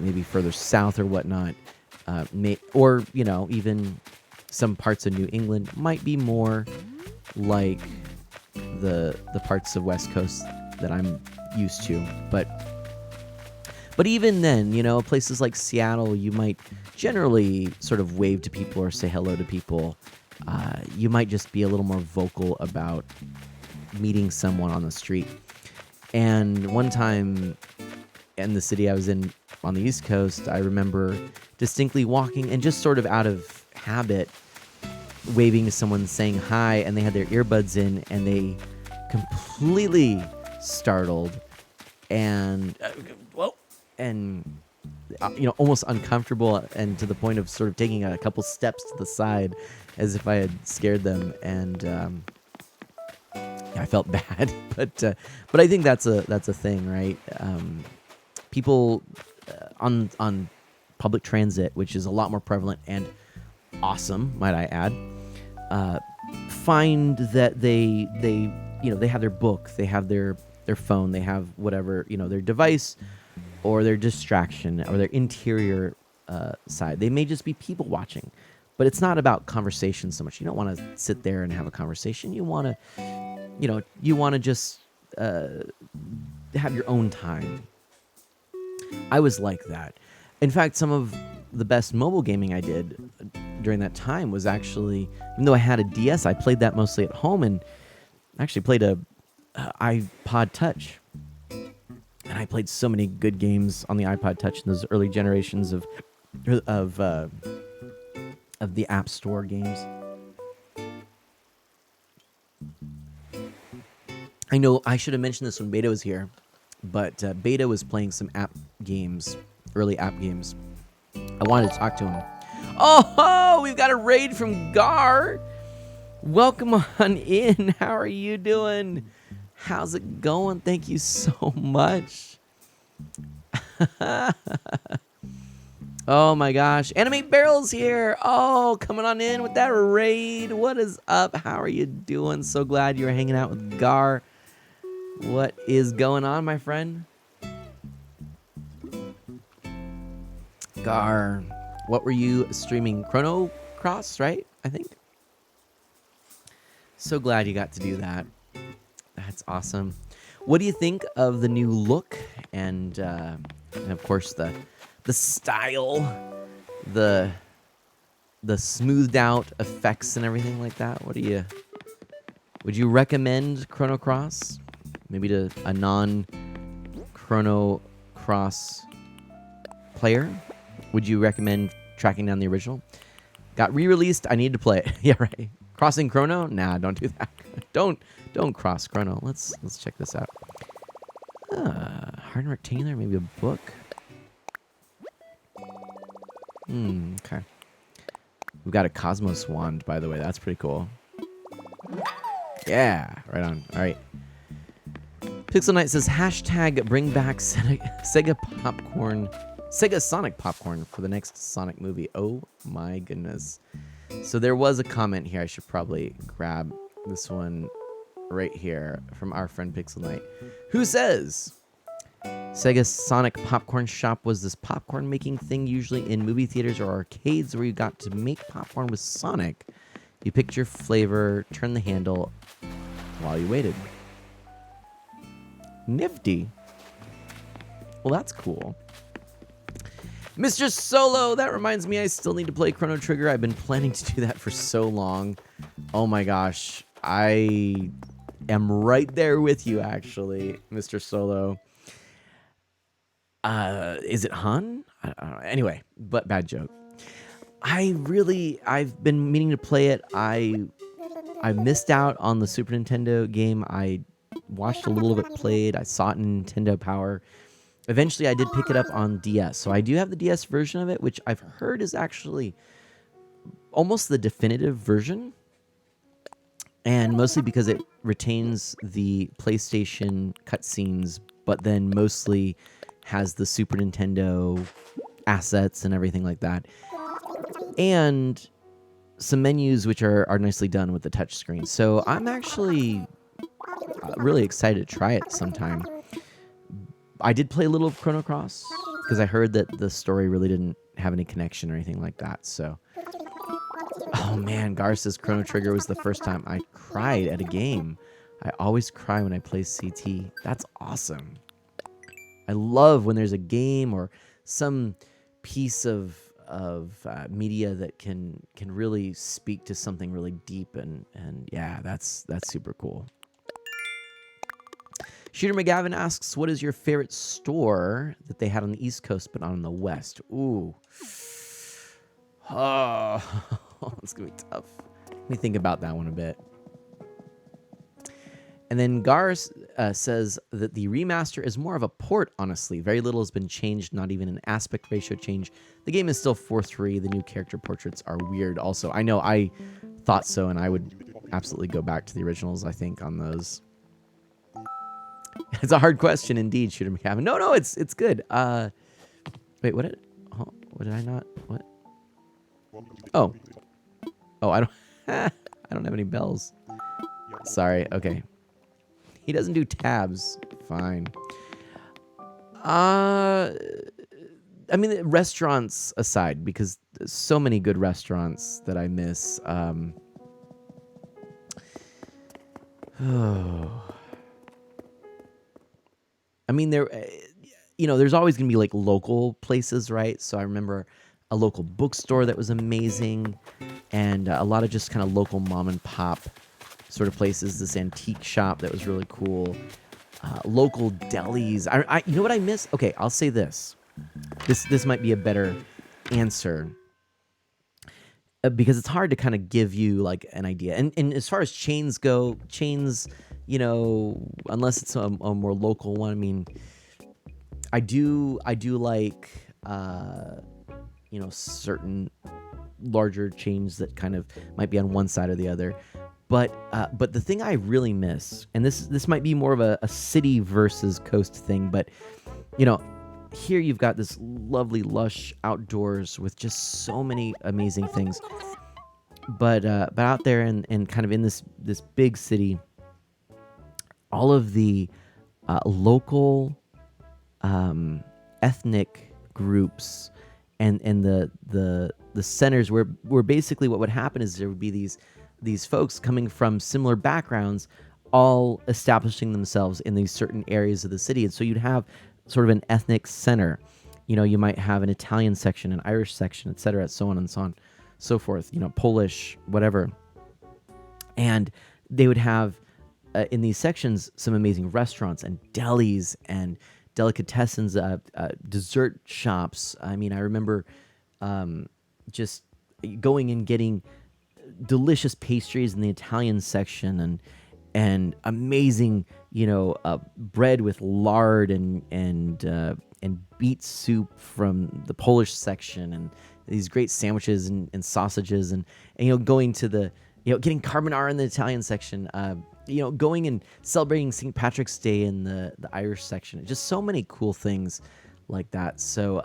maybe further south or whatnot, even some parts of New England might be more like the parts of West Coast that I'm used to. But even then, places like Seattle, you might generally sort of wave to people or say hello to people. You might just be a little more vocal about meeting someone on the street. And one time, in the city I was in on the East Coast, I remember distinctly walking and just sort of out of habit waving to someone, saying hi, and they had their earbuds in and they completely startled and whoa, and almost uncomfortable, and to the point of sort of taking a couple steps to the side as if I had scared them, and I felt bad. But I think that's a thing, right? People on public transit, which is a lot more prevalent and awesome, might I add, find that they have their book, they have their phone, they have whatever, their device or their distraction or their interior side. They may just be people watching, but it's not about conversation so much. You don't want to sit there and have a conversation. You want to just have your own time. I was like that. In fact, some of the best mobile gaming I did during that time was actually, even though I had a DS, I played that mostly at home, and actually played a iPod Touch. And I played so many good games on the iPod Touch in those early generations of the App Store games. I know I should have mentioned this when Beta was here, but Beta was playing some app games, early app games. I wanted to talk to him. Oh, we've got a raid from Gar. Welcome on in. How are you doing? How's it going? Thank you so much. Oh my gosh. Anime Barrel's here. Oh, coming on in with that raid. What is up? How are you doing? So glad you're hanging out with Gar. What is going on, my friend? Gar, what were you streaming? Chrono Cross, right? I think. So glad you got to do that. That's awesome. What do you think of the new look and of course the style, the smoothed out effects and everything like that? Would you recommend Chrono Cross? Maybe to a non-Chrono Cross player? Would you recommend tracking down the original? Got re-released. I need to play it. Yeah, right. Crossing Chrono? Nah, don't do that. Don't cross Chrono. Let's check this out. Hard and rectangular, maybe a book. Okay. We've got a Cosmos wand, by the way. That's pretty cool. Yeah, right on. All right. Pixel Knight says, hashtag bring back Sega Sonic popcorn for the next Sonic movie. Oh my goodness. So there was a comment here. I should probably grab this one right here from our friend Pixel Knight, who says, Sega Sonic Popcorn Shop was this popcorn making thing usually in movie theaters or arcades where you got to make popcorn with Sonic. You picked your flavor, turned the handle while you waited. Nifty. Well, that's cool. Mr. Solo, that reminds me I still need to play Chrono Trigger. I've been planning to do that for so long. Oh my gosh. I am right there with you, actually, Mr. Solo. Is it Han? I don't know. Anyway, but bad joke. I've been meaning to play it. I missed out on the Super Nintendo game. I watched a little of it played. I saw it in Nintendo Power. Eventually, I did pick it up on DS. So I do have the DS version of it, which I've heard is actually almost the definitive version. And mostly because it retains the PlayStation cutscenes, but then mostly has the Super Nintendo assets and everything like that. And some menus which are nicely done with the touchscreen. So I'm actually really excited to try it sometime. I did play a little of Chrono Cross because I heard that the story really didn't have any connection or anything like that. So, oh man, Gar says Chrono Trigger was the first time I cried at a game. I always cry when I play CT. That's awesome. I love when there's a game or some piece of media that can really speak to something really deep and yeah, that's super cool. Shooter McGavin asks, what is your favorite store that they had on the East Coast but not on the West? Ooh. Oh, it's going to be tough. Let me think about that one a bit. And then Gar says that the remaster is more of a port, honestly. Very little has been changed, not even an aspect ratio change. The game is still 4:3. The new character portraits are weird also. I know I thought so, and I would absolutely go back to the originals, I think, on those. It's a hard question indeed, Shooter McCavin. No, it's good. Wait, what did I not? What? Oh, I don't I don't have any bells. Sorry. Okay. He doesn't do tabs. Fine. I mean, restaurants aside, because there's so many good restaurants that I miss. I mean, there's always going to be like local places, right? So I remember a local bookstore that was amazing, and a lot of just kind of local mom and pop sort of places. This antique shop that was really cool. Local delis. You know what I miss? Okay, I'll say this. This might be a better answer. Because it's hard to kind of give you like an idea. And as far as chains go, unless it's a more local one, I mean, I do like, certain larger chains that kind of might be on one side or the other. But the thing I really miss, and this might be more of a city versus coast thing, but, here you've got this lovely, lush outdoors with just so many amazing things. But out there and kind of in this big city, all of the local ethnic groups and the centers where basically what would happen is there would be these folks coming from similar backgrounds, all establishing themselves in these certain areas of the city, and so you'd have sort of an ethnic center. You might have an Italian section, an Irish section, etc., so on and so on, so forth. Polish, whatever. And they would have in these sections some amazing restaurants and delis and delicatessens, dessert shops. I mean, I remember just going and getting delicious pastries in the Italian section and amazing, bread with lard and beet soup from the Polish section, and these great sandwiches and sausages, and going to the, getting carbonara in the Italian section, going and celebrating St. Patrick's Day in the Irish section. Just so many cool things like that. So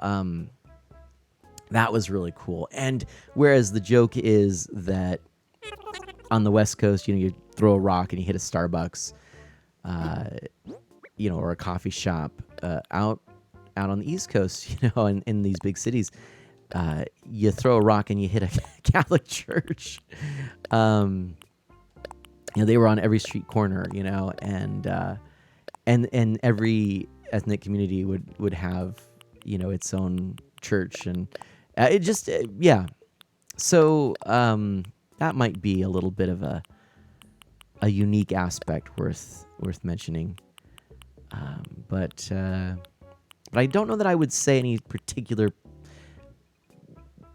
that was really cool. And whereas the joke is that on the West Coast, you throw a rock and you hit a Starbucks, or a coffee shop. Out on the East Coast, in these big cities, you throw a rock and you hit a Catholic church. They were on every street corner, and every ethnic community would have, its own church, and it just, yeah. So that might be a little bit of a unique aspect worth mentioning. But I don't know that I would say any particular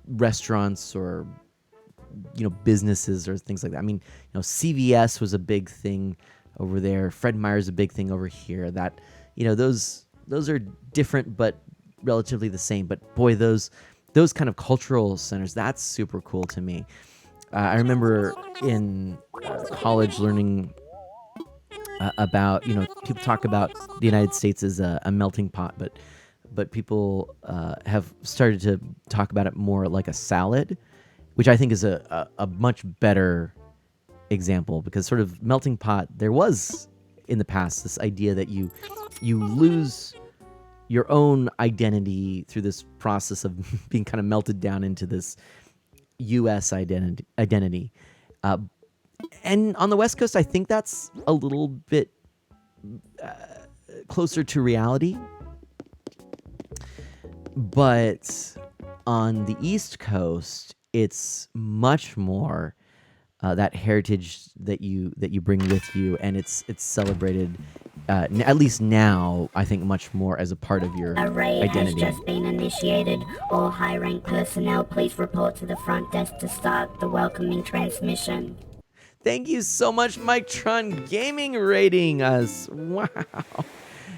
restaurants or businesses or things like that. I mean, CVS was a big thing over there. Fred Meyer's a big thing over here. That those are different but relatively the same. But boy, those kind of cultural centers, that's super cool to me. I remember in college learning about, people talk about the United States as a melting pot, but people have started to talk about it more like a salad, which I think is a much better example, because sort of melting pot, there was in the past this idea that you lose your own identity through this process of being kind of melted down into this U.S. identity. And on the West Coast, I think that's a little bit closer to reality. But on the East Coast, it's much more that heritage that you bring with you, and it's celebrated at least now, I think much more as a part of your A raid identity. has just been initiated. All high-rank personnel, please report to the front desk to start the welcoming transmission. Thank you so much, Mike-tron Gaming, rating us. Wow.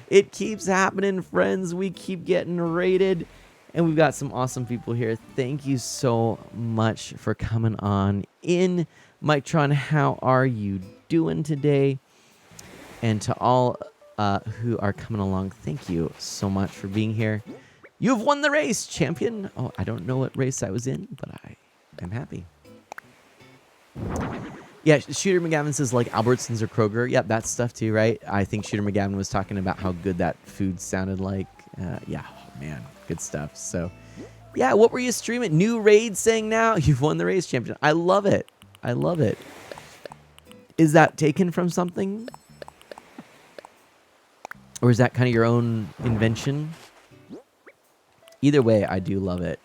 It keeps happening, friends. We keep getting rated. And we've got some awesome people here. Thank you so much for coming on in. Mike-tron, how are you doing today? And to all who are coming along, thank you so much for being here. You've won the race, champion. Oh, I don't know what race I was in, but I am happy. Yeah, Shooter McGavin says like Albertsons or Kroger. Yep, that stuff too, right? I think Shooter McGavin was talking about how good that food sounded like. Yeah, oh, man, good stuff. So, yeah, what were you streaming? New raid saying now? You've won the race, champion. I love it. I love it. Is that taken from something? Or is that kind of your own invention? Either way, I do love it.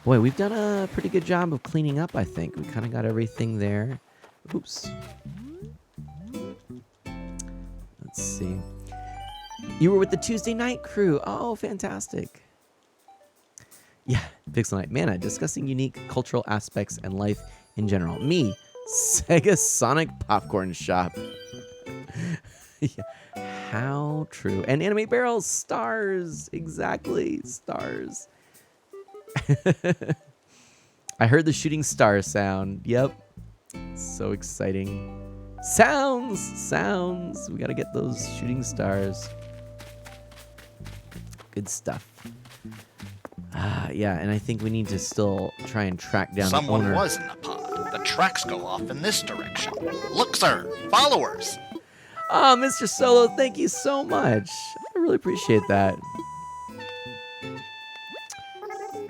Boy, we've done a pretty good job of cleaning up, I think. We kind of got everything there. Oops. Let's see. You were with the Tuesday night crew. Oh, fantastic. Yeah, Pixel Night. Man, discussing unique cultural aspects and life in general. Me, Sega Sonic Popcorn Shop. Yeah. How true. And Anime Barrels, stars. Exactly, stars. I heard the shooting star sound. Yep. So exciting. Sounds. We got to get those shooting stars. Good stuff. Yeah, and I think we need to still try and track down the Someone owner. was in the pod. The tracks go off in this direction. Look, sir. Followers. Oh, Mr. Solo, thank you so much. I really appreciate that.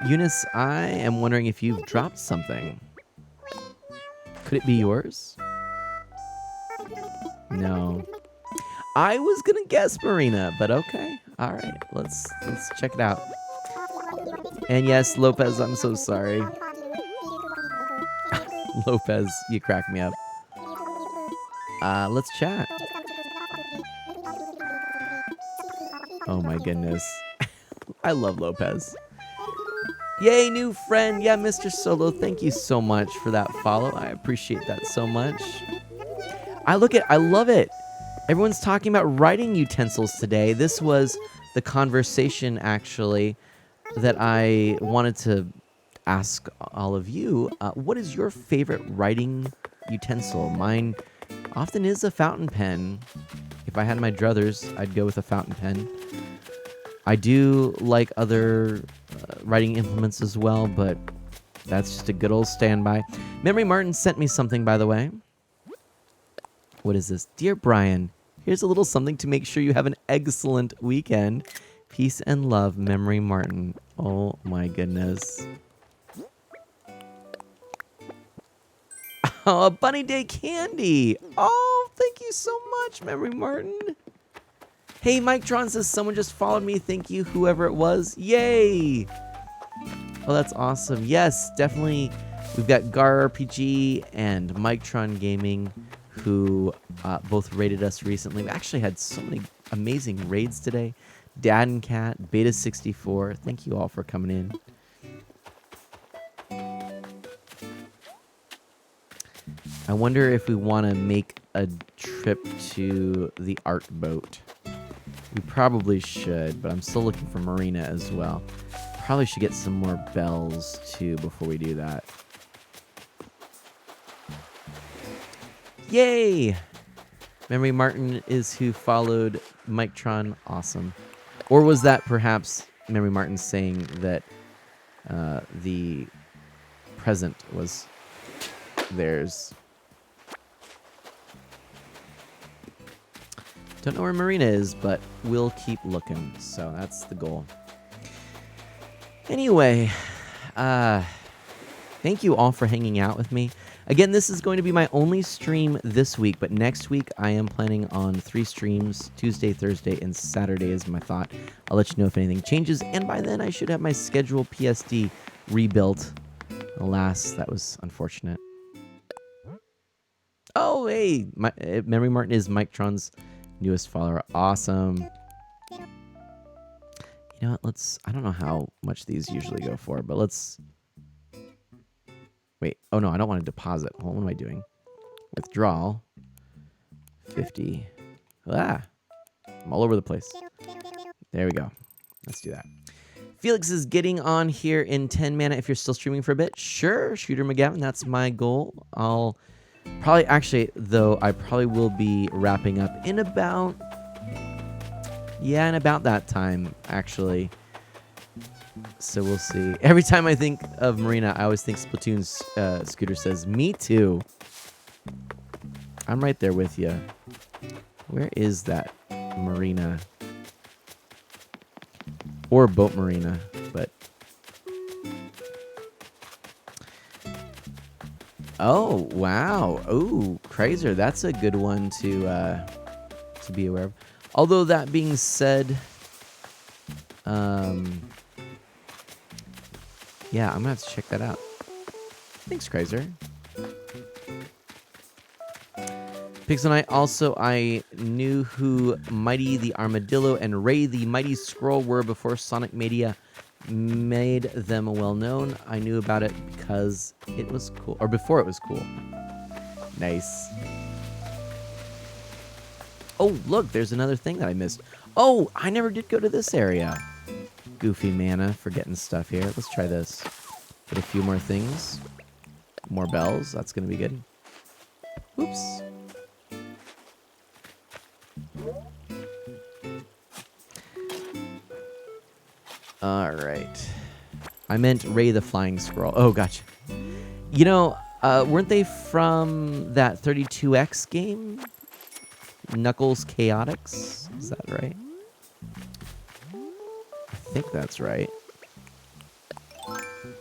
Eunice, I am wondering if you've dropped something. Could it be yours? No. I was gonna guess Marina, but okay. All right, let's check it out. And yes, Lopez, I'm so sorry. Lopez, you crack me up. Let's chat. Oh my goodness. I love Lopez. Yay, new friend. Yeah, Mr. Solo, thank you so much for that follow. I appreciate that so much. I love it. Everyone's talking about writing utensils today. This was the conversation, actually, that I wanted to ask all of you. What is your favorite writing utensil? Mine often is a fountain pen. If I had my druthers, I'd go with a fountain pen. I do like other writing implements as well, but that's just a good old standby. Memory Martin sent me something, by the way. What is this? Dear Brian, here's a little something to make sure you have an excellent weekend. Peace and love, Memory Martin. Oh my goodness. Oh, a Bunny Day candy. Oh, thank you so much, Memory Martin. Hey, Mike Tron says someone just followed me. Thank you, whoever it was. Yay. Oh, that's awesome. Yes, definitely. We've got Gar RPG and Mike Tron Gaming, who both raided us recently. We actually had so many amazing raids today. Dad and Cat, Beta 64. Thank you all for coming in. I wonder if we want to make a trip to the art boat. We probably should, but I'm still looking for Marina as well. Probably should get some more bells too before we do that. Yay! Memory Martin is who followed Mike Tron. Awesome. Or was that perhaps Memory Martin saying that the present was theirs? Don't know where Marina is, but we'll keep looking. So that's the goal. Anyway, thank you all for hanging out with me. Again, this is going to be my only stream this week, but next week I am planning on 3 streams, Tuesday, Thursday, and Saturday is my thought. I'll let you know if anything changes, and by then I should have my schedule PSD rebuilt. Alas, that was unfortunate. Oh, hey, Memory Martin is Mike Tron's newest follower. Awesome. You know what? I don't know how much these usually go for, but let's. Wait. Oh, no, I don't want to deposit. What am I doing? Withdrawal. 50. Ah, I'm all over the place. There we go. Let's do that. Felix is getting on here in 10 mana. If you're still streaming for a bit, sure, Shooter McGavin, that's my goal. I'll probably, actually, though, I probably will be wrapping up in about, in about that time, actually. So we'll see. Every time I think of Marina, I always think Splatoon's Scooter says, me too. I'm right there with you. Where is that marina? Or boat marina, but... Oh, wow. Ooh, Crazer. That's a good one to be aware of. Although, that being said... yeah, I'm going to have to check that out. Thanks, Crazer. Pixel Knight, also, I knew who Mighty the Armadillo and Ray the Mighty Scroll were before Sonic Media made them well known. I knew about it because it was cool, or before it was cool. Nice. Oh, look, there's another thing that I missed. Oh, I never did go to this area. Goofy mana for getting stuff here. Let's try this. Get a few more things. More bells. That's going to be good. Oops. All right. I meant Ray the Flying Scroll. Oh, gotcha. You know, weren't they from that 32X game? Knuckles Chaotix? Is that right? I think that's right.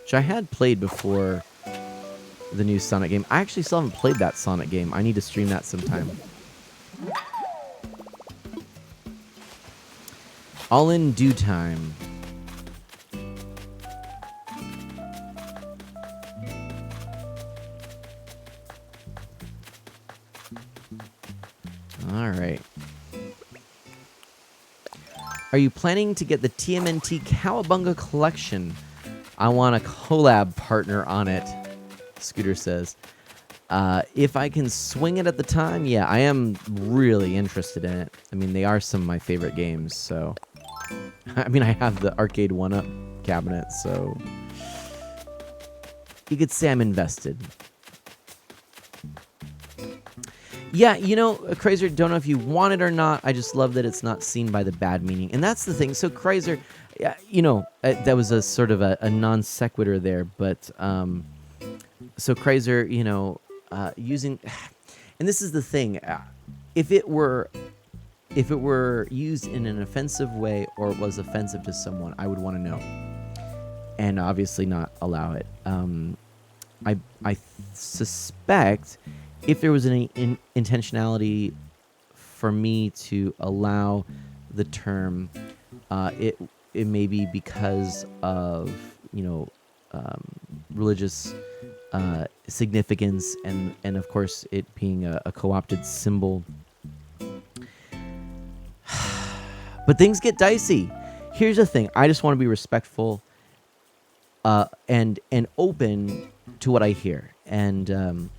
Which I had played before the new Sonic game. I actually still haven't played that Sonic game. I need to stream that sometime. All in due time. All right. Are you planning to get the TMNT Cowabunga collection? I want a collab partner on it, Scooter says. If I can swing it at the time, yeah, I am really interested in it. I mean, they are some of my favorite games, so... I mean, I have the arcade 1-up cabinet, so... You could say I'm invested. Yeah, you know, Crazer, don't know if you want it or not. I just love that it's not seen by the bad meaning. And that's the thing. So, Crazer, you know, that was a sort of a non sequitur there. But, so Crazer, you know, using... And this is the thing. If it were used in an offensive way or was offensive to someone, I would want to know. And obviously not allow it. I suspect... If there was any intentionality for me to allow the term, it may be because of, you know, religious significance and of course it being a co-opted symbol. But things get dicey. Here's the thing. I just want to be respectful and open to what I hear. And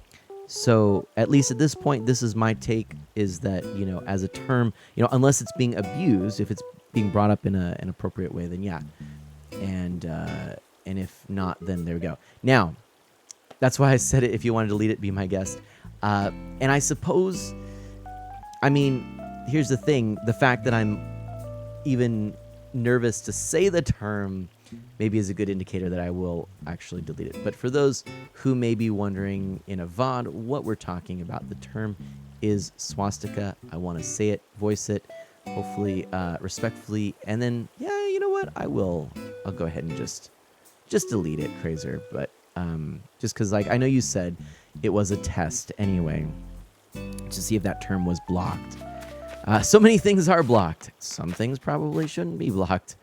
so at least at this point, this is my take, is that, you know, as a term, you know, unless it's being abused, if it's being brought up in an appropriate way, then yeah. And if not, then there we go. Now, that's why I said it. If you want to delete it, be my guest. And I suppose, I mean, here's the thing. The fact that I'm even nervous to say the term maybe is a good indicator that I will actually delete it. But for those who may be wondering in a VOD what we're talking about, the term is swastika. I want to say it, voice it, hopefully respectfully. And then, yeah, you know what? I'll go ahead and just delete it, Crazer. But just because, like, I know you said it was a test anyway to see if that term was blocked. So many things are blocked. Some things probably shouldn't be blocked.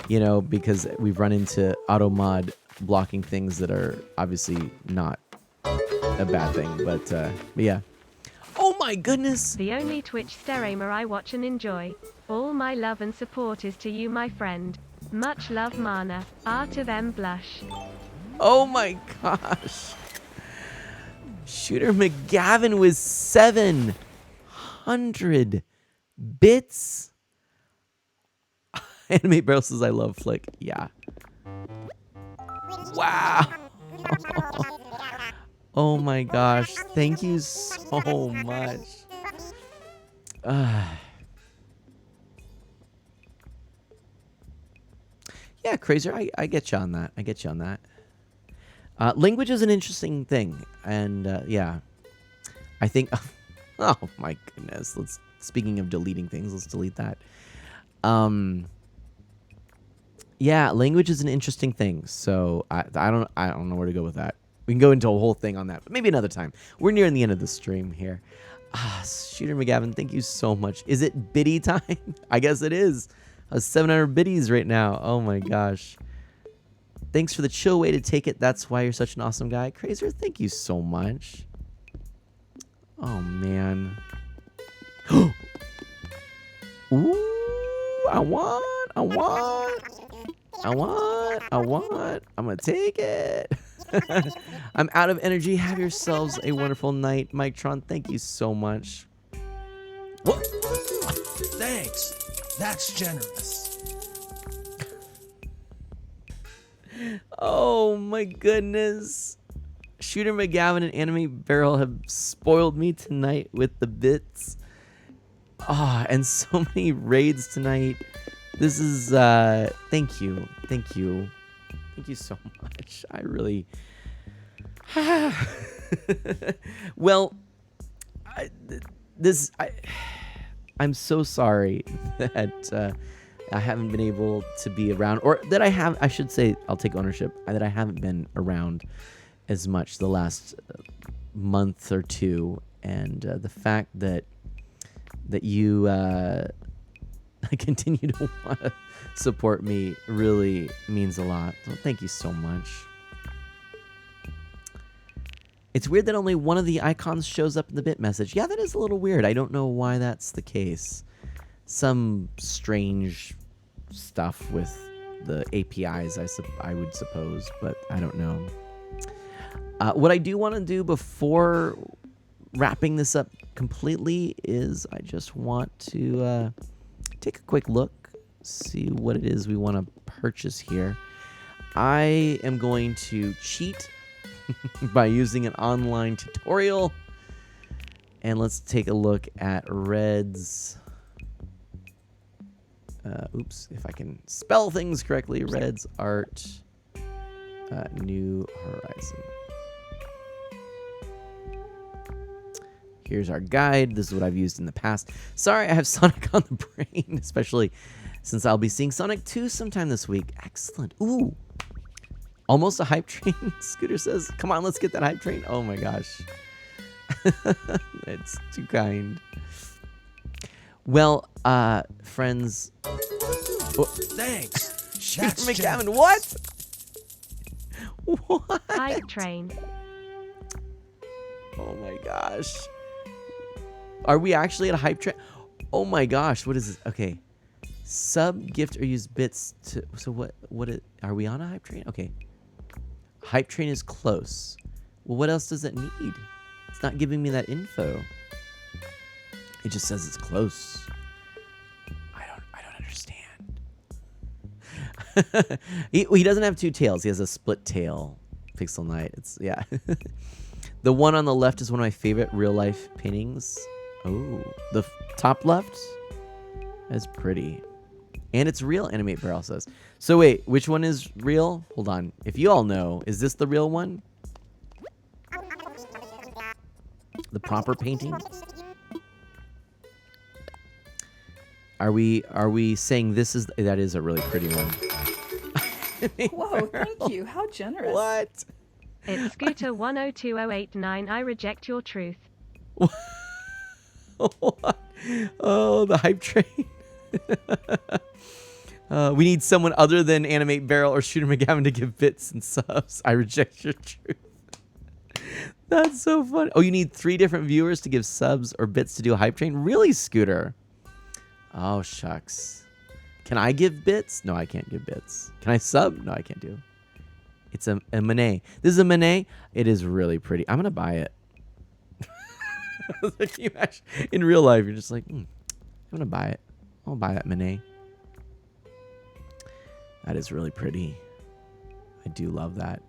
You know, because we've run into AutoMod blocking things that are obviously not a bad thing, but yeah. Oh my goodness! The only Twitch streamer I watch and enjoy. All my love and support is to you, my friend. Much love, Mana. R to them blush. Oh my gosh! Shooter McGavin with 700 bits. Animate Barrel says, I love Flick. Yeah. Wow. Oh my gosh. Thank you so much. Yeah, Crazer, I get you on that. I get you on that. Language is an interesting thing. And yeah, I think... Oh my goodness. Speaking of deleting things, let's delete that. Yeah, language is an interesting thing. So I don't know where to go with that. We can go into a whole thing on that, but maybe another time. We're nearing the end of the stream here. Shooter McGavin, thank you so much. Is it biddy time? I guess it is. 700 biddies right now. Oh my gosh. Thanks for the chill way to take it. That's why you're such an awesome guy. Crazer, thank you so much. Oh man. Ooh, I want. I'm gonna take it. I'm out of energy. Have yourselves a wonderful night. Mike-tron, thank you so much. What? Thanks. That's generous. Oh my goodness. Shooter McGavin and Animate Barrel have spoiled me tonight with the bits. And so many raids tonight. This is, thank you. Thank you. Thank you so much. I really... Well, I'm so sorry that I haven't been able to be around, or that I should say, I'll take ownership, that I haven't been around as much the last month or two, and the fact that you continue to want to support me really means a lot. So thank you so much. It's weird that only one of the icons shows up in the bit message. Yeah, that is a little weird. I don't know why that's the case. Some strange stuff with the APIs, I would suppose, but I don't know. What I do want to do before wrapping this up completely is I just want to take a quick look, see what it is we want to purchase here. I am going to cheat by using an online tutorial, and let's take a look at Red's oops, if I can spell things correctly, Red's Art New Horizon. Here's our guide. This is what I've used in the past. Sorry, I have Sonic on the brain, especially since I'll be seeing Sonic 2 sometime this week. Excellent. Ooh. Almost a hype train, Scooter says. Come on, let's get that hype train. Oh my gosh. It's too kind. Well, friends. Oh. Thanks. Shooter McGavin, what? What? Hype train. Oh my gosh. Are we actually at a hype train? Oh my gosh, what is this? Okay. Sub, gift, or use bits to... So are we on a hype train? Okay. Hype train is close. Well, what else does it need? It's not giving me that info. It just says it's close. I don't understand. He doesn't have two tails. He has a split tail. Pixel Knight. It's, yeah. The one on the left is one of my favorite real life paintings. Oh, the top left is pretty. And it's real, Animate Barrel says. So wait, which one is real? Hold on. If you all know, is this the real one? The proper painting? Are we saying this is... That is a really pretty one. Whoa, thank you. How generous. What? It's Scooter 102089. I reject your truth. What? Oh, the hype train. We need someone other than Animate Barrel or Shooter McGavin to give bits and subs. I reject your truth. That's so funny. Oh, you need 3 different viewers to give subs or bits to do a hype train? Really, Scooter? Oh, shucks. Can I give bits? No, I can't give bits. Can I sub? No, I can't do. It's a Monet. This is a Monet. It is really pretty. I'm going to buy it. In real life, you're just like, I'm going to buy it. I'll buy that Monet. That is really pretty. I do love that.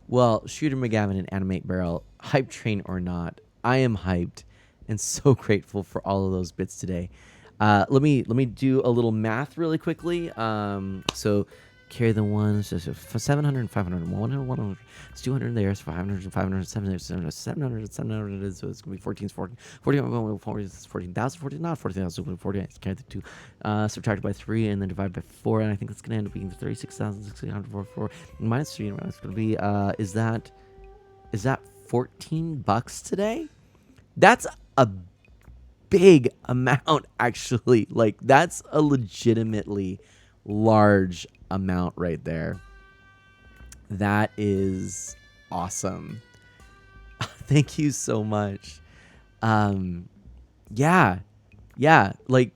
Well, Shooter McGavin and Animate Barrel, hype train or not, I am hyped and so grateful for all of those bits today. Let me do a little math really quickly. So carry the ones, so 700 and 500, 100, it's 200 there, it's 500, 500, 700, 700, 700, so it's going to be 14, 14, 14,000, 14,000, 40, carry the 2, subtracted by 3, and then divided by 4, and I think it's going to end up being 36,644, minus 3, and it's going to be, is that $14 today? That's a big amount, actually. Like, that's a legitimately large amount right there. That is awesome. Thank you so much. Yeah, like,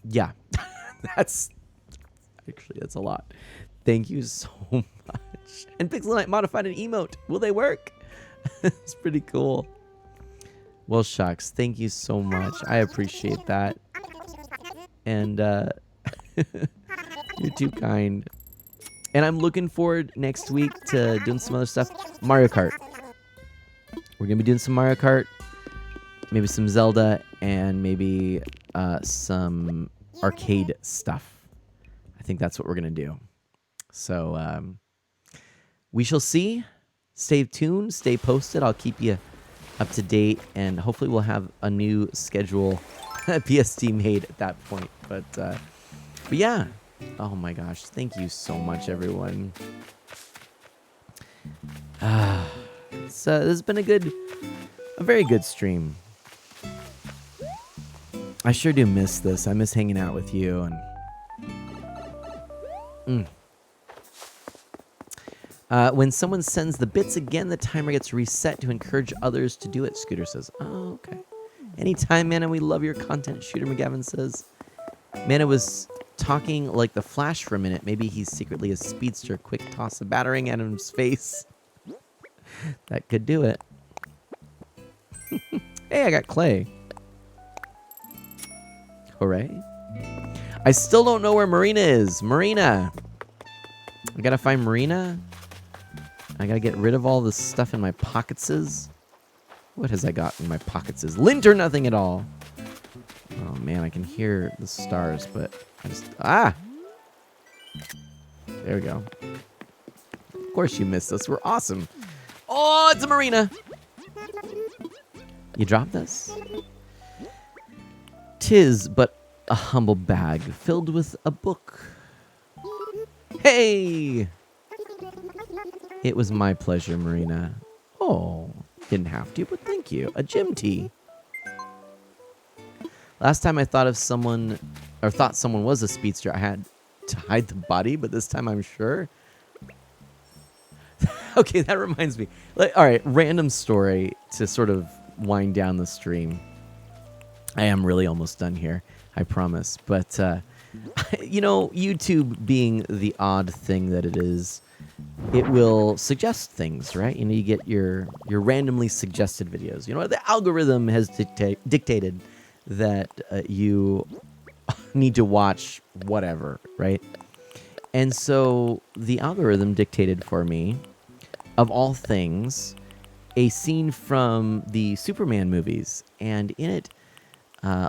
yeah. that's a lot. Thank you so much. And Pixel Knight modified an emote. Will they work? It's pretty cool. Well, shucks. Thank you so much. I appreciate that. And you're too kind. And I'm looking forward next week to doing some other stuff. Mario Kart. We're going to be doing some Mario Kart. Maybe some Zelda. And maybe some arcade stuff. I think that's what we're going to do. So we shall see. Stay tuned. Stay posted. I'll keep you up to date. And hopefully we'll have a new schedule PST made at that point. But yeah. Oh my gosh. Thank you so much, everyone. This has been a very good stream. I sure do miss this. I miss hanging out with you. And when someone sends the bits again, the timer gets reset to encourage others to do it, Scooter says. Oh, okay. Anytime, man, and we love your content, Shooter McGavin says. Man, it was talking like the Flash for a minute. Maybe he's secretly a speedster. Quick toss of battering at his face. That could do it. Hey, I got clay. Hooray. I still don't know where Marina is. Marina. I gotta find Marina. I gotta get rid of all this stuff in my pocketses. What has I got in my pocketses? Lint or nothing at all. Oh man, I can hear the stars, but I just... There we go. Of course you missed us. We're awesome. Oh, it's a Marina. You dropped this? 'Tis but a humble bag filled with a book. Hey! It was my pleasure, Marina. Oh, didn't have to, but thank you. A gym tee. Last time I thought someone was a speedster, I had to hide the body, but this time I'm sure. Okay, that reminds me. All right, random story to sort of wind down the stream. I am really almost done here, I promise. But, you know, YouTube being the odd thing that it is, it will suggest things, right? You know, you get your randomly suggested videos. You know, the algorithm has dictated that you need to watch whatever, right? And so the algorithm dictated for me, of all things, a scene from the Superman movies. And in it,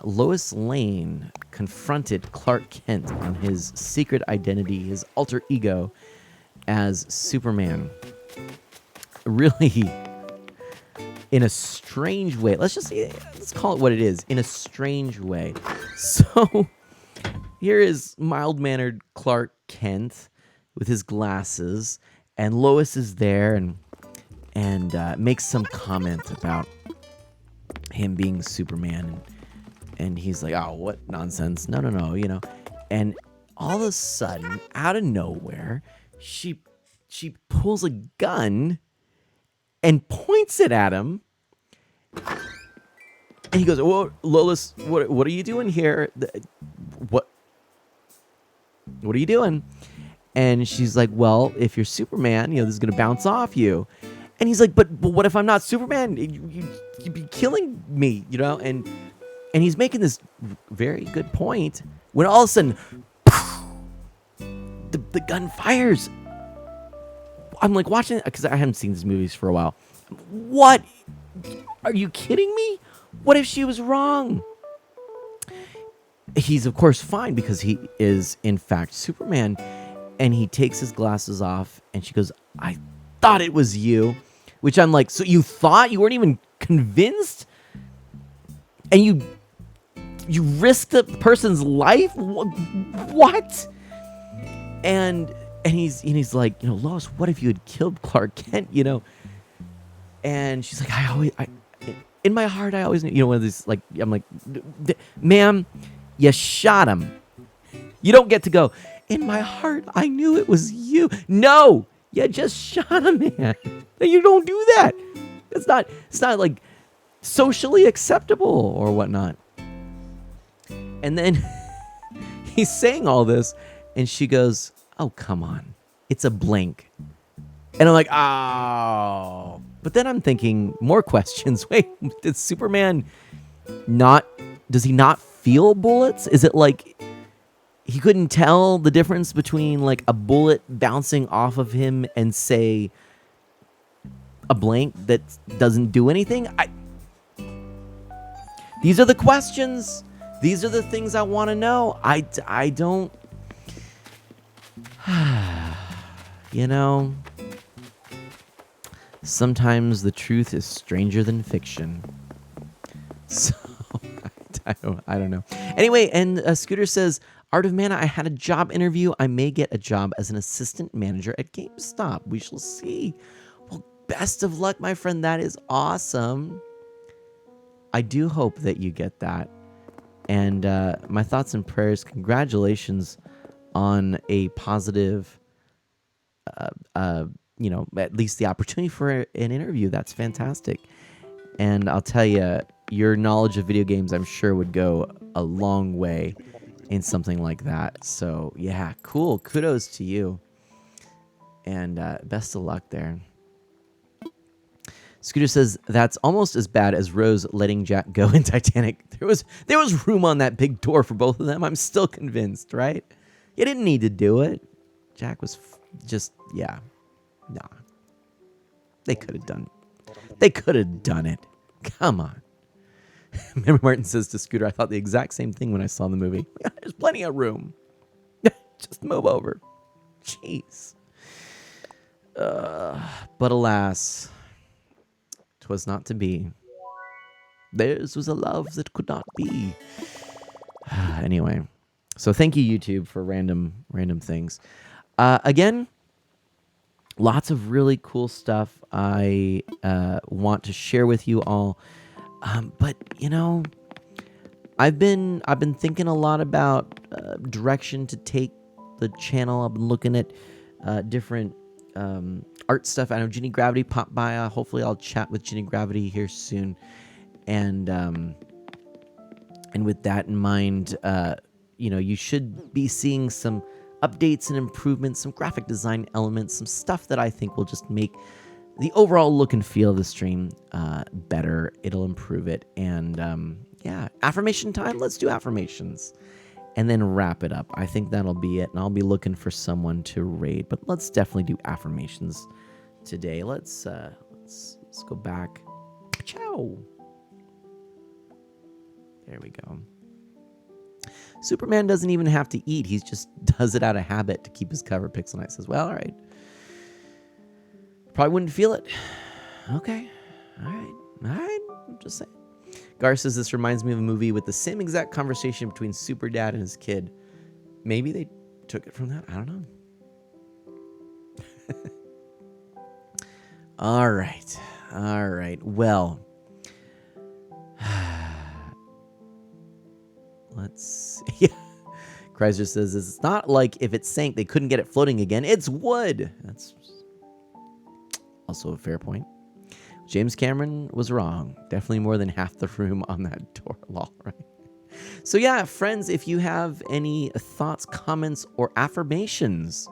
Lois Lane confronted Clark Kent on his secret identity, his alter ego, as Superman. Really, in a strange way. Let's call it what it is. In a strange way. So, here is mild-mannered Clark Kent with his glasses, and Lois is there and makes some comment about him being Superman. And he's like, oh, what nonsense. No, you know. And all of a sudden, out of nowhere, she pulls a gun and points it at him. And he goes, "Well, Lois, what are you doing here? What are you doing?" And she's like, "Well, if you're Superman, this is gonna bounce off you." And he's like, "But what if I'm not Superman? You'd be killing me, And he's making this very good point when all of a sudden, the gun fires. I'm like watching it because I haven't seen these movies for a while. What? Are you kidding me? What if she was wrong? He's, of course, fine because he is, in fact, Superman. And he takes his glasses off and she goes, "I thought it was you." Which I'm like, so you thought? You weren't even convinced? And you risked the person's life? What? And he's like, "Lois, what if you had killed Clark Kent, And she's like, I in my heart, I always knew, one of these, like, I'm like, "Ma'am, you shot him. You don't get to go, 'In my heart, I knew it was you.' No, you just shot a man. You don't do that. It's not like socially acceptable or whatnot." And then he's saying all this, and she goes, "Oh, come on. It's a blink." And I'm like, "Oh." But then I'm thinking more questions. Wait, does Superman does he not feel bullets? Is it like he couldn't tell the difference between like a bullet bouncing off of him and, say, a blank that doesn't do anything? These are the questions. These are the things I want to know. I don't... Sometimes the truth is stranger than fiction. So, I don't know. Anyway, and Scooter says, "Art of Mana, I had a job interview. I may get a job as an assistant manager at GameStop. We shall see." Well, best of luck, my friend. That is awesome. I do hope that you get that. And my thoughts and prayers, congratulations on a positive, at least the opportunity for an interview. That's fantastic. And I'll tell you, your knowledge of video games, I'm sure, would go a long way in something like that. So, yeah, cool. Kudos to you. And best of luck there. Scooter says, "That's almost as bad as Rose letting Jack go in Titanic. There was room on that big door for both of them. I'm still convinced, right? You didn't need to do it. Jack was yeah. Nah. They could have done it. Come on." Remember, Martin says to Scooter, "I thought the exact same thing when I saw the movie. There's plenty of room. Just move over." Jeez. But alas, 'twas not to be. Theirs was a love that could not be. Anyway, so thank you, YouTube, for random things. Again, lots of really cool stuff I want to share with you all. But I've been thinking a lot about direction to take the channel. I've been looking at different art stuff. I know Ginny Gravity popped by. Hopefully, I'll chat with Ginny Gravity here soon. And with that in mind, you should be seeing some updates and improvements, some graphic design elements, some stuff that I think will just make the overall look and feel of the stream better. It'll improve it. And affirmation time. Let's do affirmations. And then wrap it up. I think that'll be it. And I'll be looking for someone to raid. But let's definitely do affirmations today. Let's go back. Ciao. There we go. Superman doesn't even have to eat. He just does it out of habit to keep his cover pixel nice. Says, well, all right. Probably wouldn't feel it. Okay. All right. I'm just saying. Gar says, this reminds me of a movie with the same exact conversation between Super Dad and his kid. Maybe they took it from that. I don't know. All right. Well, let's see. Yeah. Chrysler says, it's not like if it sank, they couldn't get it floating again. It's wood. That's also a fair point. James Cameron was wrong. Definitely more than half the room on that door. Lol, right? So yeah, friends, if you have any thoughts, comments, or affirmations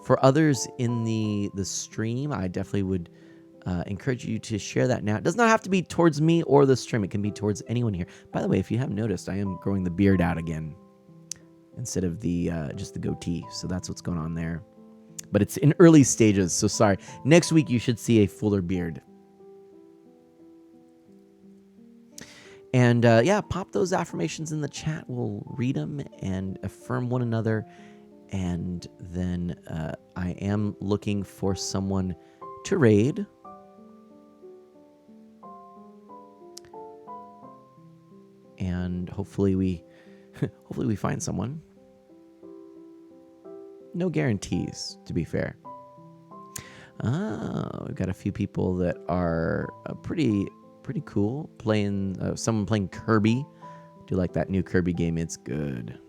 for others in the stream, I definitely would encourage you to share that now. It does not have to be towards me or the stream. It can be towards anyone here. By the way, if you haven't noticed, I am growing the beard out again instead of the just the goatee. So that's what's going on there. But it's in early stages, so sorry. Next week, you should see a fuller beard. And yeah, pop those affirmations in the chat. We'll read them and affirm one another. And then I am looking for someone to raid. And hopefully we find someone. No guarantees, to be fair. We've got a few people that are pretty cool. Playing someone playing Kirby. Do like that new Kirby game? It's good.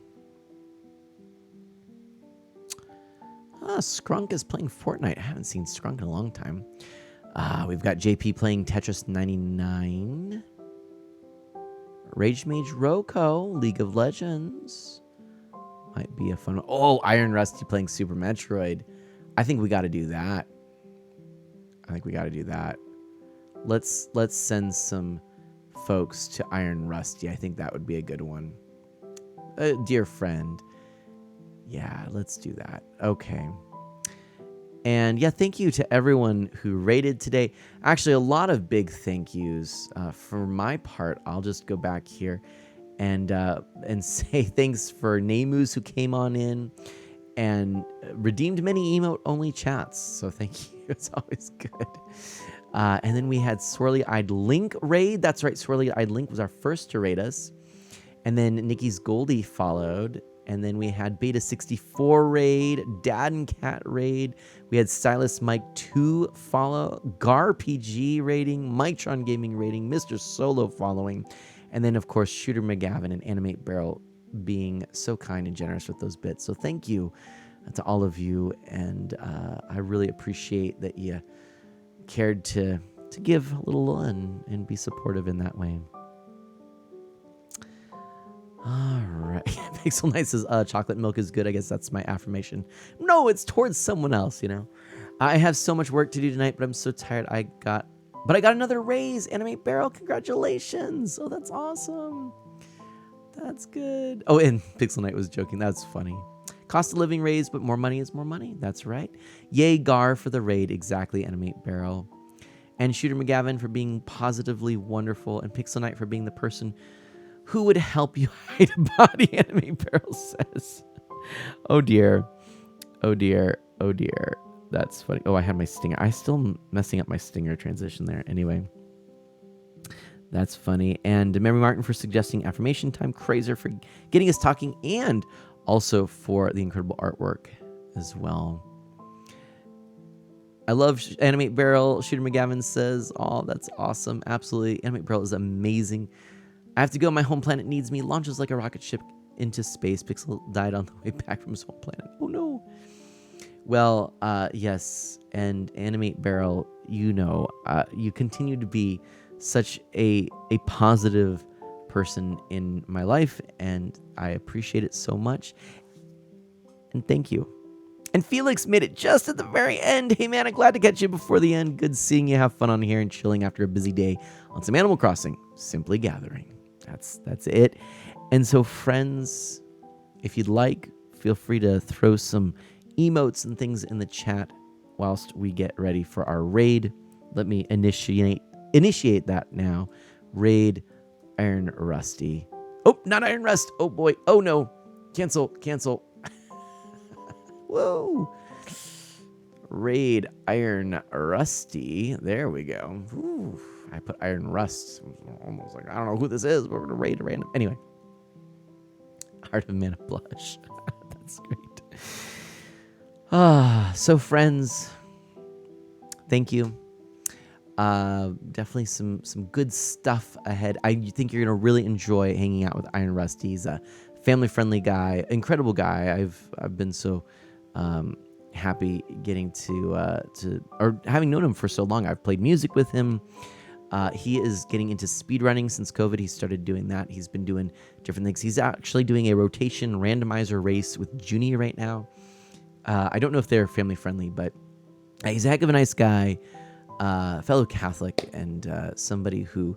Scrunk is playing Fortnite. I haven't seen Scrunk in a long time. We've got JP playing Tetris 99. Rage Mage Roko, League of Legends. Might be a fun one. Oh, Iron Rusty playing Super Metroid. I think we got to do that. Let's send some folks to Iron Rusty. I think that would be a good one. Dear friend. Yeah, let's do that. Okay. And yeah, thank you to everyone who rated today. Actually, a lot of big thank yous. For my part, I'll just go back here and say thanks for Namus who came on in and redeemed many emote-only chats. So thank you. It's always good. And then we had Swirly Eyed Link raid. That's right, Swirly Eyed Link was our first to raid us. And then Nikki's Goldie followed. And then we had Beta 64 raid, Dad and Cat raid. We had Stylus Mike 2 follow, Gar PG rating, Mitron Gaming rating, Mr. Solo following. And then, of course, Shooter McGavin and Animate Barrel being so kind and generous with those bits. So thank you to all of you. And I really appreciate that you cared to give a little and be supportive in that way. All right. Pixel Knight says, chocolate milk is good. I guess that's my affirmation. No, it's towards someone else, you know. I have so much work to do tonight, but I'm so tired. But I got another raise. Animate Barrel, congratulations. Oh, that's awesome. That's good. Oh, and Pixel Knight was joking. That's funny. Cost of living raise, but more money is more money. That's right. Yay, Gar, for the raid. Exactly, Animate Barrel. And Shooter McGavin for being positively wonderful. And Pixel Knight for being the person who would help you hide a body, Animate Barrel says. Oh dear. Oh dear. Oh dear. That's funny. Oh, I had my stinger. I still messing up my stinger transition there. Anyway. That's funny. And Mary Martin for suggesting affirmation time. Crazer for getting us talking. And also for the incredible artwork as well. I love Animate Barrel. Shooter McGavin says, oh, that's awesome. Absolutely. Animate Barrel is amazing. I have to go. My home planet needs me. Launches like a rocket ship into space. Pixel died on the way back from his home planet. Oh, no. Well, yes. And Animate Barrel, you know, you continue to be such a positive person in my life. And I appreciate it so much. And thank you. And Felix made it just at the very end. Hey, man, I'm glad to catch you before the end. Good seeing you. Have fun on here and chilling after a busy day on some Animal Crossing. Simply gathering. That's it. And so, friends, if you'd like, feel free to throw some emotes and things in the chat whilst we get ready for our raid. Let me initiate that now. Raid Iron Rusty. Oh, not Iron Rust. Oh, boy. Oh, no. Cancel. Whoa. Raid Iron Rusty. There we go. Ooh. I put Iron Rust. Almost like, I don't know who this is, but we're going to raid a random. Anyway. Heart of Mana Blush. That's great. So friends, thank you. Definitely some good stuff ahead. I think you're going to really enjoy hanging out with Iron Rust. He's a family-friendly guy, incredible guy. I've been so happy getting to or having known him for so long. I've played music with him. He is getting into speedrunning since COVID. He started doing that. He's been doing different things. He's actually doing a rotation randomizer race with Junie right now. I don't know if they're family friendly, but he's a heck of a nice guy, fellow Catholic, and somebody who,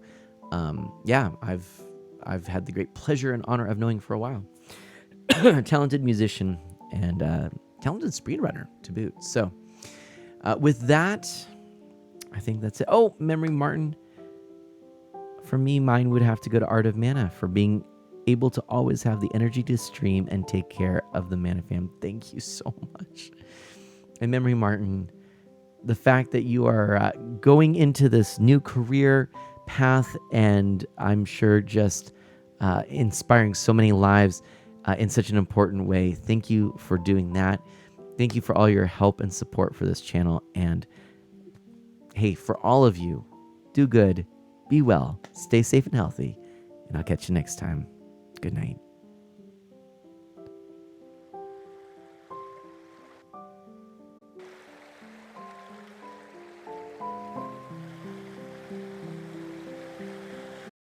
I've had the great pleasure and honor of knowing for a while. Talented musician and talented speedrunner to boot. So with that, I think that's it. Oh, Memory Martin. For me, mine would have to go to Art of Mana for being able to always have the energy to stream and take care of the Mana fam. Thank you so much. And Memory Martin, the fact that you are going into this new career path, and I'm sure just inspiring so many lives in such an important way. Thank you for doing that. Thank you for all your help and support for this channel. And hey, for all of you, do good, be well, stay safe and healthy, and I'll catch you next time. Good night.